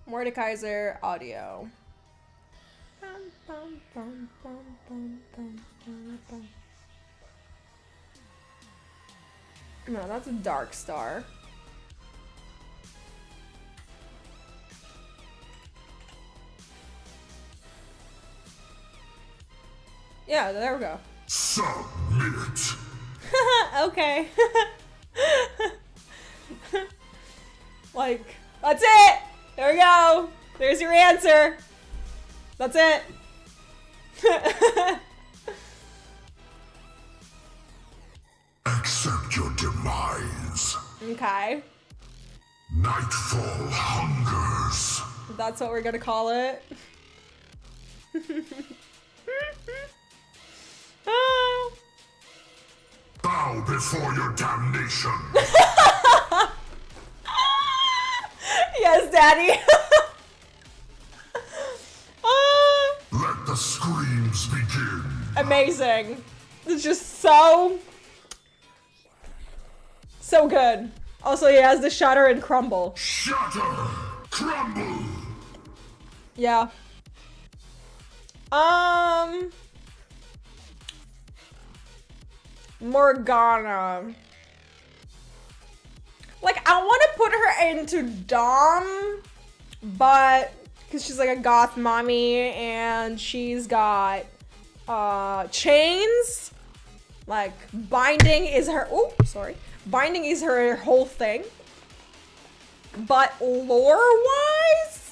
Mordekaiser audio. No, that's a Dark Star. Yeah, there we go. Submit. Okay. Like, that's it. There we go. There's your answer. That's it. Accept your demise. Okay. Nightfall hungers. That's what we're gonna call it. Oh. Bow before your damnation. Yes, Daddy. Let the screams begin. Amazing. It's just so good. Also, he has the shatter and crumble. Shatter! Crumble! Yeah. Morgana. Like, I want to put her into Dom, but because she's like a goth mommy and she's got chains. Like, binding is her, oh, sorry. Binding is her whole thing. But lore-wise,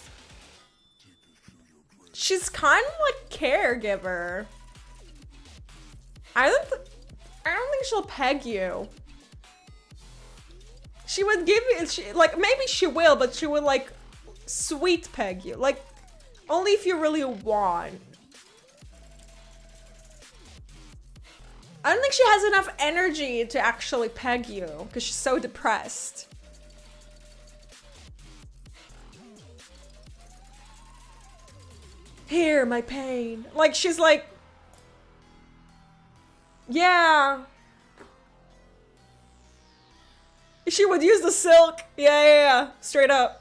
she's kind of like caregiver. I don't think she'll peg you. She would give you, like, maybe she will, but she would like sweet peg you. Like, only if you really want. I don't think she has enough energy to actually peg you because she's so depressed. Here, my pain. Like, she's like, yeah. She would use the silk. Yeah. Straight up.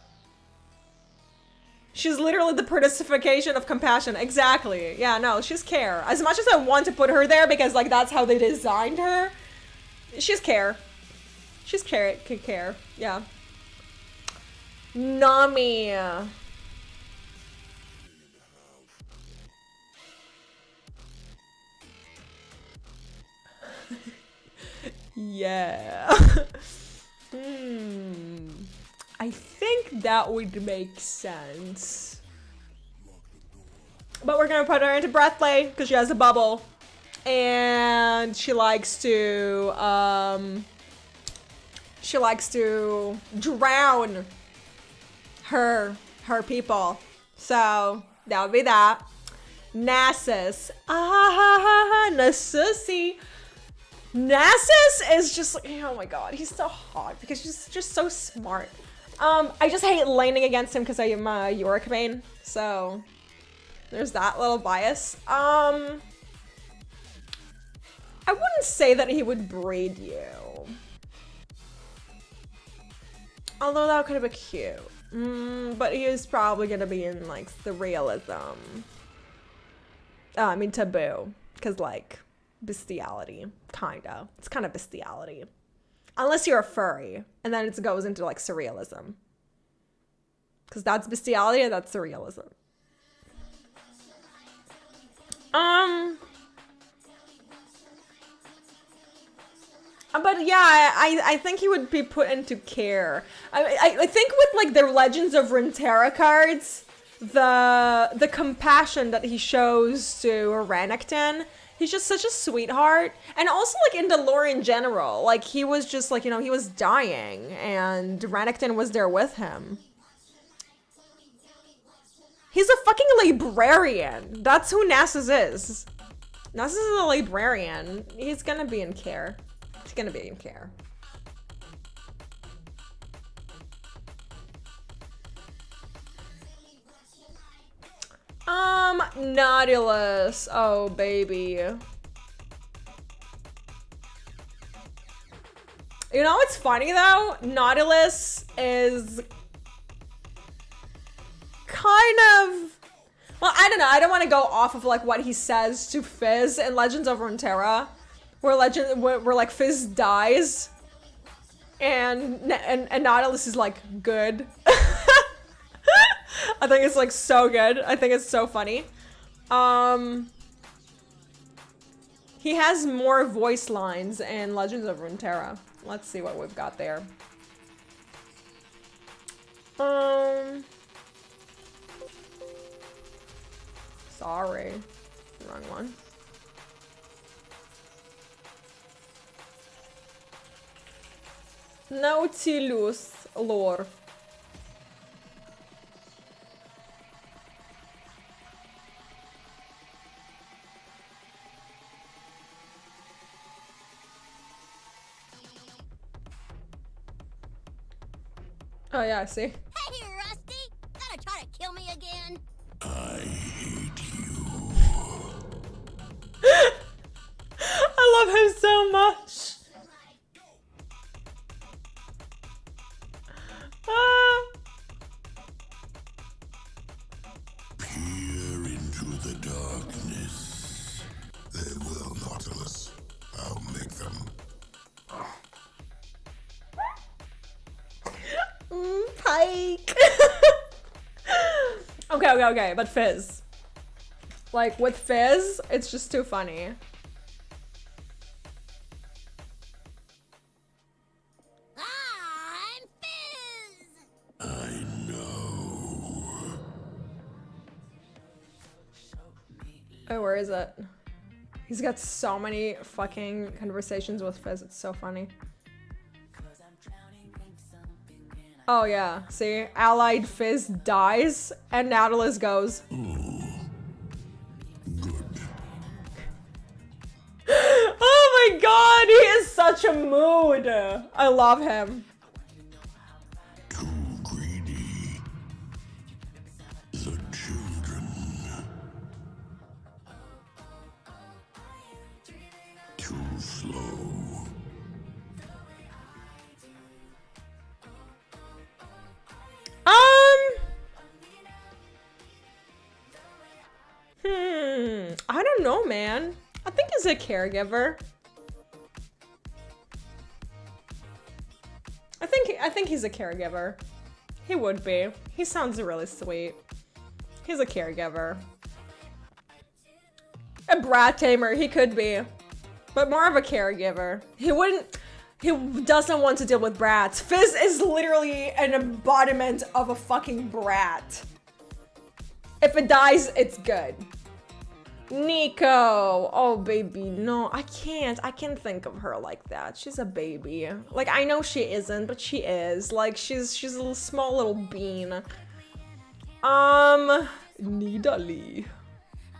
She's literally the personification of compassion. Exactly. Yeah, no, she's care. As much as I want to put her there because, like, that's how they designed her, she's care. She's care. Yeah. Nami. Yeah. I think that would make sense. But we're gonna put her into breath play because she has a bubble. And she likes to drown her people. So that would be that. Nasus. Nasusi. Nasus is just like, oh my god, he's so hot because he's just so smart. I just hate laning against him because I am a Yorick main, so there's that little bias. I wouldn't say that he would breed you. Although that could have been cute. But he is probably gonna be in like surrealism. I mean taboo, because like bestiality, kinda. It's kind of bestiality. Unless you're a furry, and then it goes into like surrealism. Because that's bestiality and that's surrealism. But yeah, I think he would be put into care. I think with like the Legends of Runeterra cards, the compassion that he shows to Renekton, he's just such a sweetheart. And also like in the lore in general, like he was just like, you know, he was dying and Renekton was there with him. He's a fucking librarian. That's who Nasus is. Nasus is a librarian. He's gonna be in care. He's gonna be in care. Nautilus. Oh, baby. You know what's funny though? Nautilus is kind of, well, I don't know. I don't want to go off of like what he says to Fizz in Legends of Runeterra, where like Fizz dies, and Nautilus is like good. I think it's like so good. I think it's so funny. He has more voice lines in Legends of Runeterra. Let's see what we've got there. Sorry, wrong one. Nautilus lore. Oh yeah, I see. Hey, Rusty! Gonna try to kill me again? I hate you. I love him so much. Ah. Peer into the darkness. They will, Nautilus. I'll make them. Pike. Okay, but Fizz. Like, with Fizz, it's just too funny. I'm Fizz! I know. Oh, where is it? He's got so many fucking conversations with Fizz, it's so funny. Oh yeah, see? Allied Fizz dies, and Nautilus goes. Good. Oh my god, he is such a mood! I love him. Too greedy. The children. Too slow. I don't know, man. I think he's a caregiver. I think he's a caregiver. He would be. He sounds really sweet. He's a caregiver. A brat tamer, he could be. But more of a caregiver. He doesn't want to deal with brats. Fizz is literally an embodiment of a fucking brat. If it dies, it's good. Nico. Oh, baby, no. I can't think of her like that. She's a baby. Like, I know she isn't, but she is. Like, she's a little, small little bean. Nidalee.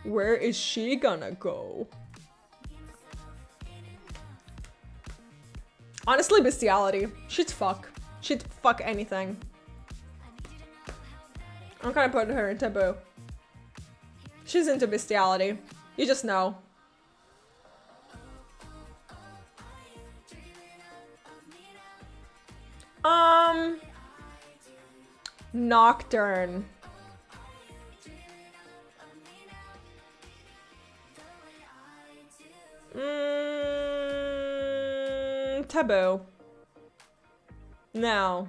Where is she gonna go? Honestly, bestiality. She'd fuck. She'd fuck anything. I'm gonna put her in taboo. She's into bestiality. You just know. Nocturne. Taboo. No.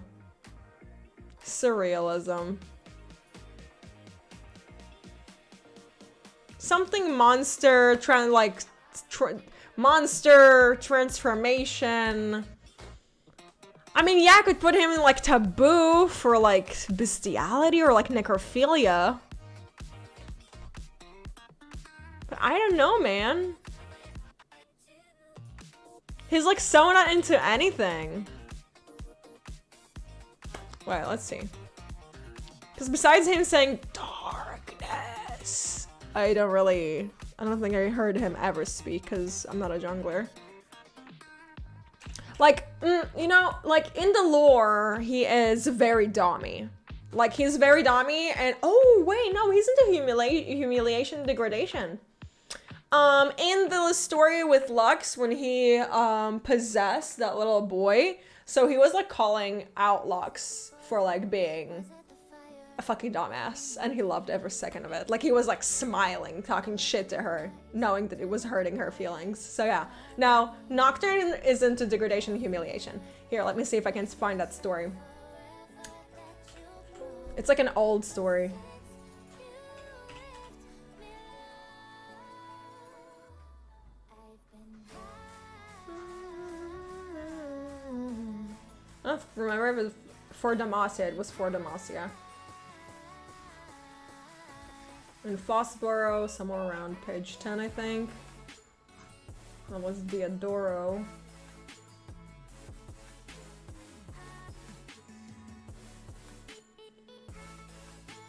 Surrealism. Something monster, monster transformation. I mean, yeah, I could put him in like taboo for like bestiality or like necrophilia. But I don't know, man. He's like so not into anything. Wait, let's see. Because besides him saying darkness, I don't think I heard him ever speak because I'm not a jungler. Like, you know, like in the lore, he is very dommy. Like, he's very dommy and, oh, wait, no, he's into humiliation degradation. In the story with Lux, when he possessed that little boy, so he was like calling out Lux for like being a fucking dumbass, and he loved every second of it. Like, he was like smiling, talking shit to her, knowing that it was hurting her feelings. So yeah. Now, Nocturne is into degradation and humiliation. Here, let me see if I can find that story. It's like an old story. I don't remember if it was for Demacia. It was for Demacia. In Fossborough, somewhere around page 10, I think. That was Diodoro.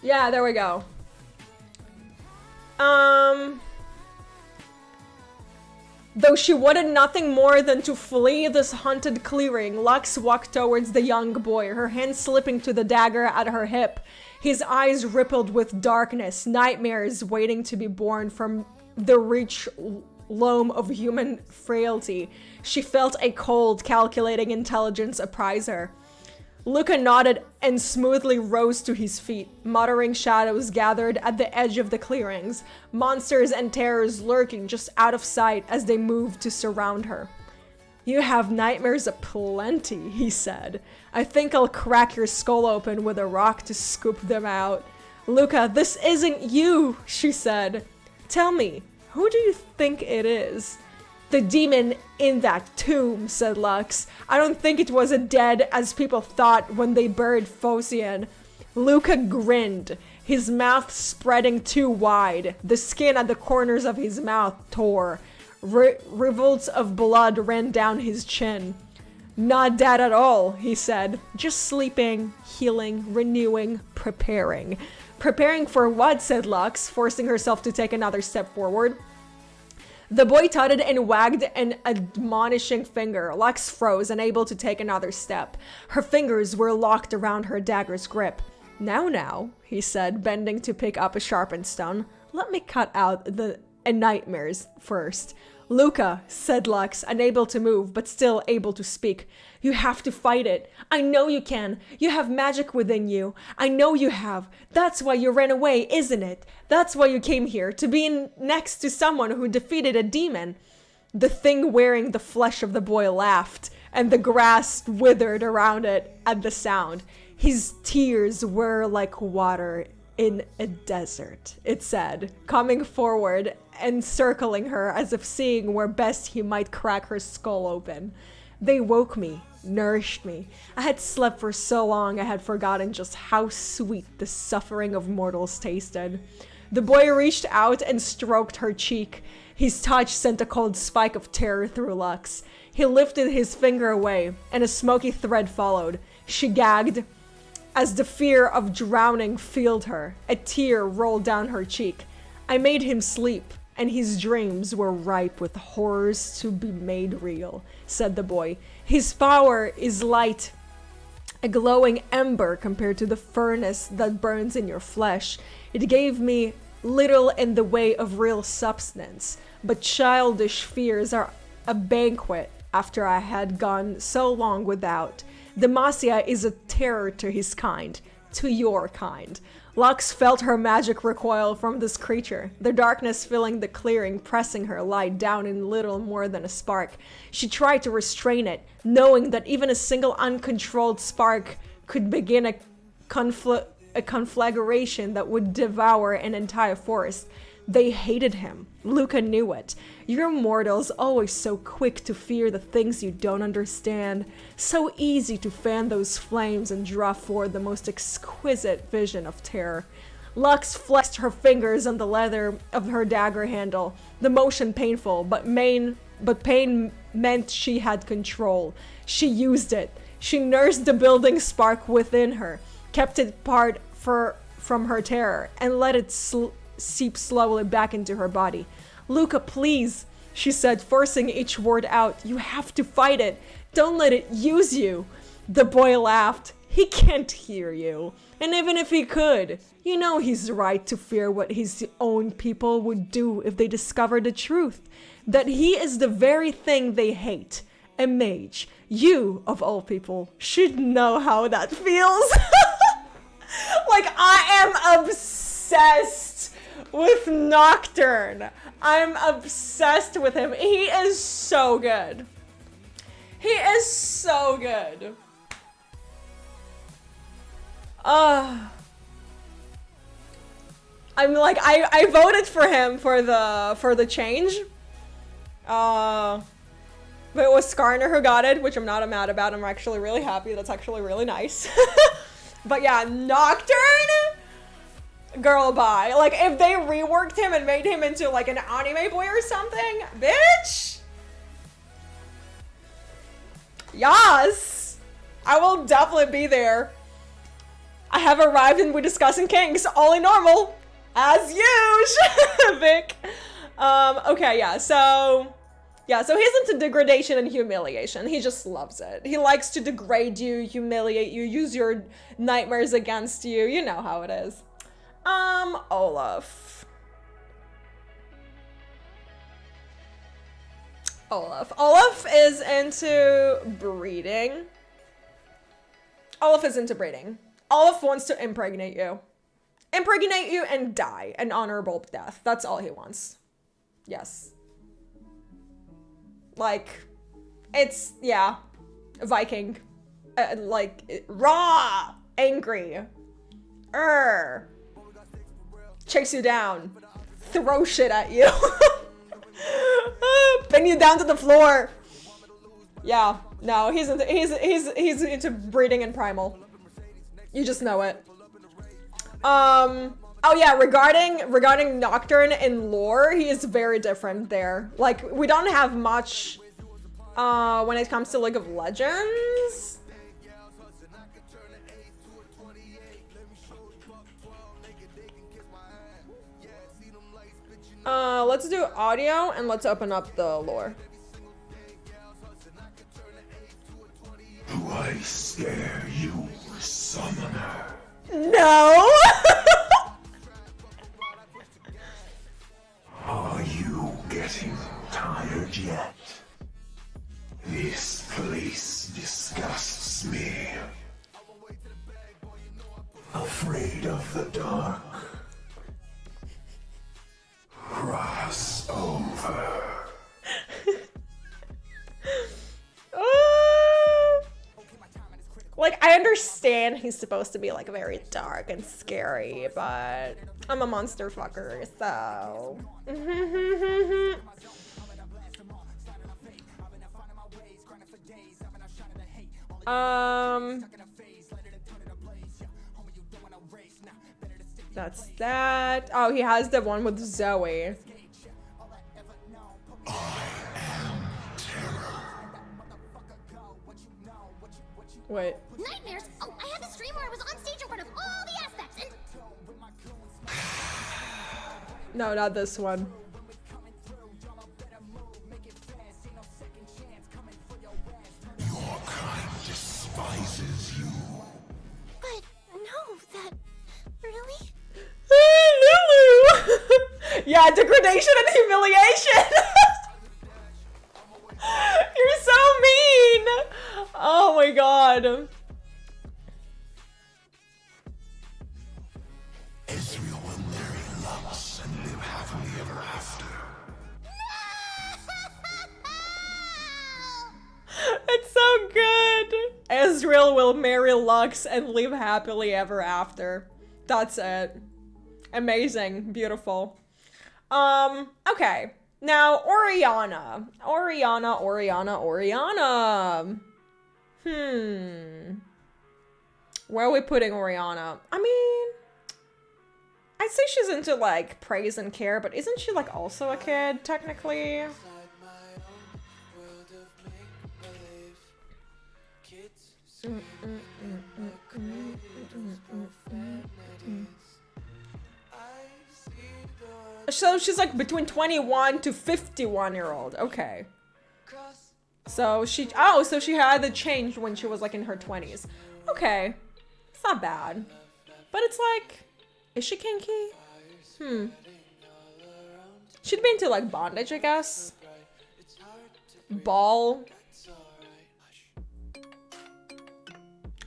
Yeah, there we go. Though she wanted nothing more than to flee this haunted clearing, Lux walked towards the young boy, her hand slipping to the dagger at her hip. His eyes rippled with darkness, nightmares waiting to be born from the rich loam of human frailty. She felt a cold, calculating intelligence apprise her. Luca nodded and smoothly rose to his feet. Muttering shadows gathered at the edge of the clearings, monsters and terrors lurking just out of sight as they moved to surround her. "You have nightmares aplenty," he said. "I think I'll crack your skull open with a rock to scoop them out." "Luca, this isn't you," she said. "Tell me, who do you think it is?" "The demon in that tomb," said Lux. "I don't think it was as dead as people thought when they buried Phocion." Luca grinned, his mouth spreading too wide. The skin at the corners of his mouth tore. Rivulets of blood ran down his chin. "Not dead at all," he said. "Just sleeping, healing, renewing, preparing." "Preparing for what?" said Lux, forcing herself to take another step forward. The boy tutted and wagged an admonishing finger. Lux froze, unable to take another step. Her fingers were locked around her dagger's grip. Now, he said, bending to pick up a sharpened stone. "Let me cut out the nightmares first." "Luca," said Lux, unable to move, but still able to speak. "You have to fight it. I know you can. You have magic within you. I know you have. That's why you ran away, isn't it? That's why you came here, to be next to someone who defeated a demon." The thing wearing the flesh of the boy laughed, and the grass withered around it at the sound. "His tears were like water in a desert," it said, coming forward and circling her as if seeing where best he might crack her skull open. "They woke me, nourished me. I had slept for so long I had forgotten just how sweet the suffering of mortals tasted." The boy reached out and stroked her cheek. His touch sent a cold spike of terror through Lux. He lifted his finger away, and a smoky thread followed. She gagged as the fear of drowning filled her. A tear rolled down her cheek. "I made him sleep, and his dreams were ripe with horrors to be made real," said the boy. "His power is light, a glowing ember compared to the furnace that burns in your flesh. It gave me little in the way of real substance, but childish fears are a banquet after I had gone so long without. Demacia is a terror to his kind, to your kind." Lux felt her magic recoil from this creature, the darkness filling the clearing, pressing her light down in little more than a spark. She tried to restrain it, knowing that even a single uncontrolled spark could begin a conflagration that would devour an entire forest. They hated him. Luca knew it. You're mortals, always so quick to fear the things you don't understand. So easy to fan those flames and draw forth the most exquisite vision of terror. Lux flexed her fingers on the leather of her dagger handle, the motion painful, but pain meant she had control. She used it. She nursed the building spark within her, kept it apart from her terror, and let it seep slowly back into her body. "Luca, please," she said, forcing each word out. "You have to fight it. Don't let it use you." The boy laughed. "He can't hear you. And even if he could, you know he's right to fear what his own people would do if they discovered the truth. That he is the very thing they hate. A mage. You, of all people, should know how that feels." Like, I am obsessed with Nocturne. I'm obsessed with him. He is so good. He is so good. I'm like, I voted for him for the change. But it was Skarner who got it, which I'm not mad about. I'm actually really happy. That's actually really nice. But yeah, Nocturne, girl, bye. Like, if they reworked him and made him into like an anime boy or something, bitch. Yes, I will definitely be there. I have arrived and we're discussing kinks. All in normal, as usual. Vic. Okay, yeah. So Yeah, so he's into degradation and humiliation. He just loves it. He likes to degrade you, humiliate you, use your nightmares against you. You know how it is. Olaf. Olaf is into breeding. Olaf is into breeding. Olaf wants to impregnate you. Impregnate you and die an honorable death. That's all he wants. Yes. Like, it's, yeah, Viking. Like, raw, angry. Chase you down. Throw shit at you. Pin you down to the floor. Yeah, no, he's into breeding and primal. You just know it. Oh yeah, regarding Nocturne in lore, he is very different there. Like, we don't have much when it comes to League of Legends. Let's do audio and let's open up the lore. Do I scare you, summoner? No! Are you getting tired yet? This place disgusts me. Afraid of the dark? Cross over. Like, I understand he's supposed to be like very dark and scary, but I'm a monster fucker, so. That's that. Oh, he has the one with Zoe. Wait. Nightmares? Oh, I had the stream where I was on stage in front of all the aspects and... No, not this one. Your kind despises you. But no, that... Really? Lulu! Yeah, degradation and humiliation! You're so mean! Oh my god. Israel will marry Lux and live happily ever after. It's so good. Ezreal will marry Lux and live happily ever after. That's it. Amazing. Beautiful. Okay. Now, Oriana. Oriana. Where are we putting Oriana? I mean, I'd say she's into like praise and care, but isn't she like also a kid technically? So she's like between 21 to 51-year-old. Okay. So she had the change when she was like in her 20s. Okay. It's not bad. But it's like, is she kinky? She'd be into like bondage, I guess. Ball.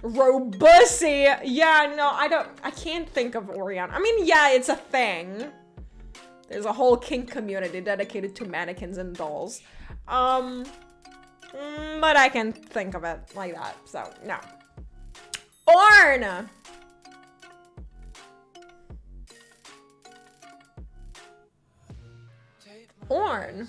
Robussy. Yeah, no, I can't think of Oriana. I mean, yeah, it's a thing. There's a whole kink community dedicated to mannequins and dolls. But I can't think of it like that, so no. Ornn! Ornn.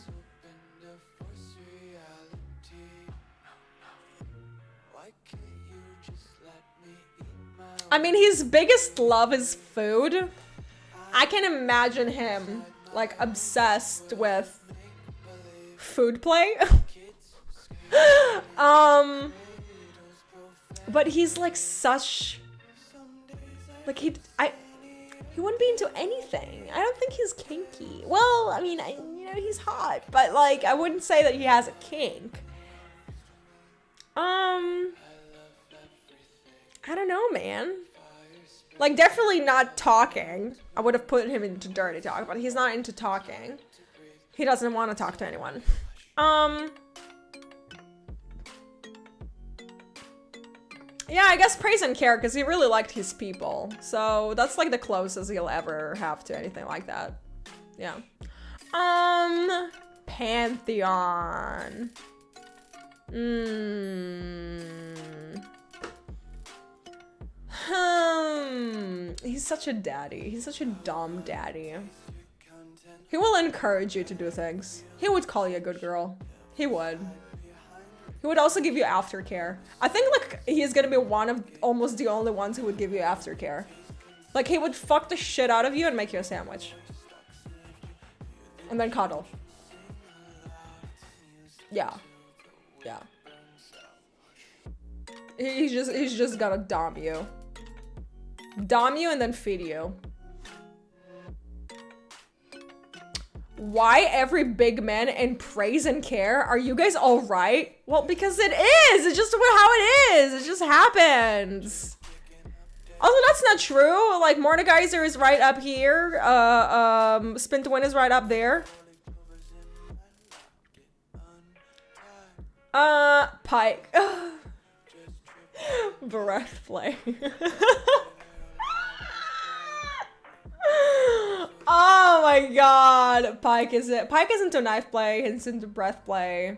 I mean, his biggest love is food. I can imagine him like obsessed with food play. But he's like such like he wouldn't be into anything. I don't think he's kinky. Well, I mean, know, he's hot, but like, I wouldn't say that he has a kink. I don't know, man. Like, definitely not talking. I would have put him into dirty talk, but he's not into talking. He doesn't want to talk to anyone. Yeah, I guess praise and care, because he really liked his people. So that's like the closest he'll ever have to anything like that. Yeah. Pantheon. He's such a daddy. He's such a dumb daddy. He will encourage you to do things. He would call you a good girl. He would. He would also give you aftercare. I think like he's gonna be one of almost the only ones who would give you aftercare. Like he would fuck the shit out of you and make you a sandwich. And then cuddle. Yeah. Yeah. He's just gonna dom you. Dom you and then feed you. Why every big man in praise and care? Are you guys all right? Well, because it is. It's just how it is. It just happens. Also, that's not true. Like, Mordekaiser is right up here. Spin to Win is right up there. Pike. Breath play. Oh my god. Pike is into knife play, he's into breath play.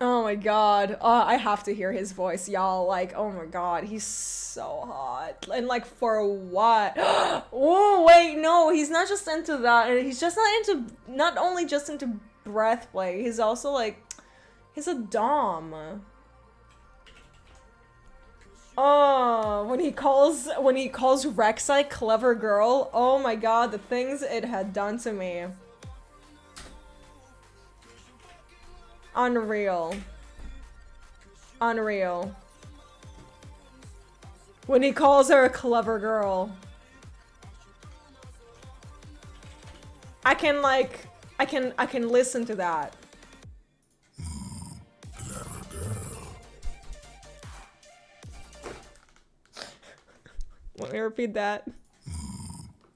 Oh my god. I have to hear his voice, y'all. Like, oh my god, he's so hot. And like, for what? Oh wait, no, he's not just into that. He's just not only just into breath play, he's also like, he's a dom. Oh, when he calls Rek'Sai clever girl, oh my god, the things it had done to me. Unreal. Unreal. When he calls her a clever girl. I can listen to that. Let me repeat that.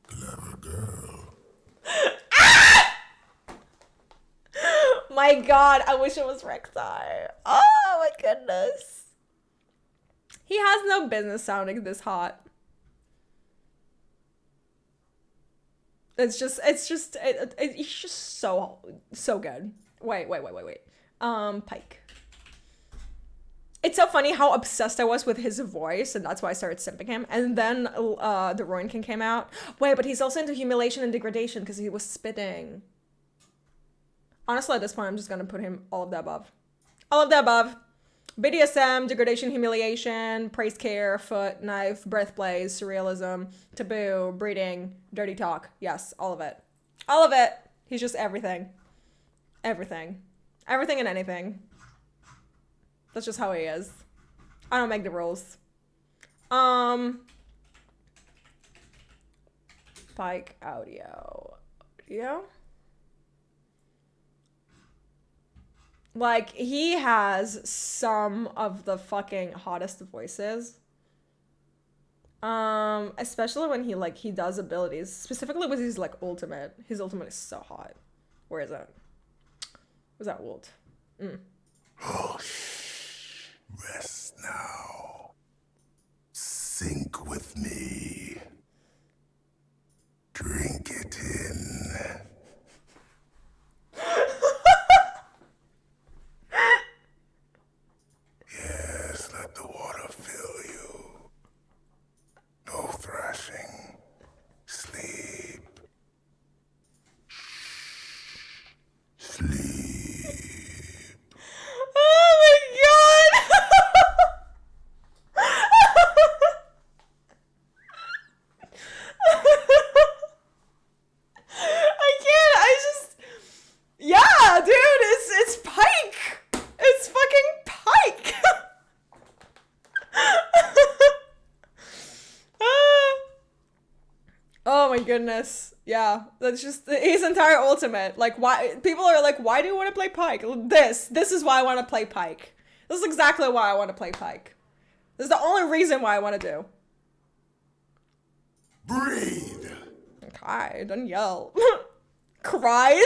Clever girl. Ah! My god, I wish it was Rek'Sai. Oh my goodness. He has no business sounding this hot. It's just he's just so good. Wait. Pike. It's so funny how obsessed I was with his voice, and that's why I started simping him. And then the Ruin King came out. Wait, but he's also into humiliation and degradation because he was spitting. Honestly, at this point, I'm just gonna put him all of the above. All of the above. BDSM, degradation, humiliation, praise, care, foot, knife, breath plays, surrealism, taboo, breeding, dirty talk. Yes, all of it. All of it. He's just everything. Everything. Everything and anything. That's just how he is. I don't make the rules. Pike audio. Like, he has some of the fucking hottest voices. Especially when he does abilities. Specifically with his, like, ultimate. His ultimate is so hot. Where is it? Where's that ult? Rest now. Sink with me. Drink it in. Yes, let the water fill you. No thrashing. Sleep. Sleep. Oh my god! Yeah, dude, it's Pike! It's fucking Pike! Oh my goodness. Yeah, that's just his entire ultimate. Like, why people are like, why do you want to play Pike? This is why I want to play Pike. This is exactly why I want to play Pike. This is the only reason why I want to do. Breathe. Okay, don't yell. Cries.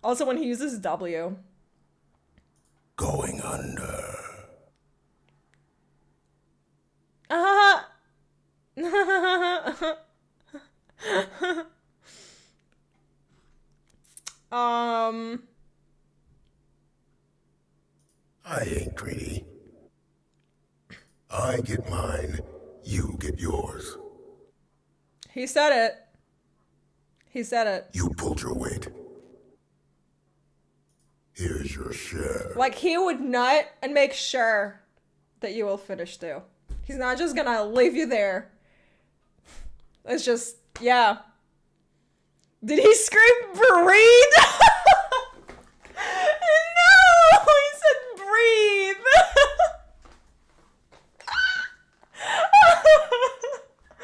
Also, when he uses W. Going under. I ain't greedy. I get mine, you get yours. He said it. He said it. You pulled your weight. Here's your share. Like, he would nut and make sure that you will finish too. He's not just gonna leave you there. It's just, yeah. Did he scream breathe? No, he said breathe.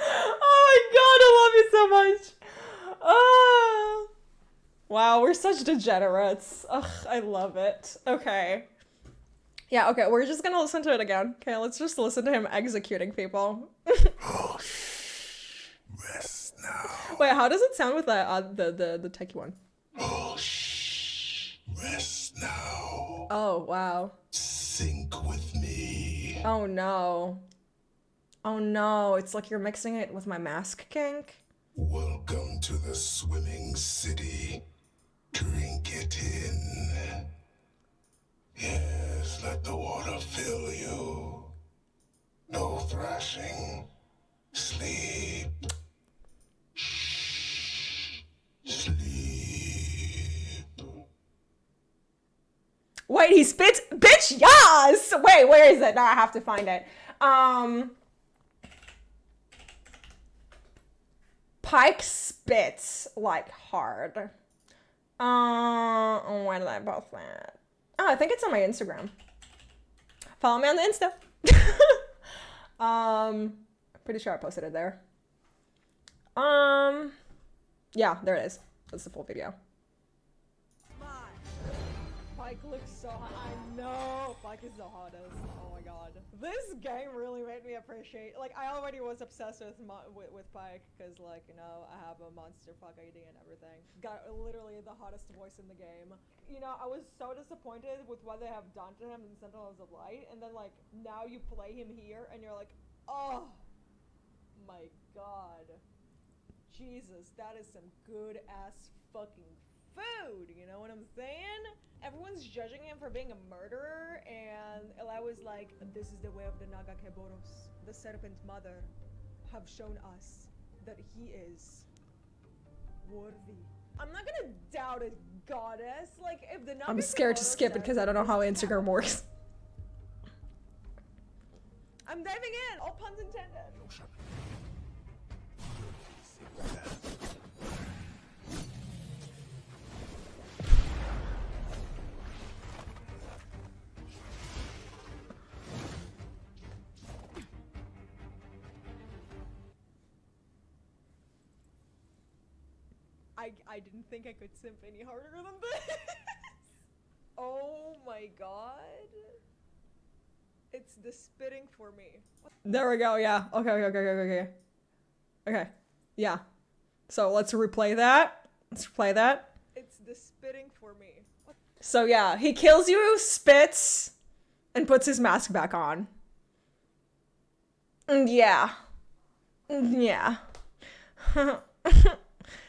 Oh my god, I love you so much. Wow, we're such degenerates. Ugh, I love it. Okay. Yeah, okay, we're just gonna listen to it again. Okay, let's just listen to him executing people. Oh, rest now. Wait, how does it sound with the techie one? Oh, rest now. Oh, wow. Sink with me. Oh no. Oh no, it's like you're mixing it with my mask kink. Welcome to the swimming city. Drink it in. Yes, let the water fill you. No thrashing. Sleep. Sleep. Wait, he spits? Bitch, yes! Wait, where is it? Now I have to find it. Pike spits like hard. Where did I post that? Oh, I think it's on my Instagram. Follow me on the Insta. Pretty sure I posted it there. Yeah, there it is. That's the full video. Pike looks so hot. I know. Pike is the hottest. Oh my god. This game really made me appreciate. Like, I already was obsessed with Pike because, like, you know, I have a monster fuck ID and everything. Got literally the hottest voice in the game. You know, I was so disappointed with what they have done to him in Sentinels of Light, and then, like, now you play him here and you're like, oh my god. Jesus, that is some good ass fucking food, you know what I'm saying? Everyone's judging him for being a murderer, and Eli was like, this is the way of the 𝙗𝙤𝙧𝙞𝙤𝙀. The serpent mother have shown us that he is worthy. I'm not gonna doubt a goddess. Like, if the I'm scared to skip it because I don't know how Instagram works. I'm diving in, all puns intended. I didn't think I could simp any harder than this. Oh my god. It's the spitting for me. There we go, yeah. Okay. Okay, yeah. So let's replay that. Let's replay that. It's the spitting for me. So yeah, he kills you, spits, and puts his mask back on. Yeah. Yeah.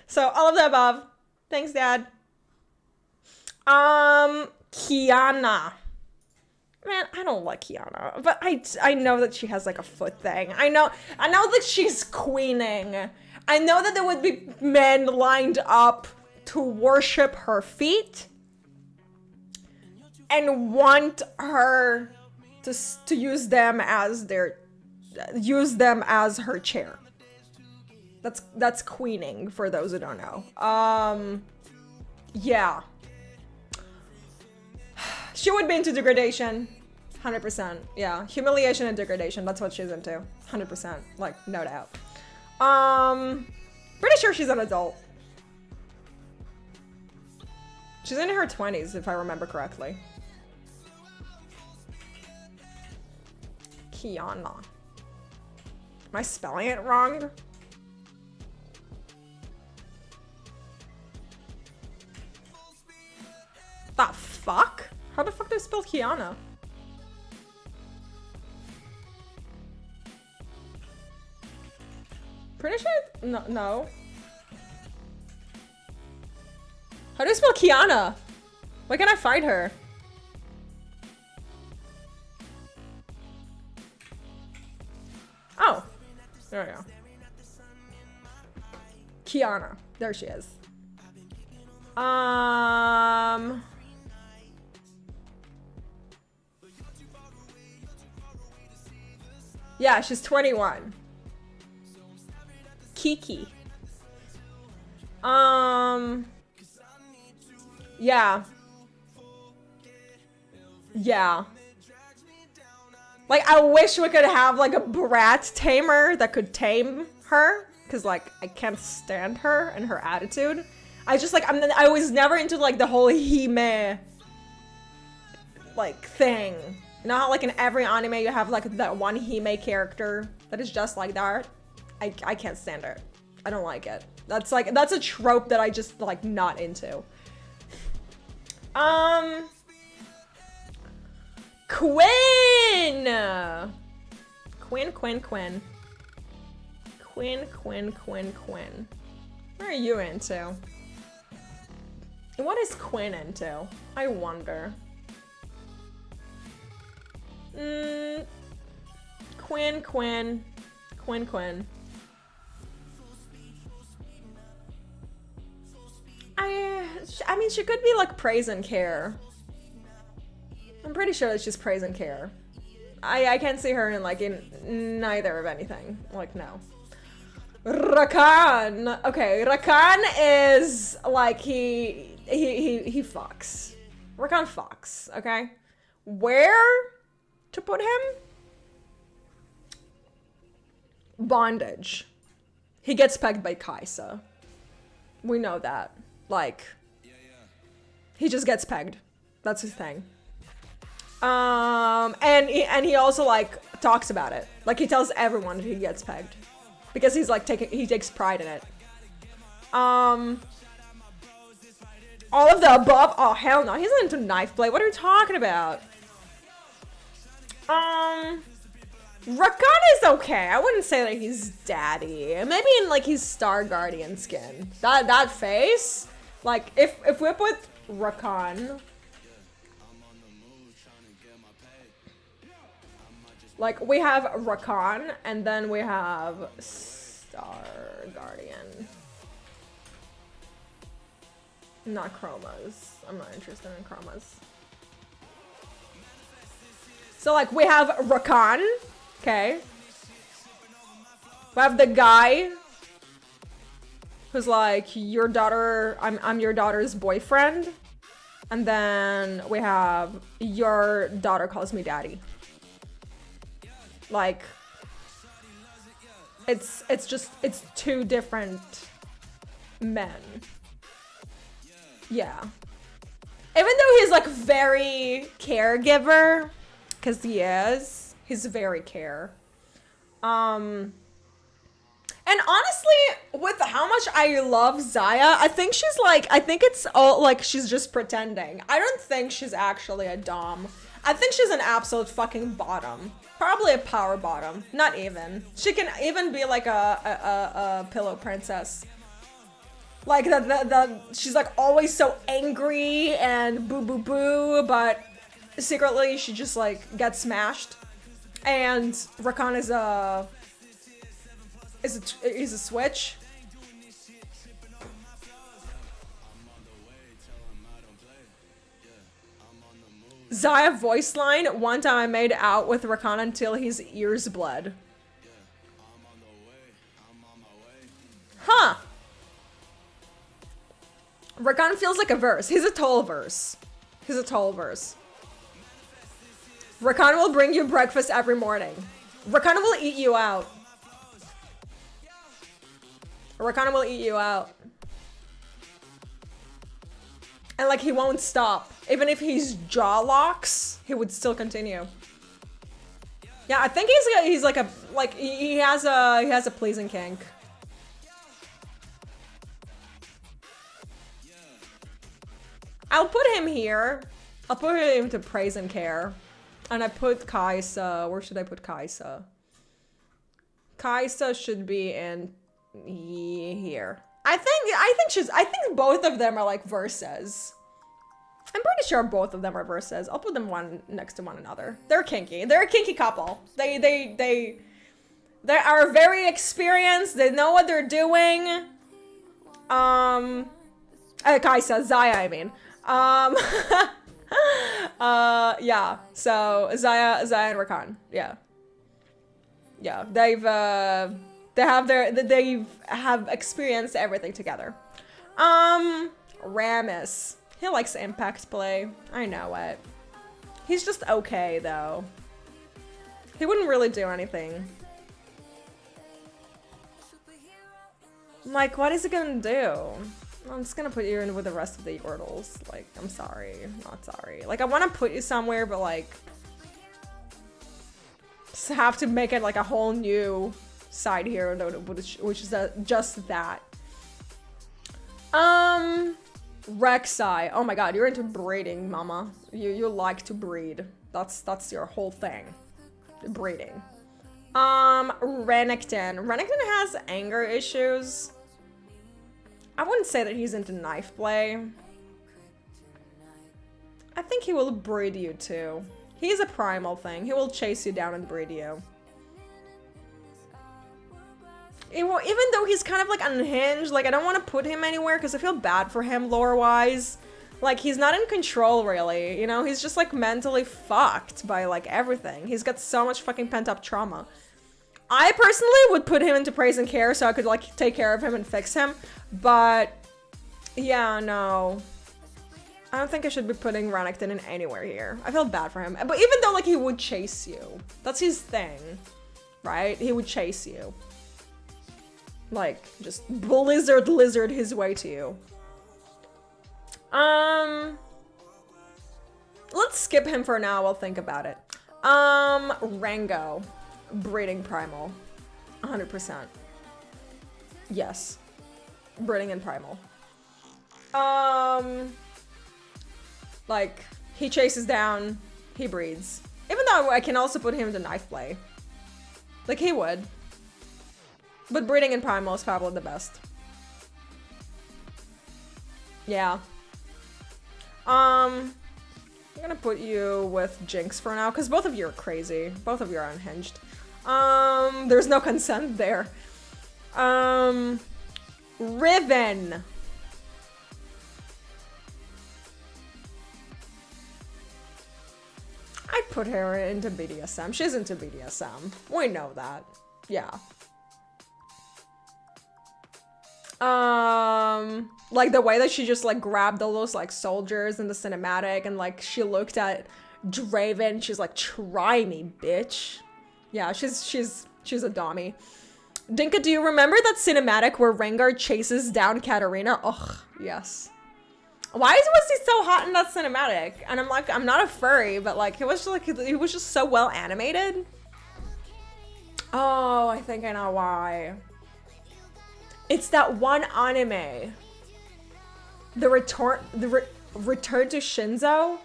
So all of the above. Thanks, Dad. Kiana. Man, I don't like Kiana, but I know that she has like a foot thing. I know that she's queening. I know that there would be men lined up to worship her feet and want her to use them as her chair. That's queening, for those who don't know. Yeah. She would be into degradation. 100%. Yeah, humiliation and degradation. That's what she's into. 100%. Like, no doubt. Pretty sure she's an adult. She's in her 20s, if I remember correctly. Kiana. Am I spelling it wrong? The fuck? How the fuck do I spell Kiana? Pretty sure. No. How do you spell Kiana? Why can't I find her? Oh. There we go. Kiana. There she is. Yeah, she's 21. Kiki. Yeah. Yeah. Like, I wish we could have, like, a brat tamer that could tame her. Because, like, I can't stand her and her attitude. I just, like, I was never into, like, the whole hime, like, thing. You know how, like, in every anime you have, like, that one hime character that is just like that? I can't stand it. I don't like it. That's, like, that's a trope that I just, like, not into. Quinn! Quinn. What are you into? What is Quinn into? I wonder. Quinn. I mean, she could be like praise and care. I'm pretty sure that she's praise and care. I can't see her in like in neither of anything. Like, no. Rakan. Okay, Rakan is like he fucks. Rakan fucks, okay? Where to put him? Bondage. He gets pegged by Kaisa. We know that. Like, he just gets pegged. That's his thing. And he also like talks about it. Like, he tells everyone that he gets pegged because he's like he takes pride in it. All of the above. Oh hell no, he's not into knife play. What are you talking about? Rakan is okay. I wouldn't say that he's daddy. Maybe in like his Star Guardian skin. That face. Like if we put Rakan, like we have Rakan and then we have Star Guardian. Not chromas. I'm not interested in chromas. So like we have Rakan, okay. We have the guy who's like your daughter. I'm your daughter's boyfriend, and then we have your daughter calls me daddy. Like it's two different men. Yeah. Even though he's like very caregiver, because he is, he's very care. And honestly, with how much I love Zaya, I think it's all like she's just pretending. I don't think she's actually a dom. I think she's an absolute fucking bottom. Probably a power bottom. Not even. She can even be like a pillow princess. Like she's like always so angry and boo, but secretly she just like gets smashed. And Rakan is a switch. Zaya voice line, one time I made out with Rakan until his ears bled. Huh. Rakan feels like a verse. He's a tall verse. Rakan will bring you breakfast every morning. Rakan will eat you out. Rakan will eat you out. And like, he won't stop. Even if he's jaw locks, he would still continue. Yeah, I think he's like a, like, he has a pleasing kink. I'll put him here. I'll put him to praise and care. And I put Kaisa. Where should I put Kaisa? Kaisa should be in here. I think both of them are like verses. I'm pretty sure both of them are verses. I'll put them one next to one another. They're kinky. They're a kinky couple. They are very experienced. They know what they're doing. Kaisa, Zaya, I mean. Yeah. So Zaya and Rakan. Yeah. Yeah. They have experienced everything together. Ramus. He likes impact play. I know it. He's just okay though. He wouldn't really do anything. Like, what is he gonna do? I'm just gonna put you in with the rest of the Yordles. Like, I'm sorry. I'm not sorry. Like, I want to put you somewhere, but like, just have to make it like a whole new side here, which is just that. Rek'Sai. Oh my god, you're into breeding, mama. You like to breed. That's your whole thing. Breeding. Renekton. Renekton has anger issues. I wouldn't say that he's into knife play. I think he will breed you too. He's a primal thing. He will chase you down and breed you. Even though he's kind of like unhinged, like I don't want to put him anywhere because I feel bad for him lore-wise. Like, he's not in control really, you know? He's just like mentally fucked by like everything. He's got so much fucking pent-up trauma. I personally would put him into praise and care so I could like take care of him and fix him. But yeah, no. I don't think I should be putting Renekton in anywhere here. I feel bad for him. But even though like he would chase you, that's his thing, right? He would chase you. Like, just lizard his way to you. Let's skip him for now. I'll think about it. Rango. Breeding primal. 100%. Yes. Breeding and primal. Like, he chases down, he breeds. Even though I can also put him into knife play. Like, he would. But breeding and primal is probably the best. Yeah. I'm gonna put you with Jinx for now, because both of you are crazy. Both of you are unhinged. There's no consent there. Riven. I'd put her into BDSM. She's into BDSM. We know that. Yeah. Like the way that she just like grabbed all those like soldiers in the cinematic and like she looked at Draven, she's like, try me, bitch. Yeah, she's a dommy. Dinka, do you remember that cinematic where Rengar chases down Katarina? Ugh, yes. Why was he so hot in that cinematic? And I'm like, I'm not a furry, but like he was just so well animated. Oh, I think I know why. It's that one anime. The return to Shinzo.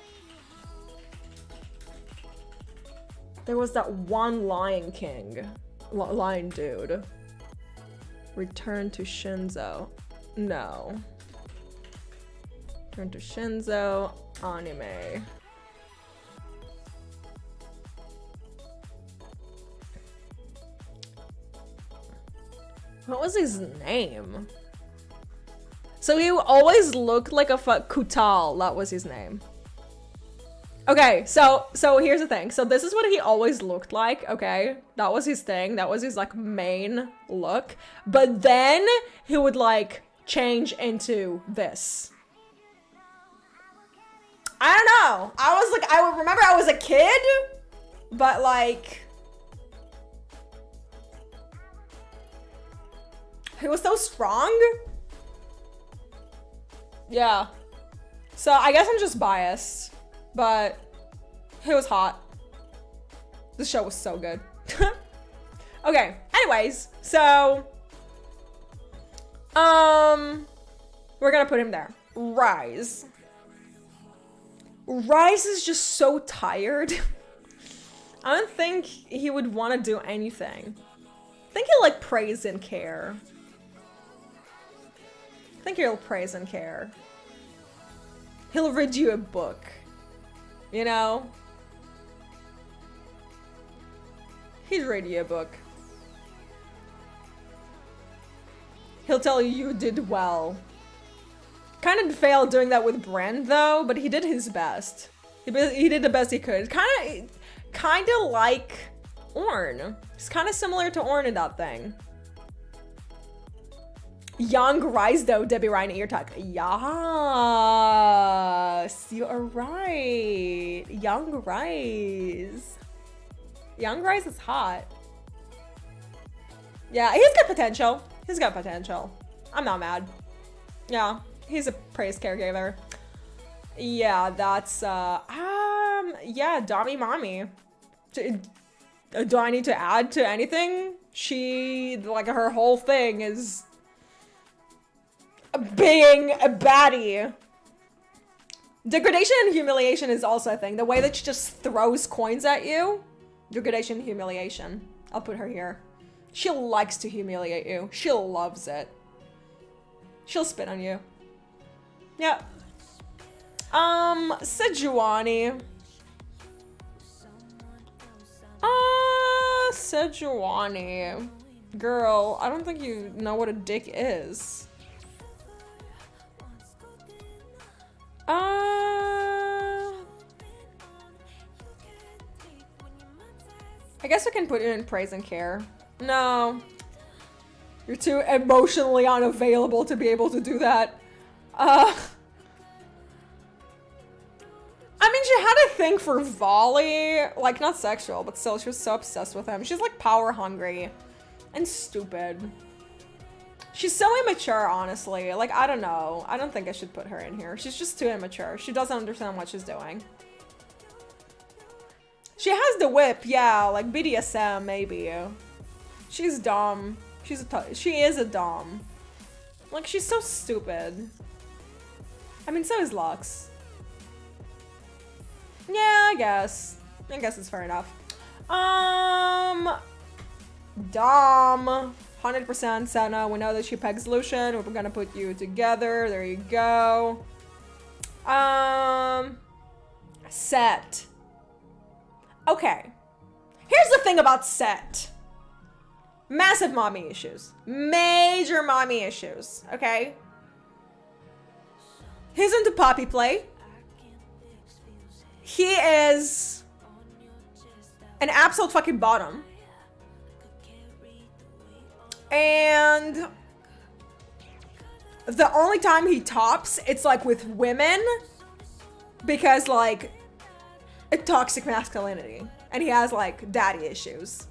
There was that one lion dude. Return to Shinzo. No. Return to Shinzo anime. What was his name? So he always looked like a Kutal. That was his name. Okay, so here's the thing. So this is what he always looked like, okay? That was his thing. That was his, like, main look. But then he would, like, change into this. I don't know. I remember I was a kid, but like, he was so strong. Yeah. So I guess I'm just biased, but he was hot. This show was so good. Okay, anyways, so we're gonna put him there. Rise. Rise is just so tired. I don't think he would want to do anything. I think he'll like praise and care. I think he'll praise and care. He'll read you a book, you know? He'd read you a book. He'll tell you you did well. Kind of failed doing that with Brand though, but he did his best. He did the best he could. Kind of like Orn. He's kind of similar to Orn in that thing. Young Rise though, Debbie Ryan ear tuck. Yes, you are right. Young Rise. Young Rise is hot. Yeah, he's got potential. He's got potential. I'm not mad. Yeah, he's a praise caregiver. Yeah, that's yeah, Dommy Mommy. Do I need to add to anything? She, like, her whole thing is being a baddie. Degradation and humiliation is also a thing. The way that she just throws coins at you. Degradation, humiliation. I'll put her here. She likes to humiliate you. She loves it. She'll spit on you. Yep. Sejuani. Sejuani. Girl, I don't think you know what a dick is. I guess I can put you in praise and care. No. You're too emotionally unavailable to be able to do that. I mean, she had a thing for Volley. Like, not sexual, but still, she was so obsessed with him. She's, like, power hungry. And stupid. She's so immature, honestly. Like, I don't know. I don't think I should put her in here. She's just too immature. She doesn't understand what she's doing. She has the whip, yeah. Like, BDSM, maybe. She's dumb. She is a dom. Like, she's so stupid. I mean, so is Lux. Yeah, I guess. I guess it's fair enough. Dom. 100% Senna. We know that she pegs Lucian. We're gonna put you together. There you go. Set. Okay. Here's the thing about Set. Massive mommy issues. Major mommy issues. Okay? He's into poppy play. He is an absolute fucking bottom. And the only time he tops, it's like with women because like a toxic masculinity and he has like daddy issues,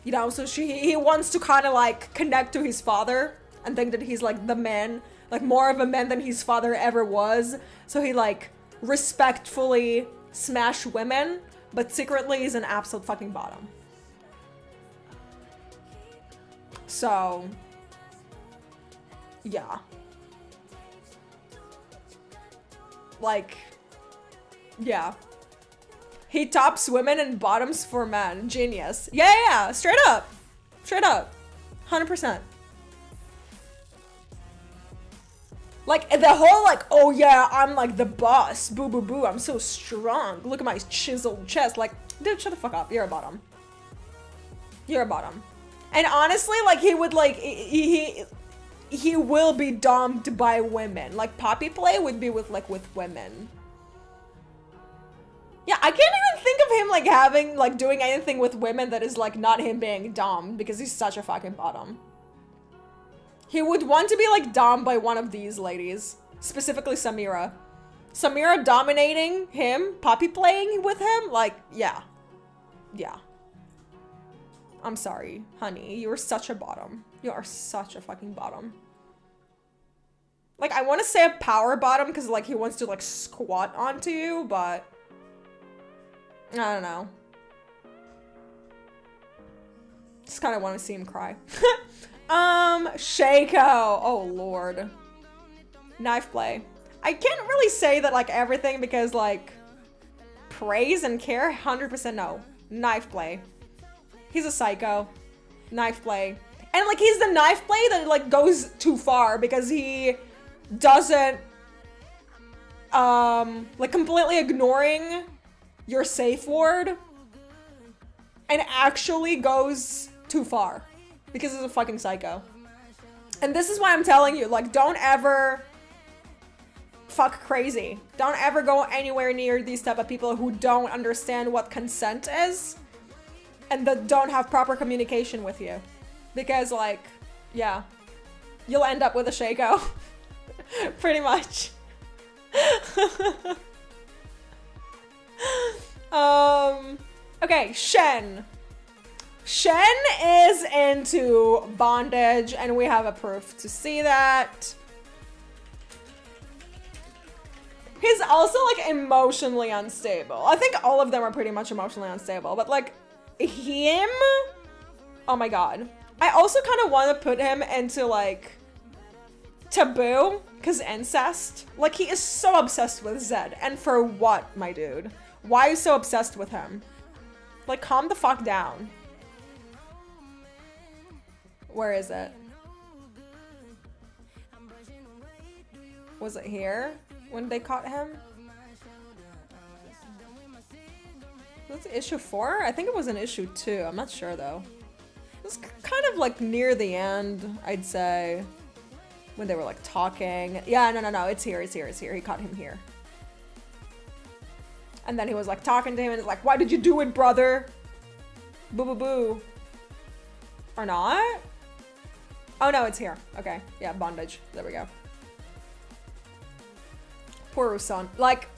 you know, so he wants to kind of like connect to his father and think that he's like the man, like more of a man than his father ever was, so he like respectfully smash women but secretly is an absolute fucking bottom. So, yeah. Like, yeah. He tops women and bottoms for men. Genius. Yeah. Straight up. Straight up. 100%. Like, the whole, like, oh yeah, I'm like the boss. Boo, boo, boo. I'm so strong. Look at my chiseled chest. Like, dude, shut the fuck up. You're a bottom. You're a bottom. And honestly, like, he would, like, he will be domed by women. Like, poppy play would be with, like, with women. Yeah, I can't even think of him, like, having, like, doing anything with women that is, like, not him being domed because he's such a fucking bottom. He would want to be, like, domed by one of these ladies. Specifically Samira. Samira dominating him, poppy playing with him, like, yeah. yeah. I'm sorry, honey. You are such a bottom. You are such a fucking bottom. Like, I want to say a power bottom because, like, he wants to, like, squat onto you, but I don't know. Just kind of want to see him cry. Shaco. Oh, Lord. Knife play. I can't really say that, like, everything because, like, praise and care, 100% no. Knife play. He's a psycho. Knife play. And, like, he's the knife play that, like, goes too far because he doesn't, like, completely ignoring your safe word and actually goes too far because he's a fucking psycho. And this is why I'm telling you, like, don't ever fuck crazy. Don't ever go anywhere near these type of people who don't understand what consent is and that don't have proper communication with you. Because, like, yeah, you'll end up with a Shaco. Pretty much. Okay, Shen. Shen is into bondage, and we have a proof to see that. He's also, like, emotionally unstable. I think all of them are pretty much emotionally unstable, but, like, him? Oh my god. I also kind of want to put him into, like, taboo, because incest. Like, he is so obsessed with Zed. And for what, my dude? Why are you so obsessed with him? Like, calm the fuck down. Where is it? Was it here when they caught him? Was it issue 4? I think it was in issue 2. I'm not sure though. It was kind of like near the end, I'd say. When they were like talking. Yeah, no. It's here. He caught him here. And then he was like talking to him and it's like, why did you do it, brother? Boo boo boo. Or not? Oh no, it's here. Okay. Yeah, bondage. There we go. Poor Usan. Like,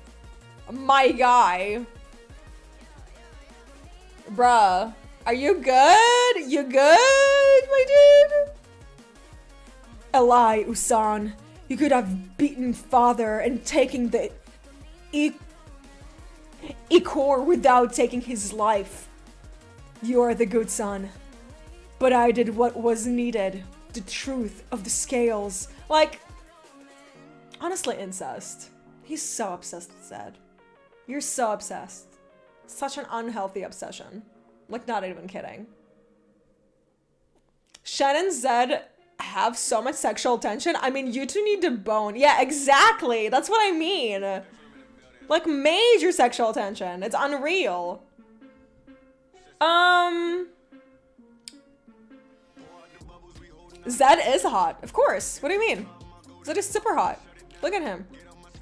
my guy. Bruh. Are you good? You good, my dude? A lie, Usan. You could have beaten father and taken the Ikor without taking his life. You are the good son. But I did what was needed. The truth of the scales. Like, honestly, incest. He's so obsessed with Zed. You're so obsessed. Such an unhealthy obsession. Like, not even kidding. Shen and Zed have so much sexual tension. I mean, you two need to bone. Yeah, exactly. That's what I mean. Like, major sexual tension. It's unreal. Zed is hot. Of course. What do you mean? Zed is super hot. Look at him.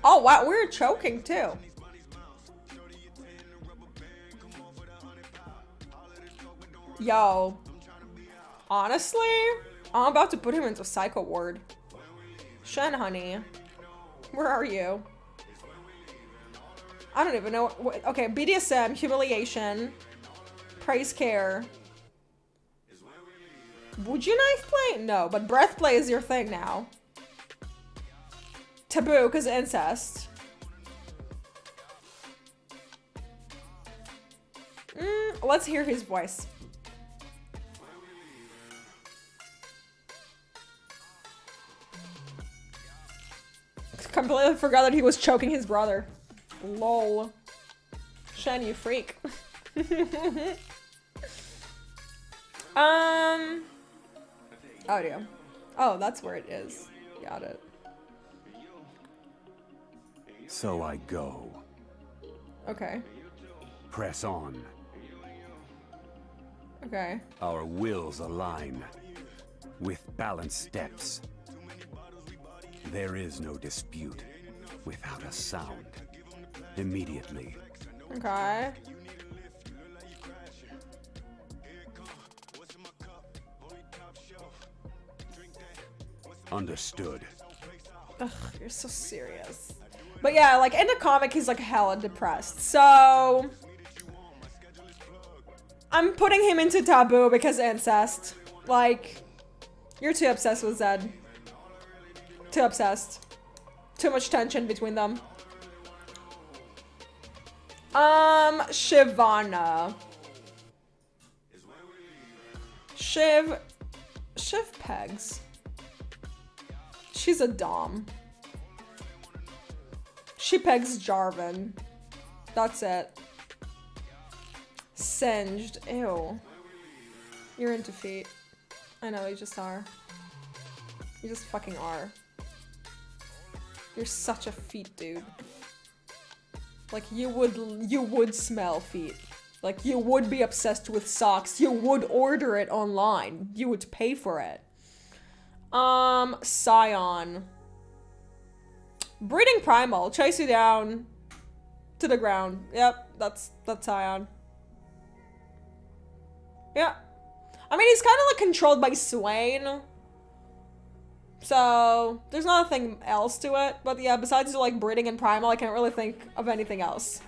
Oh, wow. We're choking, too. Yo. Honestly, I'm about to put him into psycho ward. Shen, honey. Where are you? I don't even know. Okay, BDSM, humiliation, praise care. Would you knife play? No, but breath play is your thing now. Taboo, because incest. Let's hear his voice. Completely forgot that he was choking his brother. Lol. Shen, you freak. Audio. Oh, that's where it is. Got it. So I go. Okay. Press on. Okay. Our wills align. With balanced steps. There is no dispute without a sound. Immediately. Okay. Understood. Ugh, you're so serious. But yeah, like in the comic, he's like hella depressed. So I'm putting him into taboo because incest. Like, you're too obsessed with Zed. Too obsessed. Too much tension between them. Shivana. Shiv pegs. She's a dom. She pegs Jarvan. That's it. Singed. Ew. You're into feet. I know, you just are. You just fucking are. You're such a feet dude. Like, you would smell feet. Like, you would be obsessed with socks. You would order it online. You would pay for it. Scion. Breeding Primal. Chase you down to the ground. Yep, that's Scion. Yeah. I mean, he's kind of like controlled by Swain. So, there's nothing else to it. But yeah, besides like breeding and primal, I can't really think of anything else.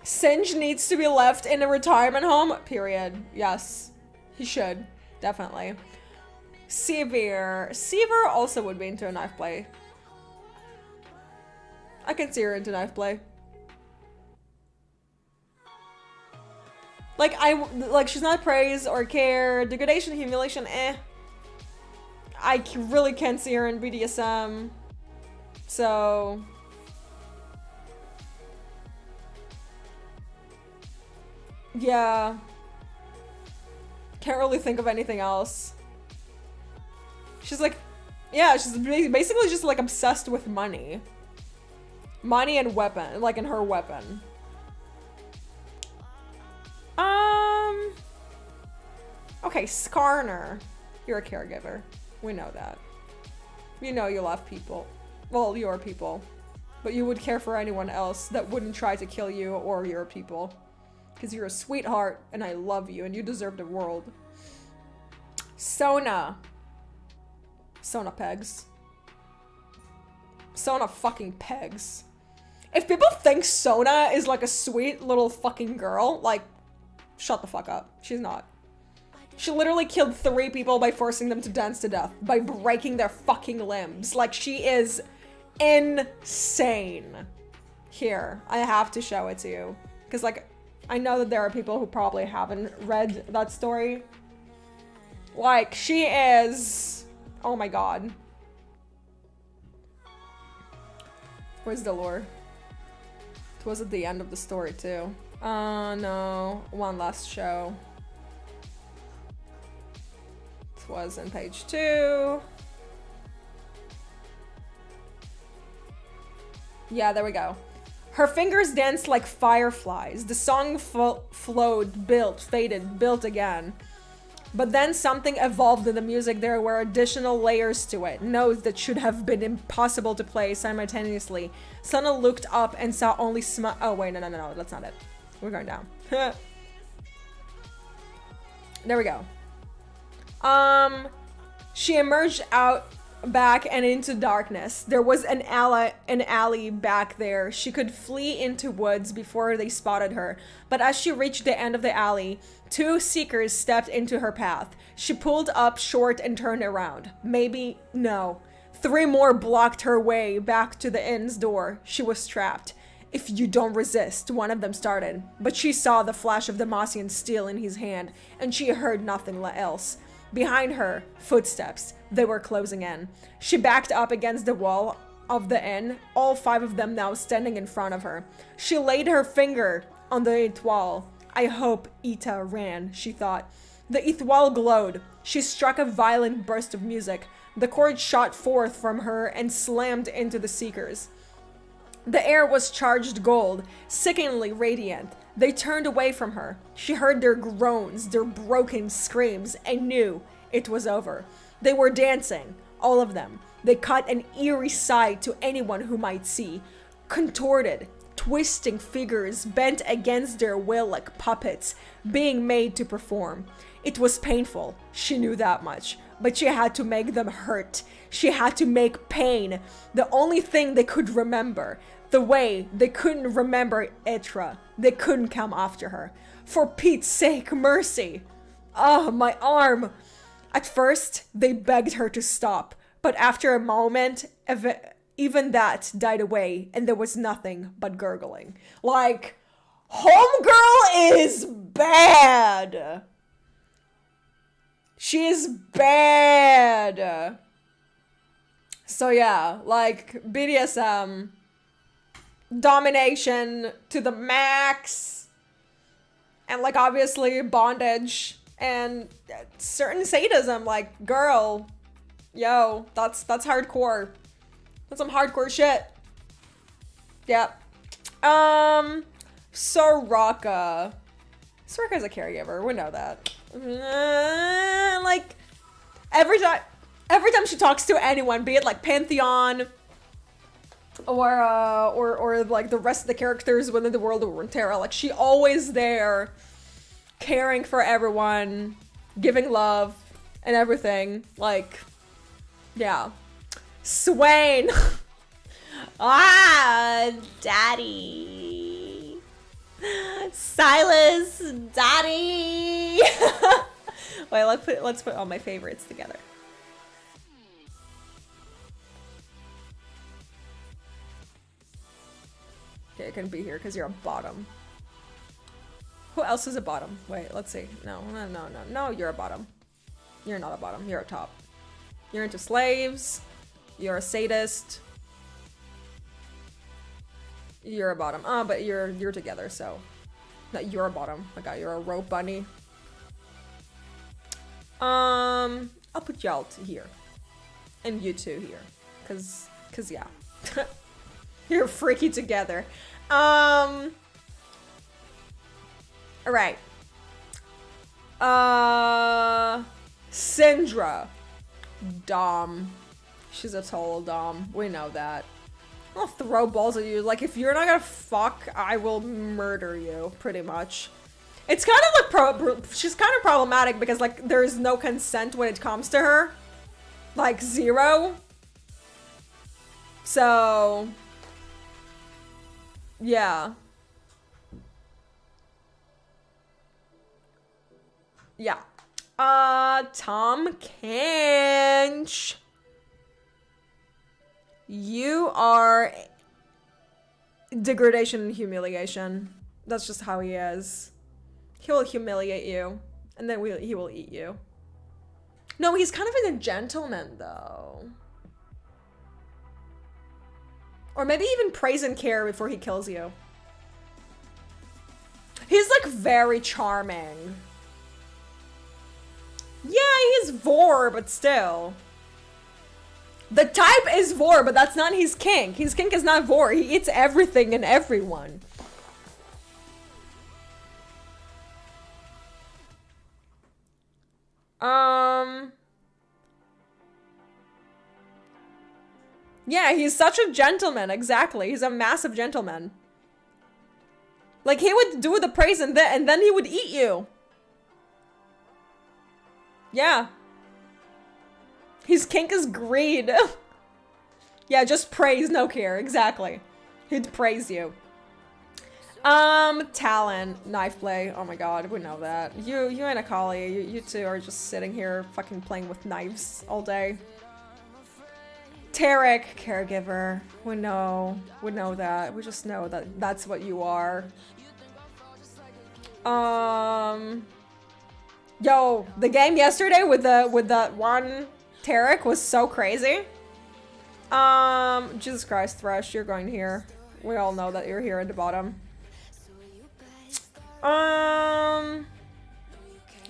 Singe needs to be left in a retirement home, period. Yes, he should. Definitely. Sever also would be into a knife play. I can see her into knife play. Like, she's not praise or care. Degradation, humiliation, eh. I really can't see her in BDSM. So... yeah. Can't really think of anything else. She's like... yeah, she's basically just like obsessed with money. Money and weapon. Like, in her weapon. Okay, Skarner. You're a caregiver. We know that. You know you love people. Well, your people. But you would care for anyone else that wouldn't try to kill you or your people. Because you're a sweetheart, and I love you, and you deserve the world. Sona. Sona pegs. Sona fucking pegs. If people think Sona is like a sweet little fucking girl, like, shut the fuck up. She's not. She literally killed 3 people by forcing them to dance to death. By breaking their fucking limbs. Like, she is insane. Here, I have to show it to you. Because, like, I know that there are people who probably haven't read that story. Like, she is... oh my god. Where's the lore? It was at the end of the story, too. No. One last show. It was on page 2. Yeah, there we go. Her fingers danced like fireflies. The song flowed, built, faded, built again. But then something evolved in the music. There were additional layers to it. Notes that should have been impossible to play simultaneously. Sana looked up and saw only oh wait, no, that's not it. We're going down. There we go. She emerged out back and into darkness. There was an alley back there. She could flee into woods before they spotted her. But as she reached the end of the alley, 2 seekers stepped into her path. She pulled up short and turned around. Maybe, no. 3 more blocked her way back to the inn's door. She was trapped. If you don't resist, one of them started. But she saw the flash of Demacian steel in his hand, and she heard nothing else. Behind her, footsteps. They were closing in. She backed up against the wall of the inn, all 5 of them now standing in front of her. She laid her finger on the étoile. I hope Ita ran, she thought. The étoile glowed. She struck a violent burst of music. The cord shot forth from her and slammed into the seekers. The air was charged gold, sickeningly radiant. They turned away from her. She heard their groans, their broken screams, and knew it was over. They were dancing, all of them. They cut an eerie sight to anyone who might see. Contorted, twisting figures bent against their will like puppets, being made to perform. It was painful, she knew that much, but she had to make them hurt. She had to make pain the only thing they could remember. The way they couldn't remember 𝙘𝙀. They couldn't come after her. For Pete's sake, mercy. Oh, my arm. At first, they begged her to stop, but after a moment, even that died away, and there was nothing but gurgling. Like, homegirl is bad. She is bad. So yeah, like, BDSM, domination to the max, and like obviously bondage and certain sadism. Like, girl, yo, that's hardcore. That's some hardcore shit. Yep. Soraka. Soraka's a caregiver. We know that. Like, every time she talks to anyone, be it like Pantheon or like the rest of the characters within the world of Runeterra, like, she always there, caring for everyone, giving love and everything. Like, yeah. Swain. Ah, daddy. Silas, daddy. Wait, let's put all my favorites together. Okay, you can be here because you're a bottom. Who else is a bottom? Wait, let's see. No, you're a bottom. You're not a bottom, you're a top. You're into slaves. You're a sadist. You're a bottom. Oh, but you're together, so. No, you're a bottom. Okay, you're a rope bunny. I'll put y'all here. And you two here. Cause yeah. You're freaky together. Alright. Syndra. Dom. She's a total dom. We know that. I'll throw balls at you. Like, if you're not gonna fuck, I will murder you, pretty much. It's kind of like she's kind of problematic because, like, there's no consent when it comes to her. Like, zero. So, yeah. Yeah. Tom Kench. You are degradation and humiliation. That's just how he is. He will humiliate you, and then he will eat you. No, he's kind of a gentleman, though. Or maybe even praise and care before he kills you. He's, like, very charming. Yeah, he's vor, but still. The type is vor, but that's not his kink. His kink is not vor. He eats everything and everyone. Yeah, he's such a gentleman. Exactly. He's a massive gentleman. Like, he would do the praise and then he would eat you. Yeah. His kink is greed. Yeah, just praise, no care. Exactly. He'd praise you. Talon, knife play. Oh my god, we know that. You and Akali, you two are just sitting here fucking playing with knives all day. Tarek, caregiver. We know that. We just know that that's what you are. Yo, the game yesterday with that one Tarek was so crazy. Jesus Christ, Thresh, you're going here. We all know that you're here at the bottom.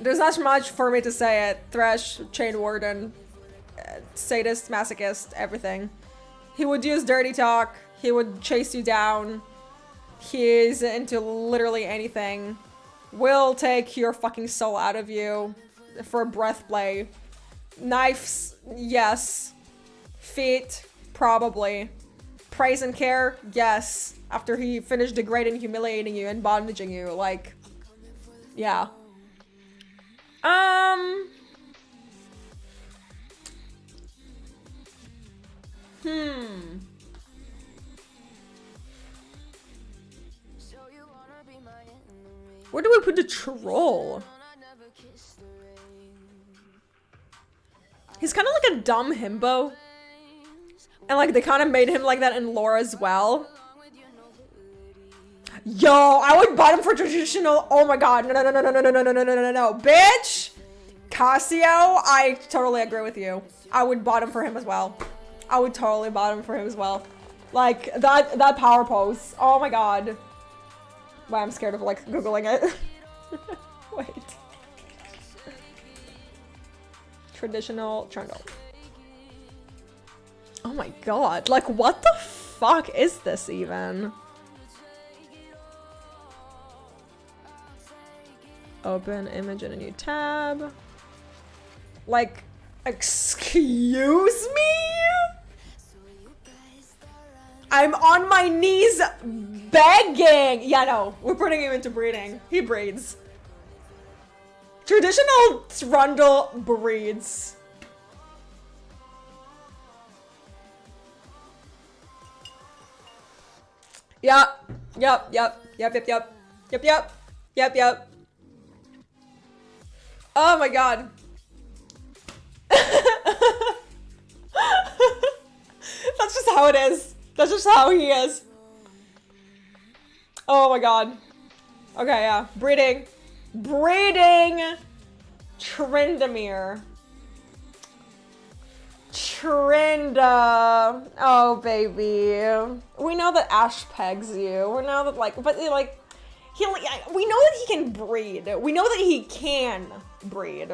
There's not much for me to say it. Thresh, Chain Warden, sadist, masochist, everything. He would use dirty talk. He would chase you down. He's into literally anything. Will take your fucking soul out of you for breath play. Knives, yes. Feet, probably. Praise and care, yes. After he finished degrading, humiliating you, and bondaging you, like, yeah. Where do we put the troll? He's kind of like a dumb himbo. And like they kind of made him like that in lore as well. Yo, I would bottom for traditional. Oh my god. No, no, no, no, no, no, no, no, no, no, no, no. Bitch! Casio, I totally agree with you. I would bottom for him as well. I would totally bottom for him as well. Like that power pose. Oh my god. Why I'm scared of like Googling it. Wait. Traditional trundle. Oh my god. Like what the fuck is this even? Open image in a new tab. Like, excuse me? I'm on my knees begging. Yeah, no, we're putting him into breeding. He breeds. Traditional trundle breeds. Yep. Oh my god. That's just how it is. That's just how he is. Oh my god. Okay, yeah. Breeding. Trindamere. Trinda. Oh, baby. We know that Ash pegs you. We know that, like, but, like, we know that he can breed. We know that he can breed.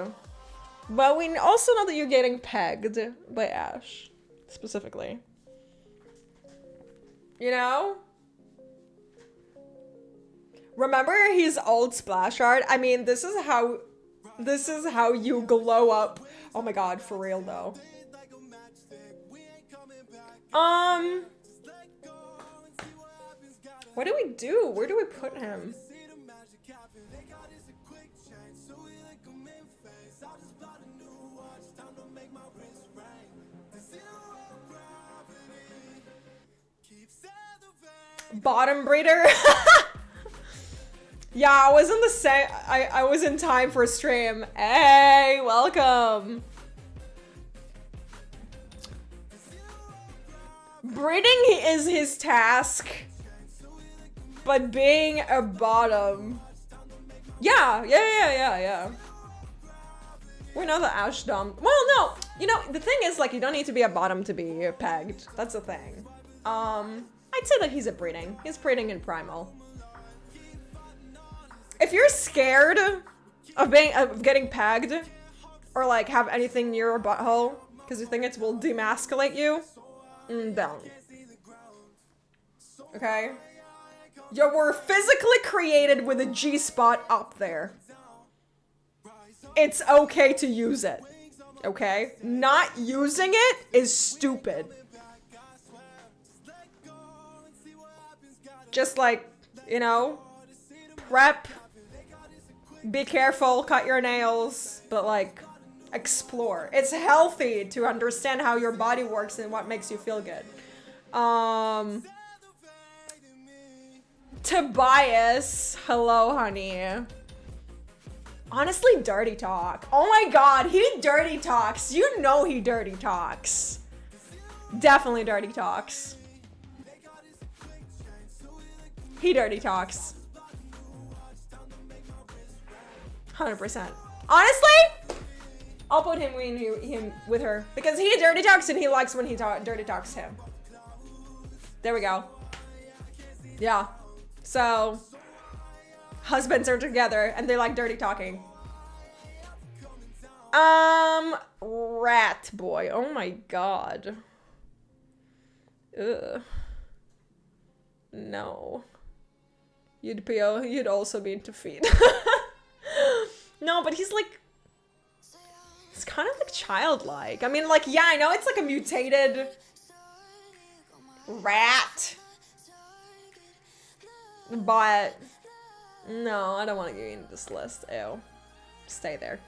But we also know that you're getting pegged by Ash. Specifically. You know? Remember his old splash art? I mean, this is how you glow up. Oh my god, for real though. What do we do? Where do we put him? Bottom breeder? Yeah, I was in the same. I was in time for a stream. Hey, welcome. Breeding is his task, but being a bottom. Yeah. We know that Ash dumb. Well, no. You know, the thing is, like, you don't need to be a bottom to be pegged. That's the thing. I'd say that he's a breeding. He's breeding in primal. If you're scared of getting pegged, or like have anything near your butthole, because you think it will demasculate you, don't. Okay? You were physically created with a G-spot up there. It's okay to use it. Okay? Not using it is stupid. Just like, you know, prep. Be careful, cut your nails, but like, explore. It's healthy to understand how your body works and what makes you feel good. Tobias, hello, honey. Honestly, dirty talk. Oh my god, he dirty talks. You know he dirty talks. Definitely dirty talks. He dirty talks. 100%. Honestly, I'll put him with her because he dirty talks and he likes when he dirty talks him. There we go. Yeah. So, husbands are together and they like dirty talking. Rat boy. Oh my god. Ugh. No. You'd also be into feet. No, but he's like, he's kind of like childlike. I mean, like, yeah, I know it's like a mutated rat, but no, I don't want to get into this list. Ew, stay there.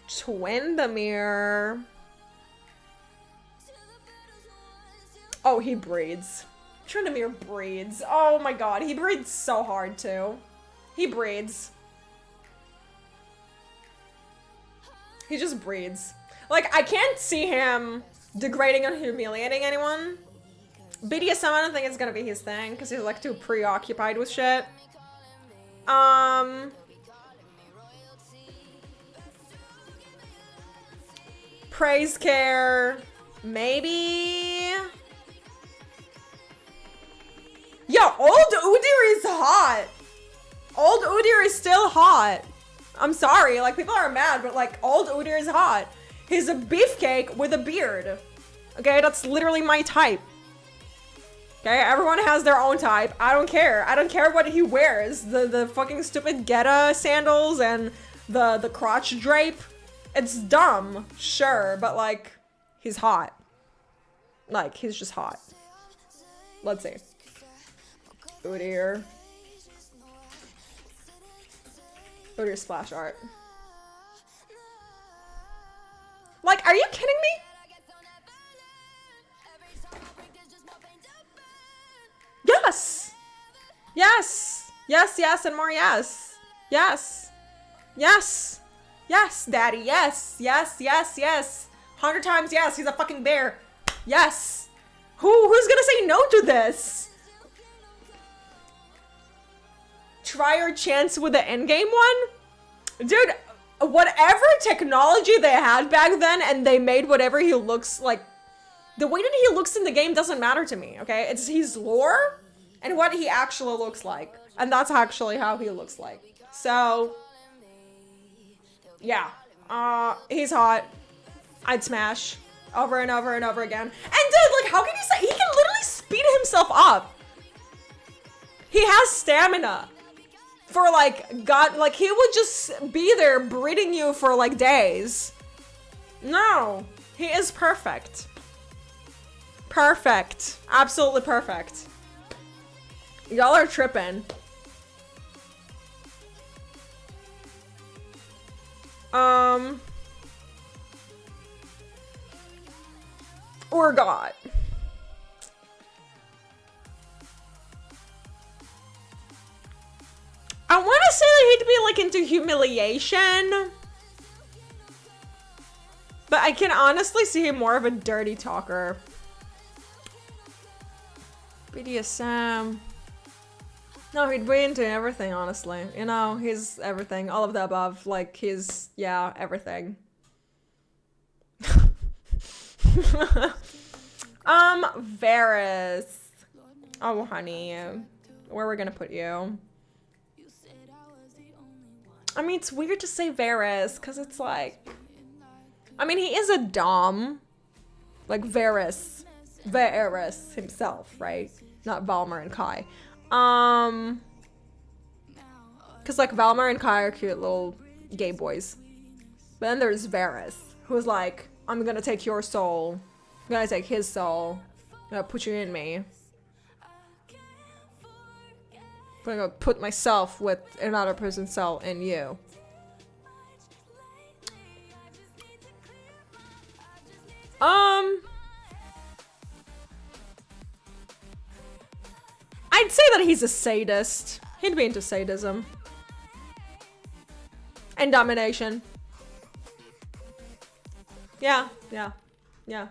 Twindamere. Oh, he breeds. Tryndamere breeds. Oh my god, he breeds so hard too. He breeds. He just breeds. Like, I can't see him degrading or humiliating anyone. BDSM, I don't think it's gonna be his thing, because he's like too preoccupied with shit. Praise care. Maybe. Yo, old Udyr is hot. Old Udyr is still hot. I'm sorry, like, people are mad, but like, old Udyr is hot. He's a beefcake with a beard. Okay, that's literally my type. Okay, everyone has their own type. I don't care. I don't care what he wears. The fucking stupid 𝙘𝙤𝙣𝙩𝙖 sandals and the crotch drape. It's dumb, sure, but like, he's hot. Like, he's just hot. Let's see. Udyr. Udyr splash art. Like, are you kidding me? Yes! Yes! Yes, yes, and more yes. Yes. Yes. Yes, daddy, yes. Yes, yes, yes. 100 times yes, he's a fucking bear. Yes. Who's gonna say no to this? Try your chance with the endgame one? Dude, whatever technology they had back then and they made whatever he looks like, the way that he looks in the game doesn't matter to me, okay? It's his lore and what he actually looks like. And that's actually how he looks like. So, yeah. He's hot. I'd smash over and over and over again. And dude, like, how can you say, he can literally speed himself up. He has stamina. For like, God, like, he would just be there breeding you for like days. No, he is perfect. Perfect. Absolutely perfect. Y'all are tripping. Or God. I want to say that he'd be like into humiliation, but I can honestly see him more of a dirty talker. BDSM. No, he'd be into everything, honestly. You know, he's everything, all of the above. Like, he's, yeah, everything. Varys. Oh, honey. Where are we gonna put you? I mean, it's weird to say Varys, because it's like... I mean, he is a dom. Like, Varys himself, right? Not Valmer and Kai. Because, like, Valmer and Kai are cute little gay boys. But then there's Varys, who's like, I'm gonna take your soul. I'm gonna take his soul. I'm gonna put you in me. I'm gonna put myself with another person's soul in you. I'd say that he's a sadist. He'd be into sadism. And domination. Yeah, yeah, yeah.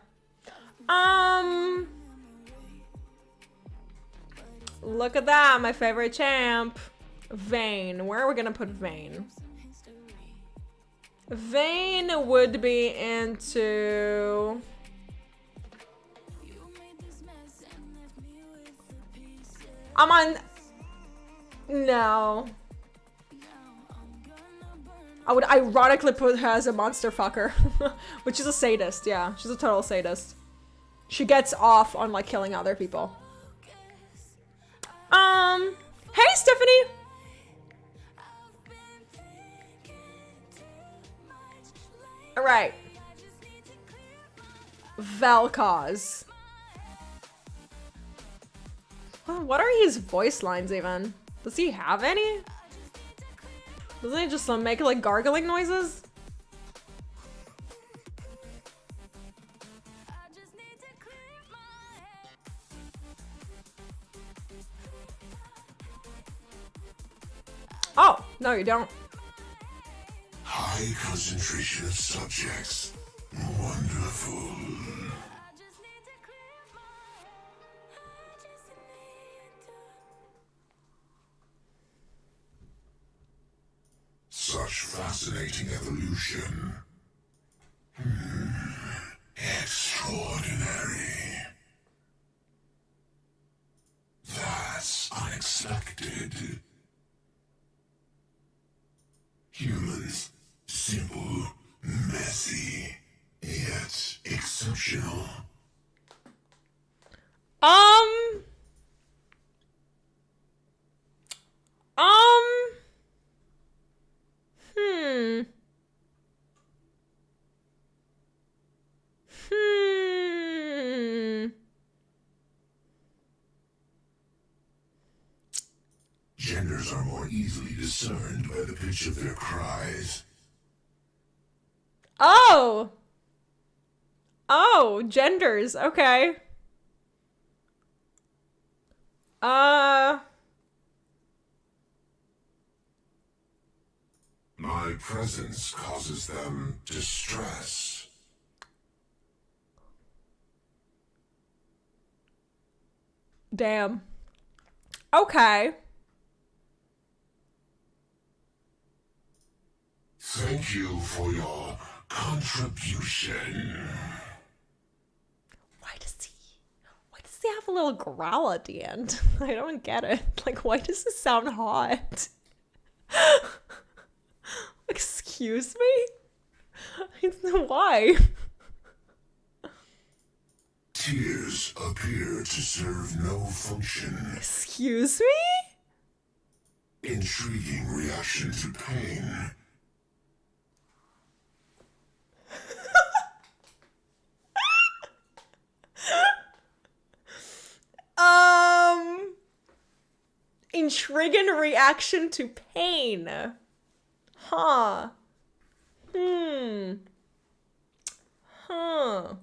Look at that, my favorite champ. Vayne. Where are we gonna put Vayne? Vayne would be into... I'm on... No. I would ironically put her as a monster fucker. But she's a sadist, yeah. She's a total sadist. She gets off on, like, killing other people. Hey, Stephanie! Alright. Vel'Koz. What are his voice lines even? Does he have any? Doesn't he just make like gargling noises? No, you don't. High concentration of subjects. Wonderful. Such fascinating evolution. Extraordinary. That's unexpected. Humans, simple, messy, yet exceptional. Genders are more easily discerned by the pitch of their cries. Oh! Oh, genders, okay. My presence causes them distress. Damn. Okay. Thank you for your contribution. Why does he have a little growl at the end? I don't get it. Like, why does this sound hot? Excuse me? Why? Tears appear to serve no function. Excuse me? Intriguing reaction to pain. Intriguing reaction to pain. Huh. Huh.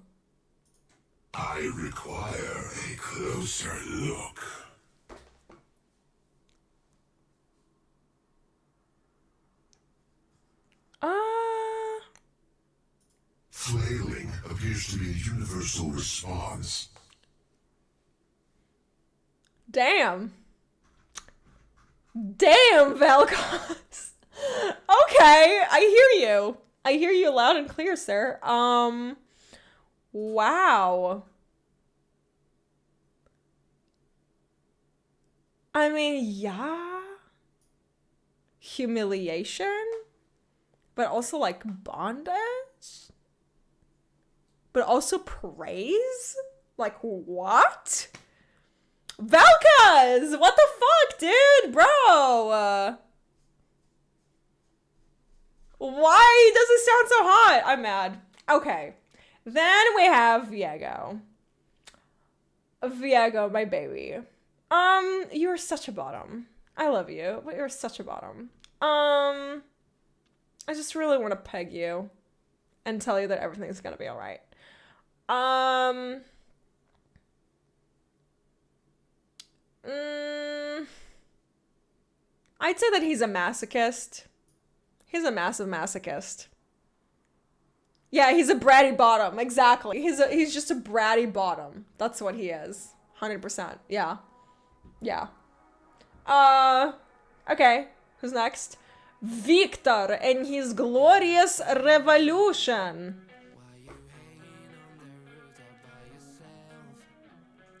I require a closer look. Flailing appears to be a universal response. Damn. Damn, Vel'Koz. Okay, I hear you. I hear you loud and clear, sir. Wow. I mean, yeah. Humiliation, but also like bondage, but also praise? Like what? Vel'Koz! What the fuck, dude? Bro! Why does it sound so hot? I'm mad. Okay. Then we have Viego. Viego, my baby. You're such a bottom. I love you, but you're such a bottom. I just really want to peg you and tell you that everything's gonna be alright. I'd say that he's a masochist. He's a massive masochist. Yeah, he's a bratty bottom. Exactly. He's just a bratty bottom. That's what he is. 100%. Yeah. Yeah. Okay. Who's next? Victor and his glorious revolution.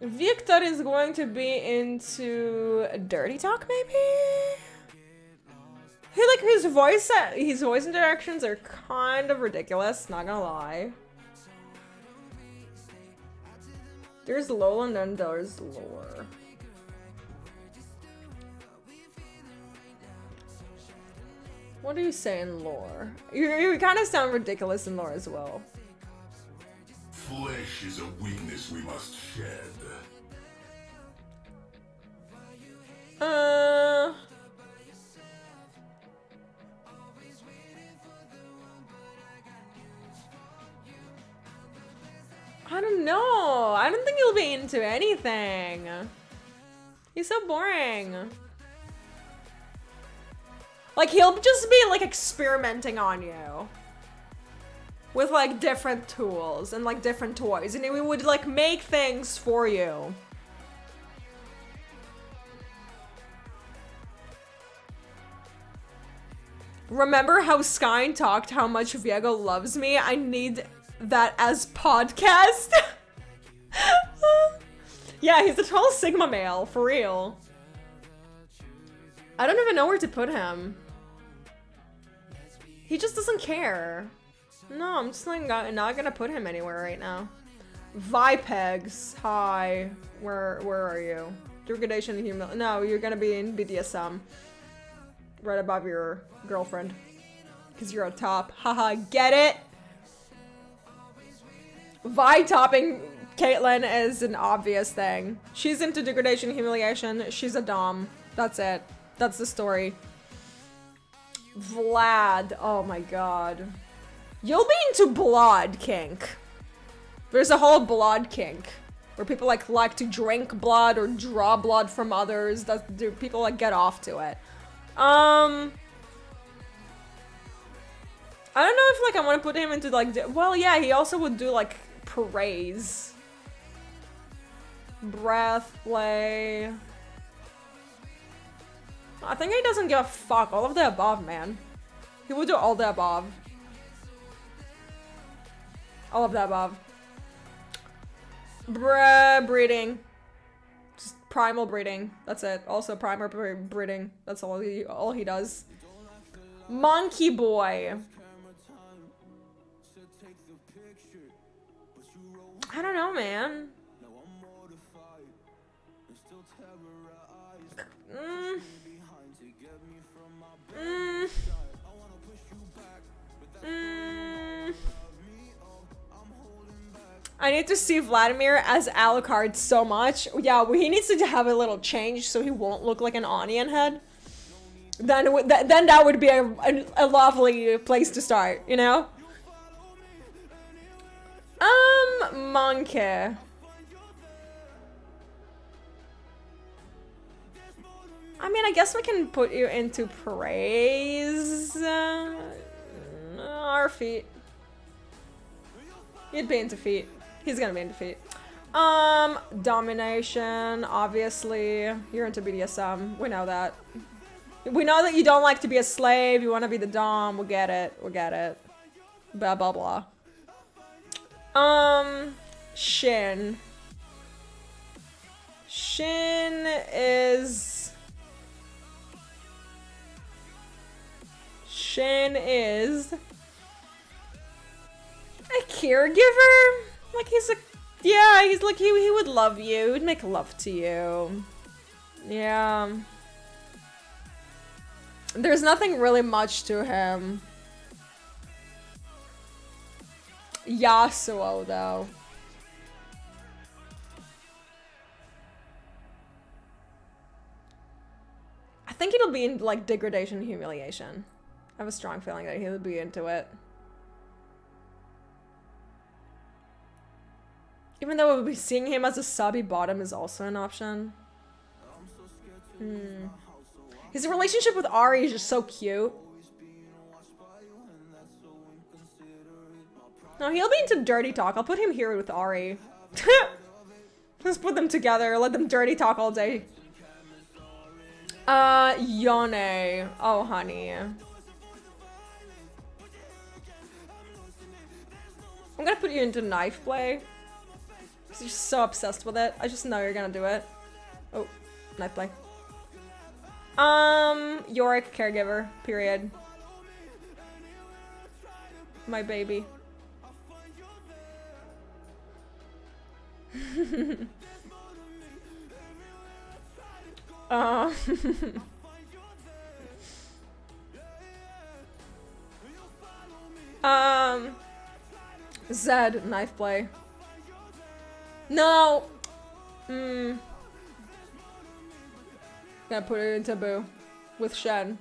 Victor is going to be into dirty talk, maybe? He, like, his voice interactions are kind of ridiculous, not gonna lie. There's Lola and then there's Lore. What do you say in Lore? You kind of sound ridiculous in Lore as well. Flesh is a weakness we must shed. I don't know. I don't think he'll be into anything. He's so boring. Like, he'll just be, like, experimenting on you. With, like, different tools and, like, different toys. And he would, like, make things for you. Remember how Skyn talked how much Viego loves me? I need that as podcast. Yeah, he's a total Sigma male, for real. I don't even know where to put him. He just doesn't care. No, I'm just like not gonna put him anywhere right now. Vipegs, hi. Where are you? Degradation and humility. No, you're gonna be in BDSM. Right above your girlfriend. Because you're a top. Haha, get it? Vi-topping Caitlyn is an obvious thing. She's into degradation, humiliation. She's a dom. That's it. That's the story. Vlad. Oh my god. You'll be into blood kink. There's a whole blood kink. Where people like to drink blood or draw blood from others. People like get off to it. I don't know if like I want to put him into like, well yeah, he also would do like praise. Breath play. I think he doesn't give a fuck. All of the above, man. He would do all the above. All of the above. Breeding. Just primal breeding. That's it. Also primal breeding. That's all he does. Monkey boy. I don't know, man. I need to see Vladimir as Alucard so much. Yeah, well, he needs to have a little change so he won't look like an onion head. Then that would be a lovely place to start, you know? Monkey. I mean, I guess we can put you into praise. Our feet. You'd be into feet. He's gonna be into feet. Domination, obviously. You're into BDSM. We know that. We know that you don't like to be a slave. You want to be the dom. We get it. We get it. Blah, blah, blah. Shin. Shin is... Shin is... a caregiver? Like he's a... Yeah, he's like, he would love you. He'd make love to you. Yeah. There's nothing really much to him. Yasuo, though. I think it'll be in, like, degradation and humiliation. I have a strong feeling that he'll be into it. Even though we'll be seeing him as a subby bottom is also an option. His relationship with Ari is just so cute. No, he'll be into dirty talk. I'll put him here with Ari. Let's put them together. Let them dirty talk all day. Yone. Oh, honey. I'm gonna put you into knife play. Because you're so obsessed with it. I just know you're gonna do it. Oh, knife play. Yorick, caregiver, period. My baby. Zed, knife play. No! Gonna put it in taboo with Shen.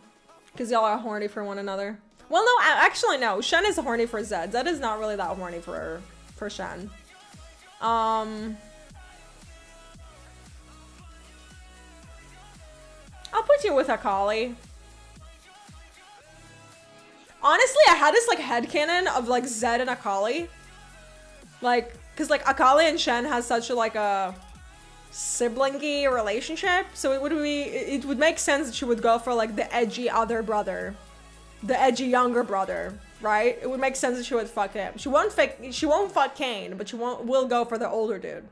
Because y'all are horny for one another. Well, no, actually, no. Shen is horny for Zed. Zed is not really that horny for Shen. I'll put you with Akali. honestly, I had this like headcanon of like Zed and Akali. Like, cause like Akali and Shen has such a like a sibling-y relationship, so it would make sense that she would go for like the edgy other brother, the edgy younger brother, right? It would make sense that she would fuck him. She won't fuck Kane, but she will go for the older dude.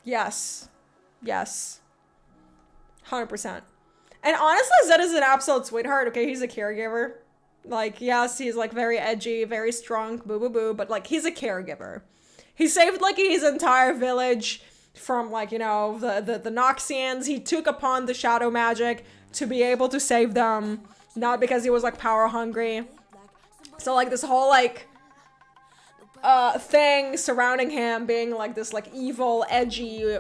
Yes. Yes. 100%. And honestly, Zed is an absolute sweetheart, okay? He's a caregiver. Like, yes, he's like very edgy, very strong, boo boo boo, but like he's a caregiver. He saved like his entire village from like, you know, the Noxians. He took upon the shadow magic to be able to save them, not because he was like power hungry. So like this whole like thing surrounding him being like this like evil, edgy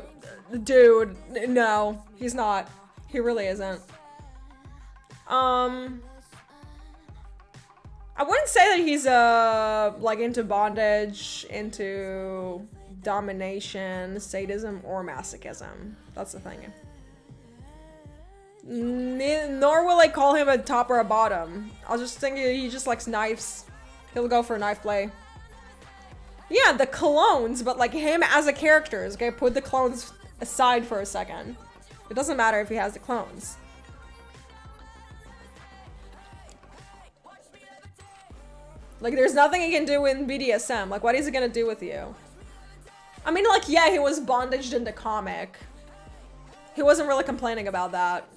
dude. No, he's not. He really isn't. I wouldn't say that he's like into bondage, into domination, sadism, or masochism. That's the thing. Nor will I call him a top or a bottom. I'll just think he just likes knives. He'll go for knife play. Yeah, the clones, but like him as a character. Okay, put the clones aside for a second. It doesn't matter if he has the clones. Like, there's nothing he can do in BDSM. Like, what is he gonna do with you? I mean, like, yeah, he was bondaged in the comic. He wasn't really complaining about that.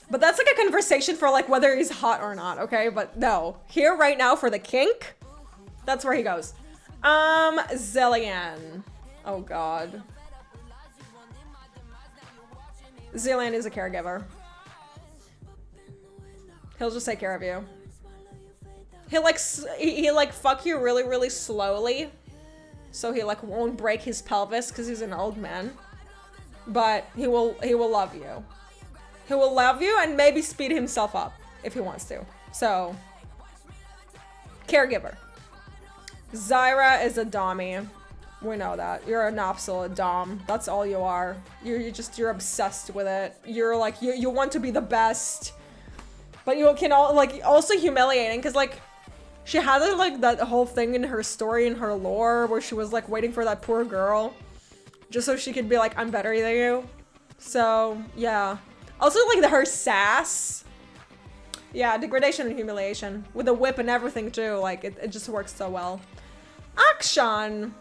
But that's like a conversation for like whether he's hot or not, okay? But no, here right now for the kink, that's where he goes. Zillion. Oh god. Zillion is a caregiver. He'll just take care of you. He'll like fuck you really, really slowly. So he like won't break his pelvis because he's an old man. But he will love you. He will love you and maybe speed himself up if he wants to. So, caregiver. Zyra is a dommy. We know that. You're an absolute dom. That's all you are. You're obsessed with it. You're like, you want to be the best. But you can also humiliating because like, she had like that whole thing in her story, in her lore, where she was like waiting for that poor girl. Just so she could be like, I'm better than you. So, yeah. Also, like, her sass. Yeah, degradation and humiliation. With the whip and everything, too. Like, it just works so well. Action.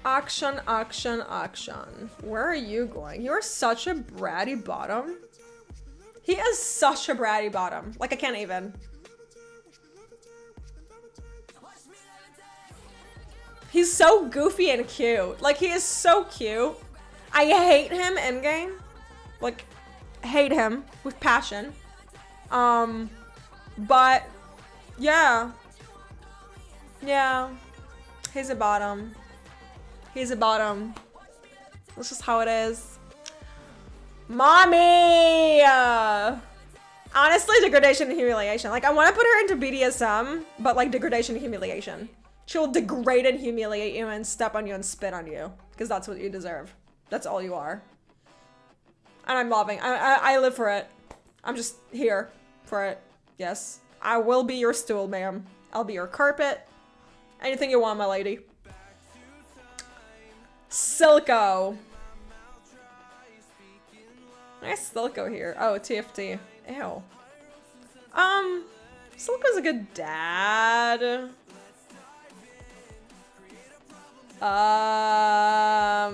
Action, action, action. Where are you going? You're such a bratty bottom. He is such a bratty bottom. Like, I can't even. He's so goofy and cute. Like, he is so cute. I hate him endgame. Like, hate him with passion. But, yeah. Yeah. He's a bottom. He's a bottom. That's just how it is. Mommy! Honestly, degradation and humiliation. Like, I want to put her into BDSM, but like degradation and humiliation. She'll degrade and humiliate you and step on you and spit on you. Because that's what you deserve. That's all you are. And I'm loving. I live for it. I'm just here for it. Yes. I will be your stool, ma'am. I'll be your carpet. Anything you want, my lady. Silco. Nice Silco here. Oh, TFT. Ew. Silco's a good dad.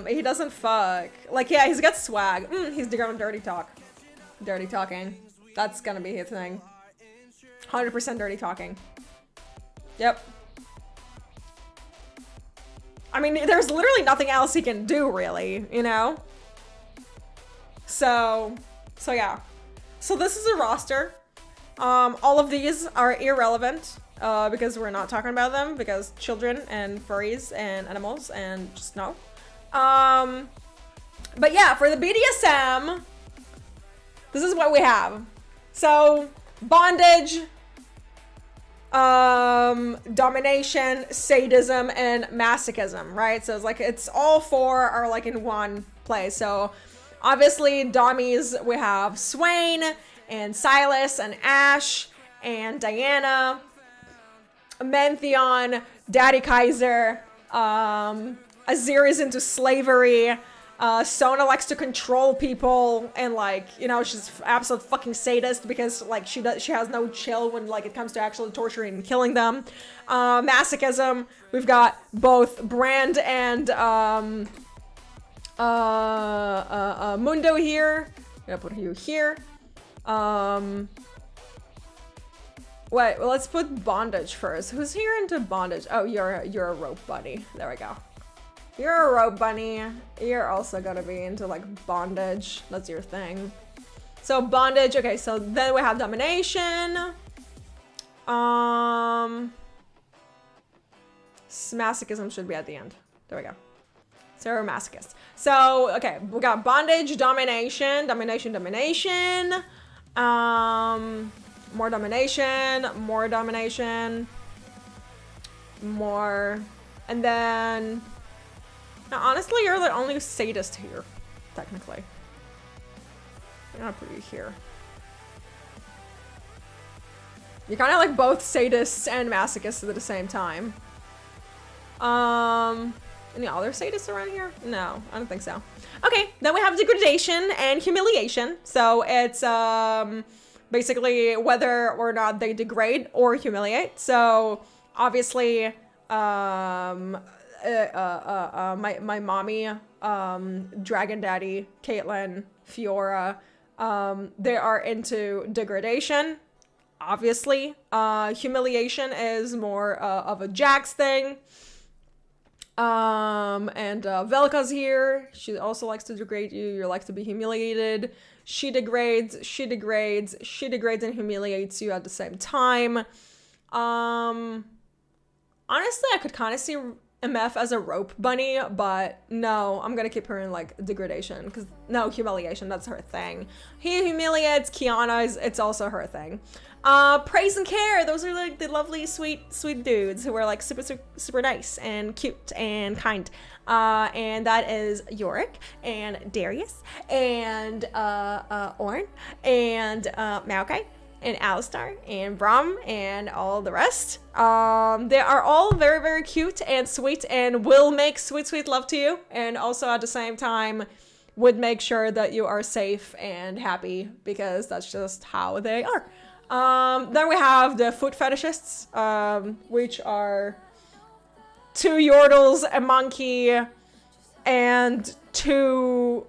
He doesn't fuck. Like, yeah, he's got swag. He's going dirty talk. Dirty talking. That's gonna be his thing. 100% dirty talking. Yep. I mean, there's literally nothing else he can do, really, you know? So yeah. So this is a roster. All of these are irrelevant. Because we're not talking about them, because children and furries and animals and just no. But yeah, for the BDSM, this is what we have. So, bondage, domination, sadism, and masochism, right? So it's like, it's all four are like in one place. So Obviously, Dommies, we have Swain and Silas and Ash and Diana, Mentheon, Daddy Kaiser, Azir is into slavery, Sona likes to control people, and like, you know, she's absolute fucking sadist because like she has no chill when like it comes to actually torturing and killing them. Masochism, we've got both Brand and Mundo here. I'm gonna put you here. Wait, well, let's put bondage first. Who's here into bondage? Oh, you're a rope bunny. There we go. You're a rope bunny. You're also gonna be into like bondage. That's your thing. So bondage. Okay, so then we have domination. Masochism should be at the end. There we go. So we're masochist. So okay, we got bondage, domination, domination, domination. More domination, more domination, more, and then. Now, honestly, you're the only sadist here, technically. I'm gonna put you here. You're kind of like both sadists and masochists at the same time. Any other sadists around here? No, I don't think so. Okay, then we have degradation and humiliation. So it's basically whether or not they degrade or humiliate. So obviously, my mommy, Dragon Daddy, Caitlyn, Fiora, they are into degradation, obviously. Humiliation is more of a Jax thing. And Velka's here. She also likes to degrade you. You like to be humiliated. She degrades and humiliates you at the same time. Honestly, I could kind of see MF as a rope bunny, but no, I'm gonna keep her in like degradation, because no, humiliation, that's her thing. He humiliates Kiana, it's also her thing. Praise and care, those are like the lovely sweet dudes who are like super nice and cute and kind. And that is Yorick and Darius and Ornn and Maokai and Alistar and Braum and all the rest. They are all very, very cute and sweet and will make sweet love to you, and also at the same time would make sure that you are safe and happy, because that's just how they are. Then we have the foot fetishists, which are 2 Yordles, a monkey, and 2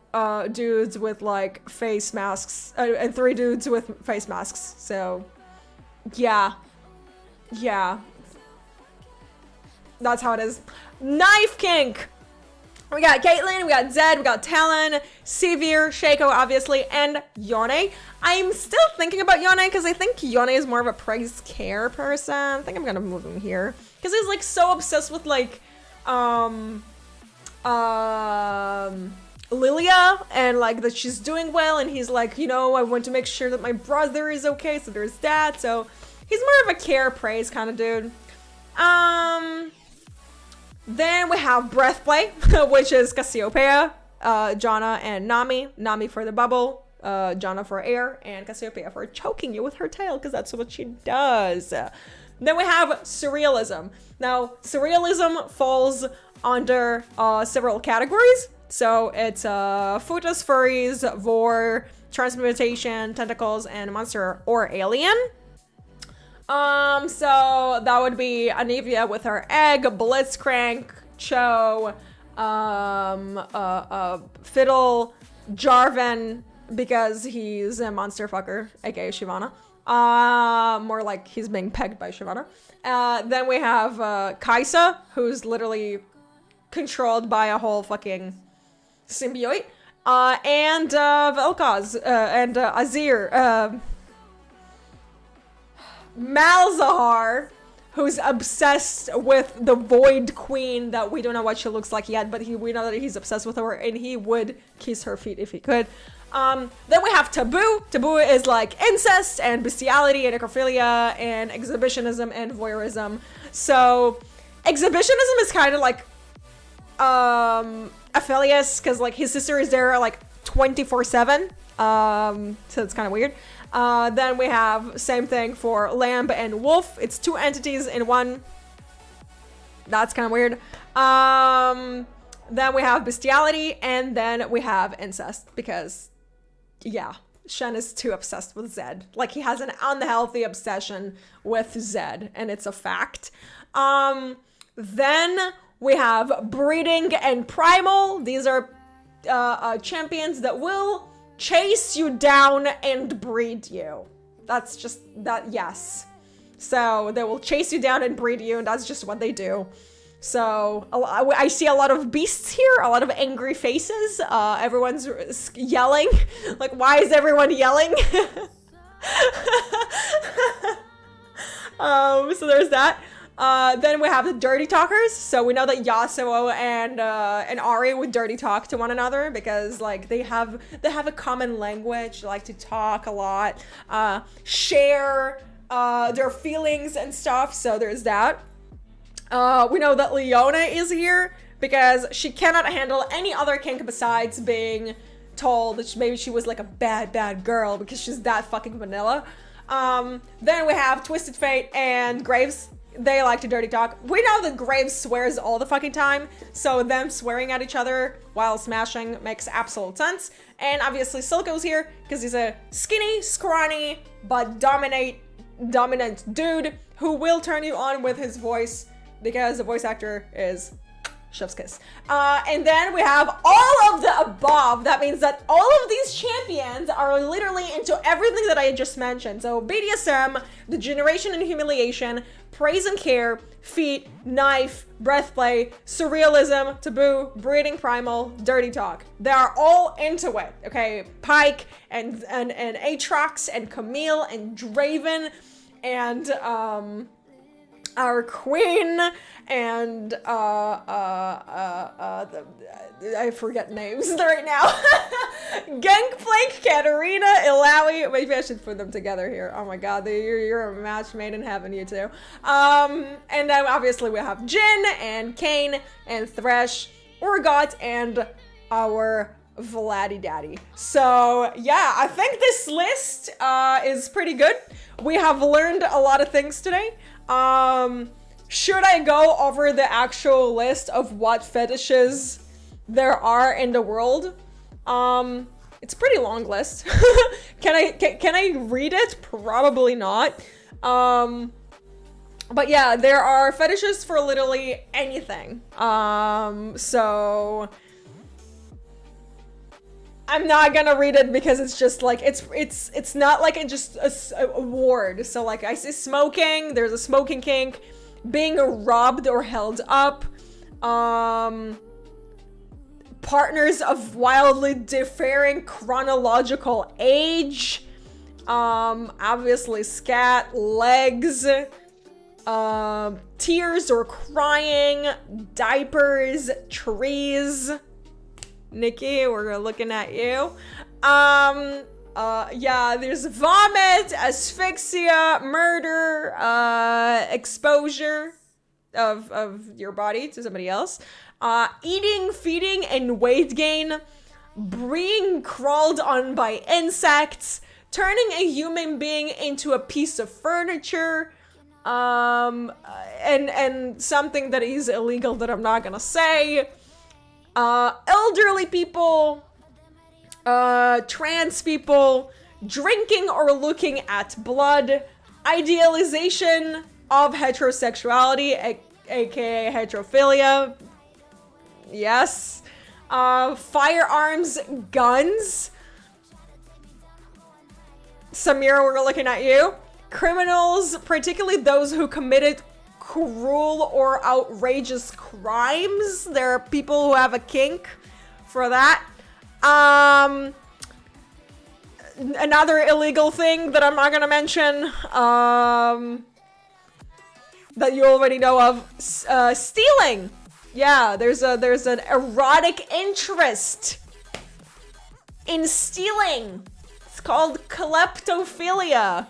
dudes with like face masks, and 3 dudes with face masks. So yeah, that's how it is. Knife kink. We got Caitlyn, we got Zed, we got Talon, Sivir, Shaco, obviously, and Yone. I'm still thinking about Yone because I think Yone is more of a praise care person. I think I'm gonna move him here because he's like so obsessed with like Lilia, and like that she's doing well, and he's like, you know, I want to make sure that my brother is okay, so there's that. So he's more of a care praise kind of dude. Then we have breath play, which is Cassiopeia, Janna, and Nami. Nami for the bubble, Janna for air, and Cassiopeia for choking you with her tail, because that's what she does. Then we have surrealism. Now, surrealism falls under several categories. So it's Futas, furries, vor, transmutation, tentacles, and monster or alien. So that would be Anivia with her egg, Blitzcrank, Cho, Fiddle, Jarvan, because he's a monster fucker, aka Shyvana. More like he's being pegged by Shyvana. Then we have Kai'Sa, who's literally controlled by a whole fucking symbiote. And Vel'Koz, and Azir, Malzahar, who's obsessed with the Void Queen that we don't know what she looks like yet, but we know that he's obsessed with her, and he would kiss her feet if he could. Then we have Taboo. Taboo is like incest and bestiality and necrophilia and exhibitionism and voyeurism. So exhibitionism is kind of like Aphelios, because like his sister is there like 24/7. So it's kind of weird. Then we have same thing for lamb and wolf. It's 2 entities in one. That's kind of weird. Then we have bestiality, and then we have incest, because yeah, Shen is too obsessed with Zed. Like, he has an unhealthy obsession with Zed, and it's a fact. Then we have breeding and primal. These are champions that will chase you down and breed you. That's just that, yes. So they will chase you down and breed you, and that's just what they do. So I see a lot of beasts here, a lot of angry faces. Everyone's yelling. Like, why is everyone yelling? So there's that. Then we have the dirty talkers. So we know that Yasuo and Ari would dirty talk to one another, because like they have a common language. They like to talk a lot, share their feelings and stuff. So there's that. We know that Leona is here because she cannot handle any other kink besides being told that maybe she was like a bad girl, because she's that fucking vanilla. Then we have Twisted Fate and Graves. They like to dirty talk. We know that Graves swears all the fucking time, so them swearing at each other while smashing makes absolute sense. And obviously Silco's here because he's a skinny, scrawny, but dominant dude who will turn you on with his voice, because the voice actor is chef's kiss. And then we have all of the above. That means that all of these champions are literally into everything that I just mentioned. So BDSM, degeneration and humiliation, praise and care, feet, knife, breath play, surrealism, taboo, breeding, primal, dirty talk. They are all into it. Okay, Pike and Aatrox and Camille and Draven and our queen and I forget names right now. Gangplank, Katarina, Ilaoi. Maybe I should put them together here. Oh my god, you're a match made in heaven, you two. And then obviously we have Jin and Kane and Thresh, Urgot, and our Vladdy Daddy. So yeah, I think this list is pretty good. We have learned a lot of things today. Should I go over the actual list of what fetishes there are in the world? It's a pretty long list. Can I read it? Probably not. But yeah, there are fetishes for literally anything. So I'm not gonna read it because it's just like it's not like it just a word. So like I see smoking, there's a smoking kink, being robbed or held up, partners of wildly differing chronological age, obviously scat, legs, tears or crying, diapers, trees. Nikki, we're looking at you. Yeah, there's vomit, asphyxia, murder, exposure of your body to somebody else, eating, feeding, and weight gain, being crawled on by insects, turning a human being into a piece of furniture, and something that is illegal that I'm not gonna say, elderly people, trans people, drinking or looking at blood, idealization of heterosexuality, aka heterophilia, yes, firearms, guns, Samira, we're looking at you, criminals, particularly those who committed cruel or outrageous crimes. There are people who have a kink for that. Another illegal thing that I'm not gonna mention, that you already know of, stealing. Yeah, there's an erotic interest in stealing. It's called kleptophilia.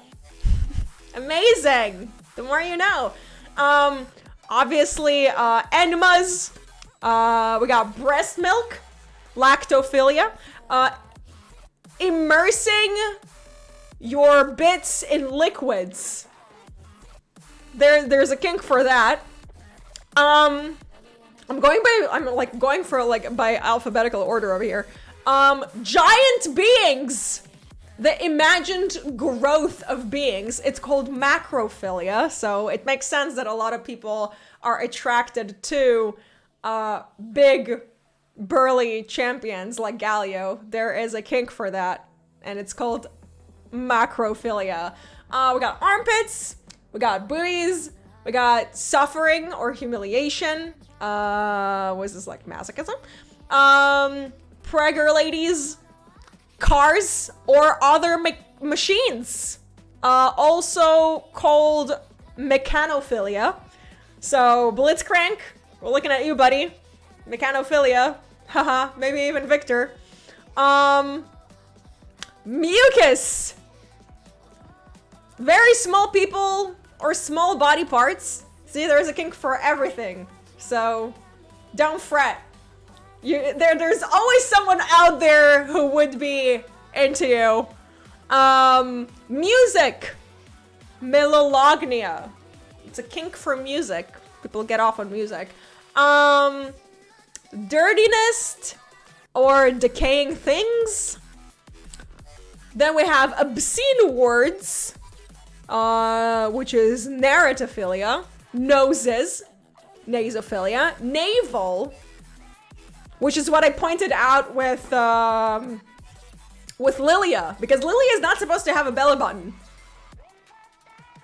Amazing. The more you know. Obviously, enemas. We got breast milk, lactophilia, immersing your bits in liquids. There's a kink for that. I'm going for like by alphabetical order over here. Giant beings. The imagined growth of beings. It's called macrophilia, so it makes sense that a lot of people are attracted to big, burly champions like Galio. There is a kink for that, and it's called macrophilia. We got armpits, we got booties, we got suffering or humiliation. Was this like masochism? Pregger ladies, cars, or other machines. Also called mechanophilia. So, Blitzcrank, we're looking at you, buddy. Mechanophilia. Haha, maybe even Victor. Mucus. Very small people or small body parts. See, there's a kink for everything. So, don't fret. There's always someone out there who would be into you. Music. Melolognia. It's a kink for music. People get off on music. Dirtiness or decaying things. Then we have obscene words, which is narratophilia. Noses, nasophilia. Navel, which is what I pointed out with Lilia, because Lilia is not supposed to have a belly button.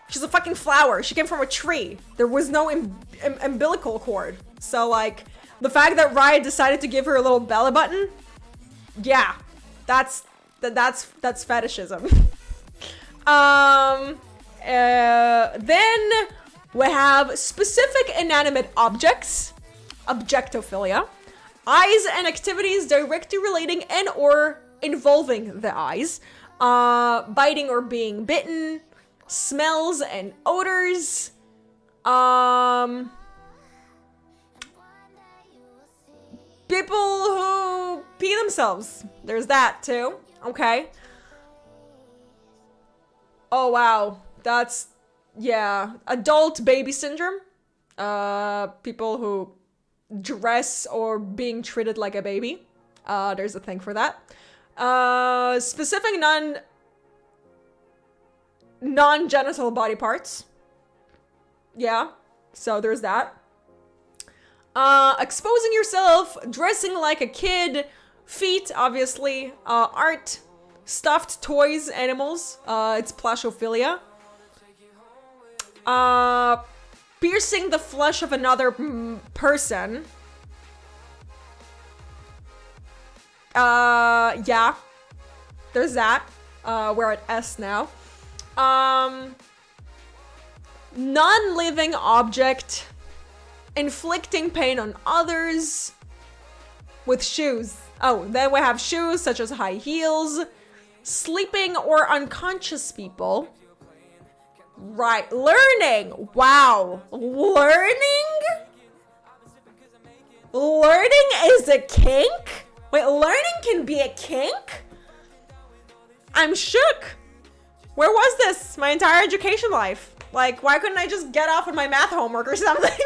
She's a fucking flower. She came from a tree. There was no umbilical cord. So like, the fact that Riot decided to give her a little belly button, yeah, that's fetishism. Then we have specific inanimate objects, objectophilia. Eyes and activities directly relating and or involving the eyes. Biting or being bitten. Smells and odors. People who pee themselves. There's that too. Okay. Oh wow. That's, yeah. Adult baby syndrome. People who dress or being treated like a baby. There's a thing for that. Specific non-genital body parts. Yeah, so there's that. Exposing yourself, dressing like a kid, feet, obviously, art, stuffed toys, animals, it's plushophilia. Piercing the flesh of another person. Yeah, there's that. We're at S now. Non-living object, inflicting pain on others with shoes. Oh, then we have shoes such as high heels, sleeping or unconscious people. Right, learning. Wow, learning? Learning is a kink? Wait, learning can be a kink? I'm shook. Where was this my entire education life? Like, why couldn't I just get off on my math homework or something?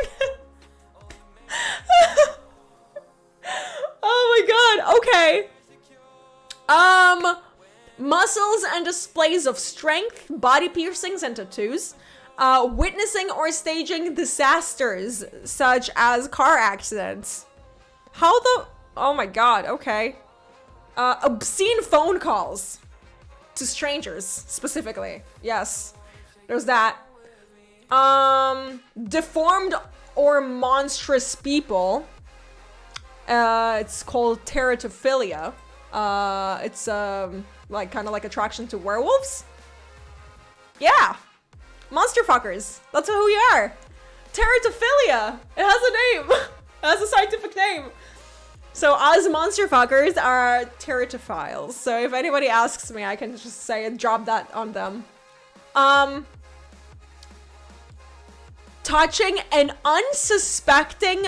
Oh my god, okay. Muscles and displays of strength, body piercings and tattoos. Witnessing or staging disasters, such as car accidents. How the... Oh my god, okay. Obscene phone calls. To strangers, specifically. Yes, there's that. Deformed or monstrous people. It's called teratophilia. It's like kind of like attraction to werewolves. Yeah, monster fuckers. That's who you are. Teratophilia. It has a name. It has a scientific name. So us monster fuckers are teratophiles. So if anybody asks me, I can just say and drop that on them. Touching an unsuspecting,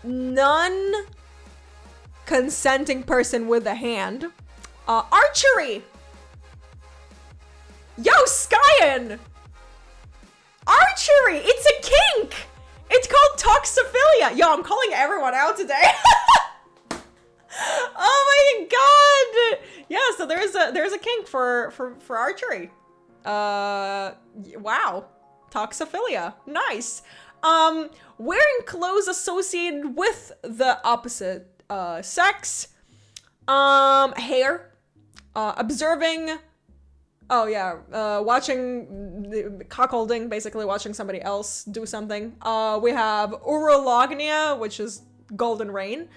non-consenting person with a hand. Archery! Yo, 𝙨𝙚𝙧𝙞𝙤𝙀! Archery! It's a kink! It's called toxophilia! Yo, I'm calling everyone out today. Oh my god! Yeah, so there's a kink for archery. Wow. Toxophilia. Nice. Wearing clothes associated with the opposite sex. Hair. Observing. Oh yeah, watching cuckolding, basically watching somebody else do something. We have urolognia, which is golden rain.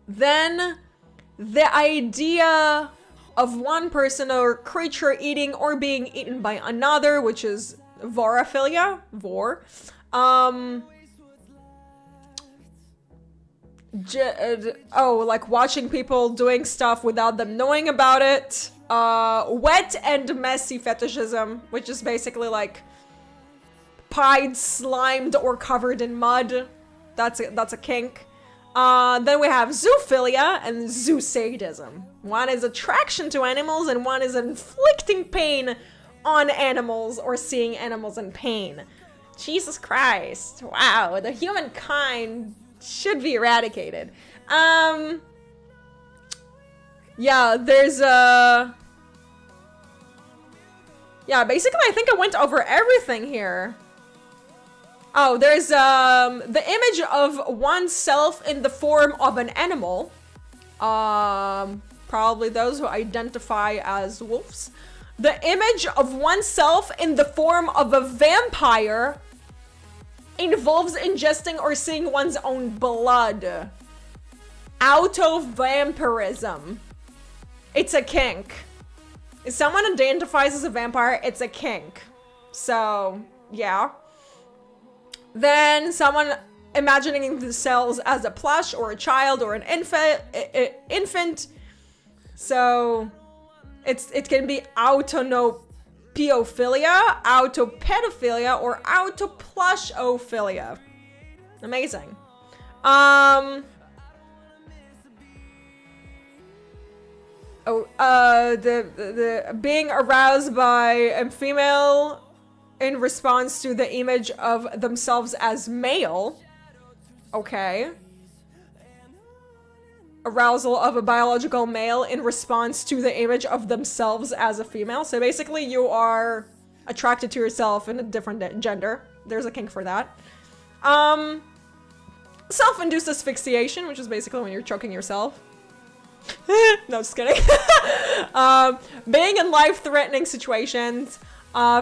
Then the idea of one person or creature eating or being eaten by another, which is vorophilia, vor. Like watching people doing stuff without them knowing about it. Wet and messy fetishism, which is basically like pied, slimed, or covered in mud. That's a kink. Then we have zoophilia and zoosadism. One is attraction to animals and one is inflicting pain on animals or seeing animals in pain. Jesus Christ. Wow, the humankind should be eradicated. Yeah, there's a... Yeah, basically I think I went over everything here. Oh, there's the image of oneself in the form of an animal. Probably those who identify as wolves. The image of oneself in the form of a vampire involves ingesting or seeing one's own blood. Auto-vampirism. It's a kink. If someone identifies as a vampire, it's a kink. So, yeah. Then someone imagining themselves as a plush or a child or an infant. So it can be autonopiophilia, autopedophilia, or autoplushophilia. Amazing. The being aroused by a female in response to the image of themselves as male. Okay. Arousal of a biological male in response to the image of themselves as a female. So basically you are attracted to yourself in a different gender. There's a kink for that. Self-induced asphyxiation, which is basically when you're choking yourself. No, just kidding. Being in life-threatening situations.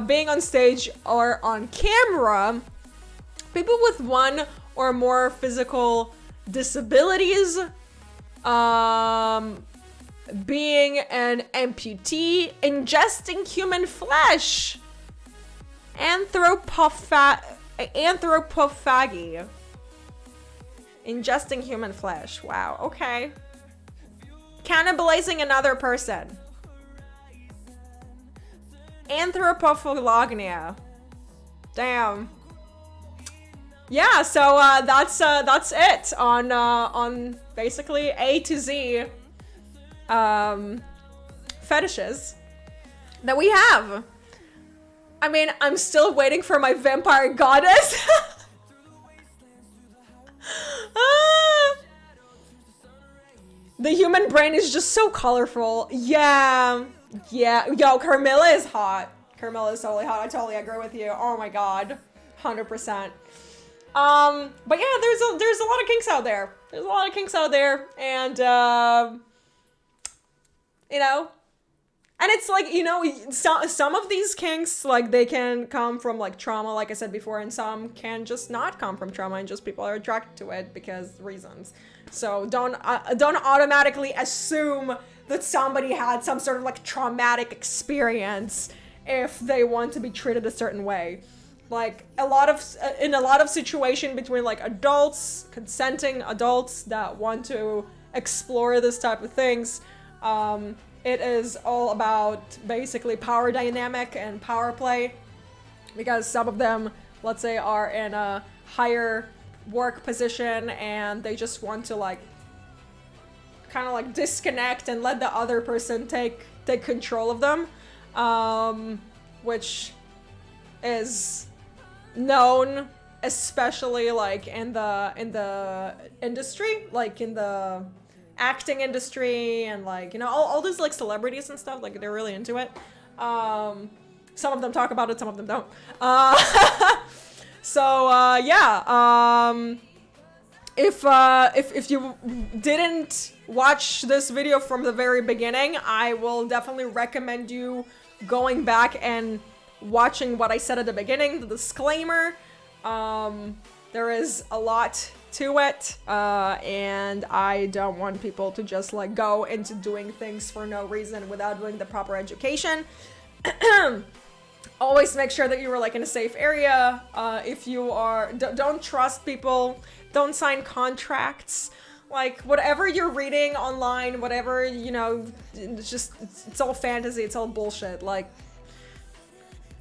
Being on stage or on camera. People with one or more physical disabilities. Being an amputee. Ingesting human flesh. Anthropophagy. Ingesting human flesh. Wow, okay. Cannibalizing another person. Anthropophagnia. Damn. Yeah, so that's it on basically A to Z fetishes that we have. I mean, I'm still waiting for my vampire goddess. The human brain is just so colorful. Yeah. Yo, Carmilla is hot. Carmilla is totally hot. I totally agree with you. Oh my god. 100%. But yeah, there's a lot of kinks out there. There's a lot of kinks out there. And, you know, and it's like, you know, some of these kinks, like, they can come from, like, trauma, like I said before, and some can just not come from trauma, and just people are attracted to it because reasons. So don't automatically assume that somebody had some sort of, like, traumatic experience if they want to be treated a certain way. Like, in a lot of situation between, like, adults, consenting adults that want to explore this type of things, it is all about basically power dynamic and power play, because some of them, let's say, are in a higher work position and they just want to, like, kind of like disconnect and let the other person take control of them, which is known especially like in the industry, like in the acting industry, and like, you know, all these like celebrities and stuff, like they're really into it. Some of them talk about it, some of them don't. So yeah, if you didn't watch this video from the very beginning, I will definitely recommend you going back and watching what I said at the beginning, the disclaimer. There is a lot to it, and I don't want people to just like go into doing things for no reason without doing the proper education. Always make sure that you are like in a safe area. If you are, don't trust people, don't sign contracts. Like whatever you're reading online, whatever, you know, it's all fantasy, it's all bullshit. Like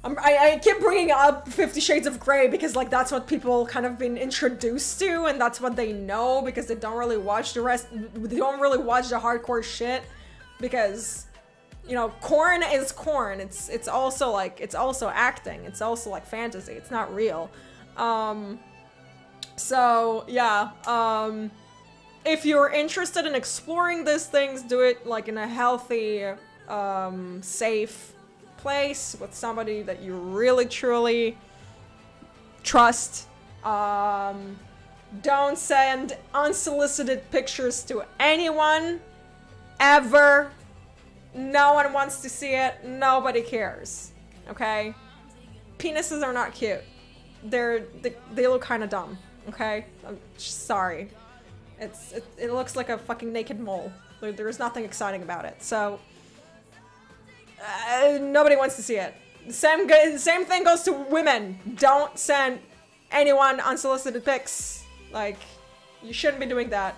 I keep bringing up 50 Shades of Grey because like that's what people kind of been introduced to, and that's what they know because they don't really watch the rest. They don't really watch the hardcore shit because, you know, corn is corn. It's also like, it's also acting. It's also like fantasy. It's not real. So yeah, if you're interested in exploring these things, do it like in a healthy, safe place with somebody that you really truly trust. Don't send unsolicited pictures to anyone ever. No one wants to see it. Nobody cares. Okay? Penises are not cute. They look kind of dumb. Okay? I'm sorry. It looks like a fucking naked mole. There's nothing exciting about it. So nobody wants to see it. Same thing goes to women. Don't send anyone unsolicited pics. Like, you shouldn't be doing that.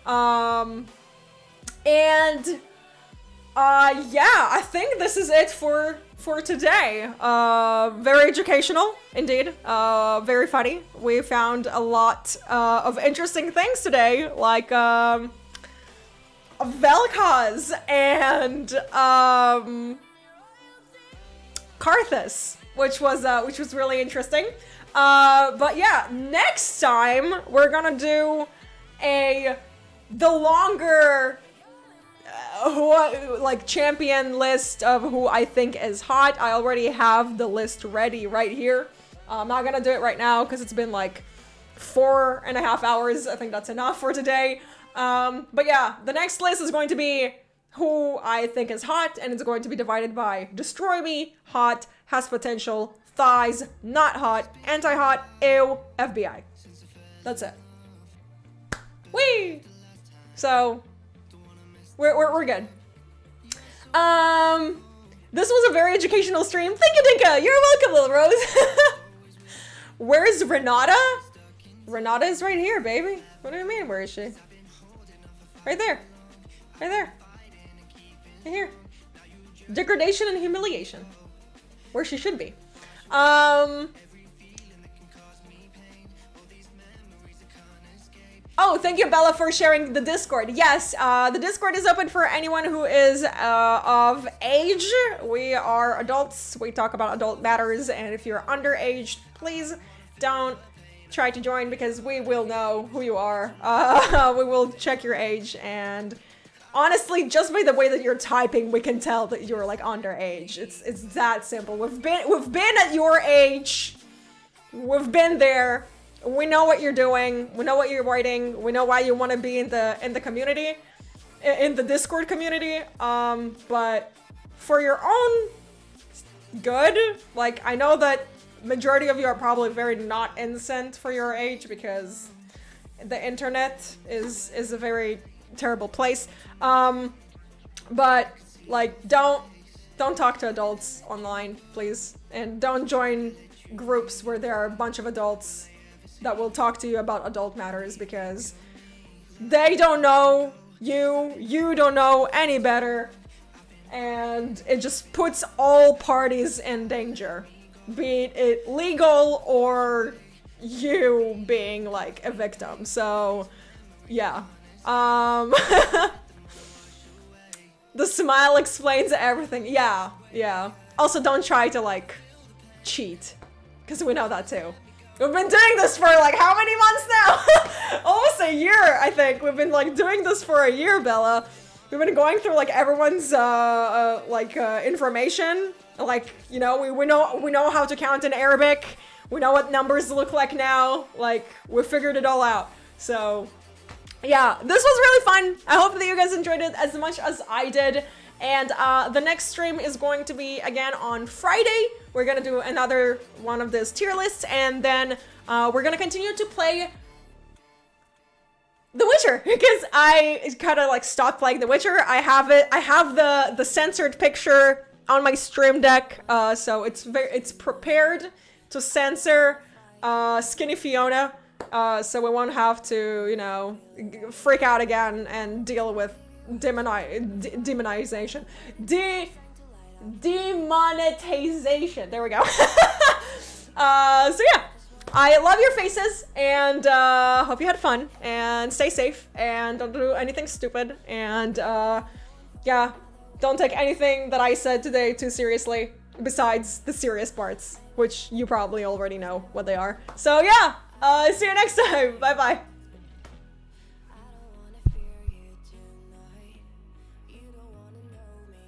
Yeah, I think this is it for today. Very educational, indeed. Very funny. We found a lot of interesting things today, like Vel'Koz and Karthus, which was really interesting. But yeah, next time we're gonna do the longer like champion list of who I think is hot. I already have the list ready right here. I'm not gonna do it right now because it's been like 4.5 hours. I think that's enough for today. But yeah, the next list is going to be who I think is hot, and it's going to be divided by destroy me, hot, has potential, thighs, not hot, anti-hot, ew, FBI. That's it. Whee! So we're good. This was a very educational stream. Thank you, Dinka. You're welcome, little Rose. Where's Renata? Renata is right here, baby. What do you mean? Where is she? Right there. Right there. Right here. Degradation and humiliation. Where she should be. Oh, thank you, Bella, for sharing the Discord. Yes, the Discord is open for anyone who is of age. We are adults. We talk about adult matters, and if you're underage, please don't try to join because we will know who you are. We will check your age, and honestly, just by the way that you're typing, we can tell that you're like underage. It's that simple. We've been at your age. We've been there. We know what you're doing. We know what you're writing. We know why you want to be in the community, in the Discord community. But for your own good, like I know that majority of you are probably very not innocent for your age because the internet is a very terrible place. But like don't talk to adults online, please, and don't join groups where there are a bunch of adults that will talk to you about adult matters because they don't know you don't know any better, and it just puts all parties in danger, be it legal or you being like a victim. So yeah, The smile explains everything. Yeah, yeah. Also, don't try to, like, cheat. Because we know that, too. We've been doing this for, like, how many months now? Almost a year, I think. We've been, like, doing this for a year, Bella. We've been going through, like, everyone's, information. Like, you know, we know how to count in Arabic. We know what numbers look like now. Like, we figured it all out. So, yeah, this was really fun. I hope that you guys enjoyed it as much as I did. And the next stream is going to be, again, on Friday. We're gonna do another one of these tier lists. And then we're gonna continue to play The Witcher, because I kind of, like, stopped playing The Witcher. I have the censored picture on my stream deck, so it's prepared to censor Skinny Fiona, so we won't have to, you know, freak out again and deal with demonetization. Demonetization. There we go. So yeah, I love your faces, and hope you had fun, and stay safe, and don't do anything stupid, and yeah, don't take anything that I said today too seriously, besides the serious parts, which you probably already know what they are. So yeah, see you next time. Bye bye. You don't wanna know me.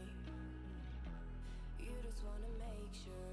You just wanna make sure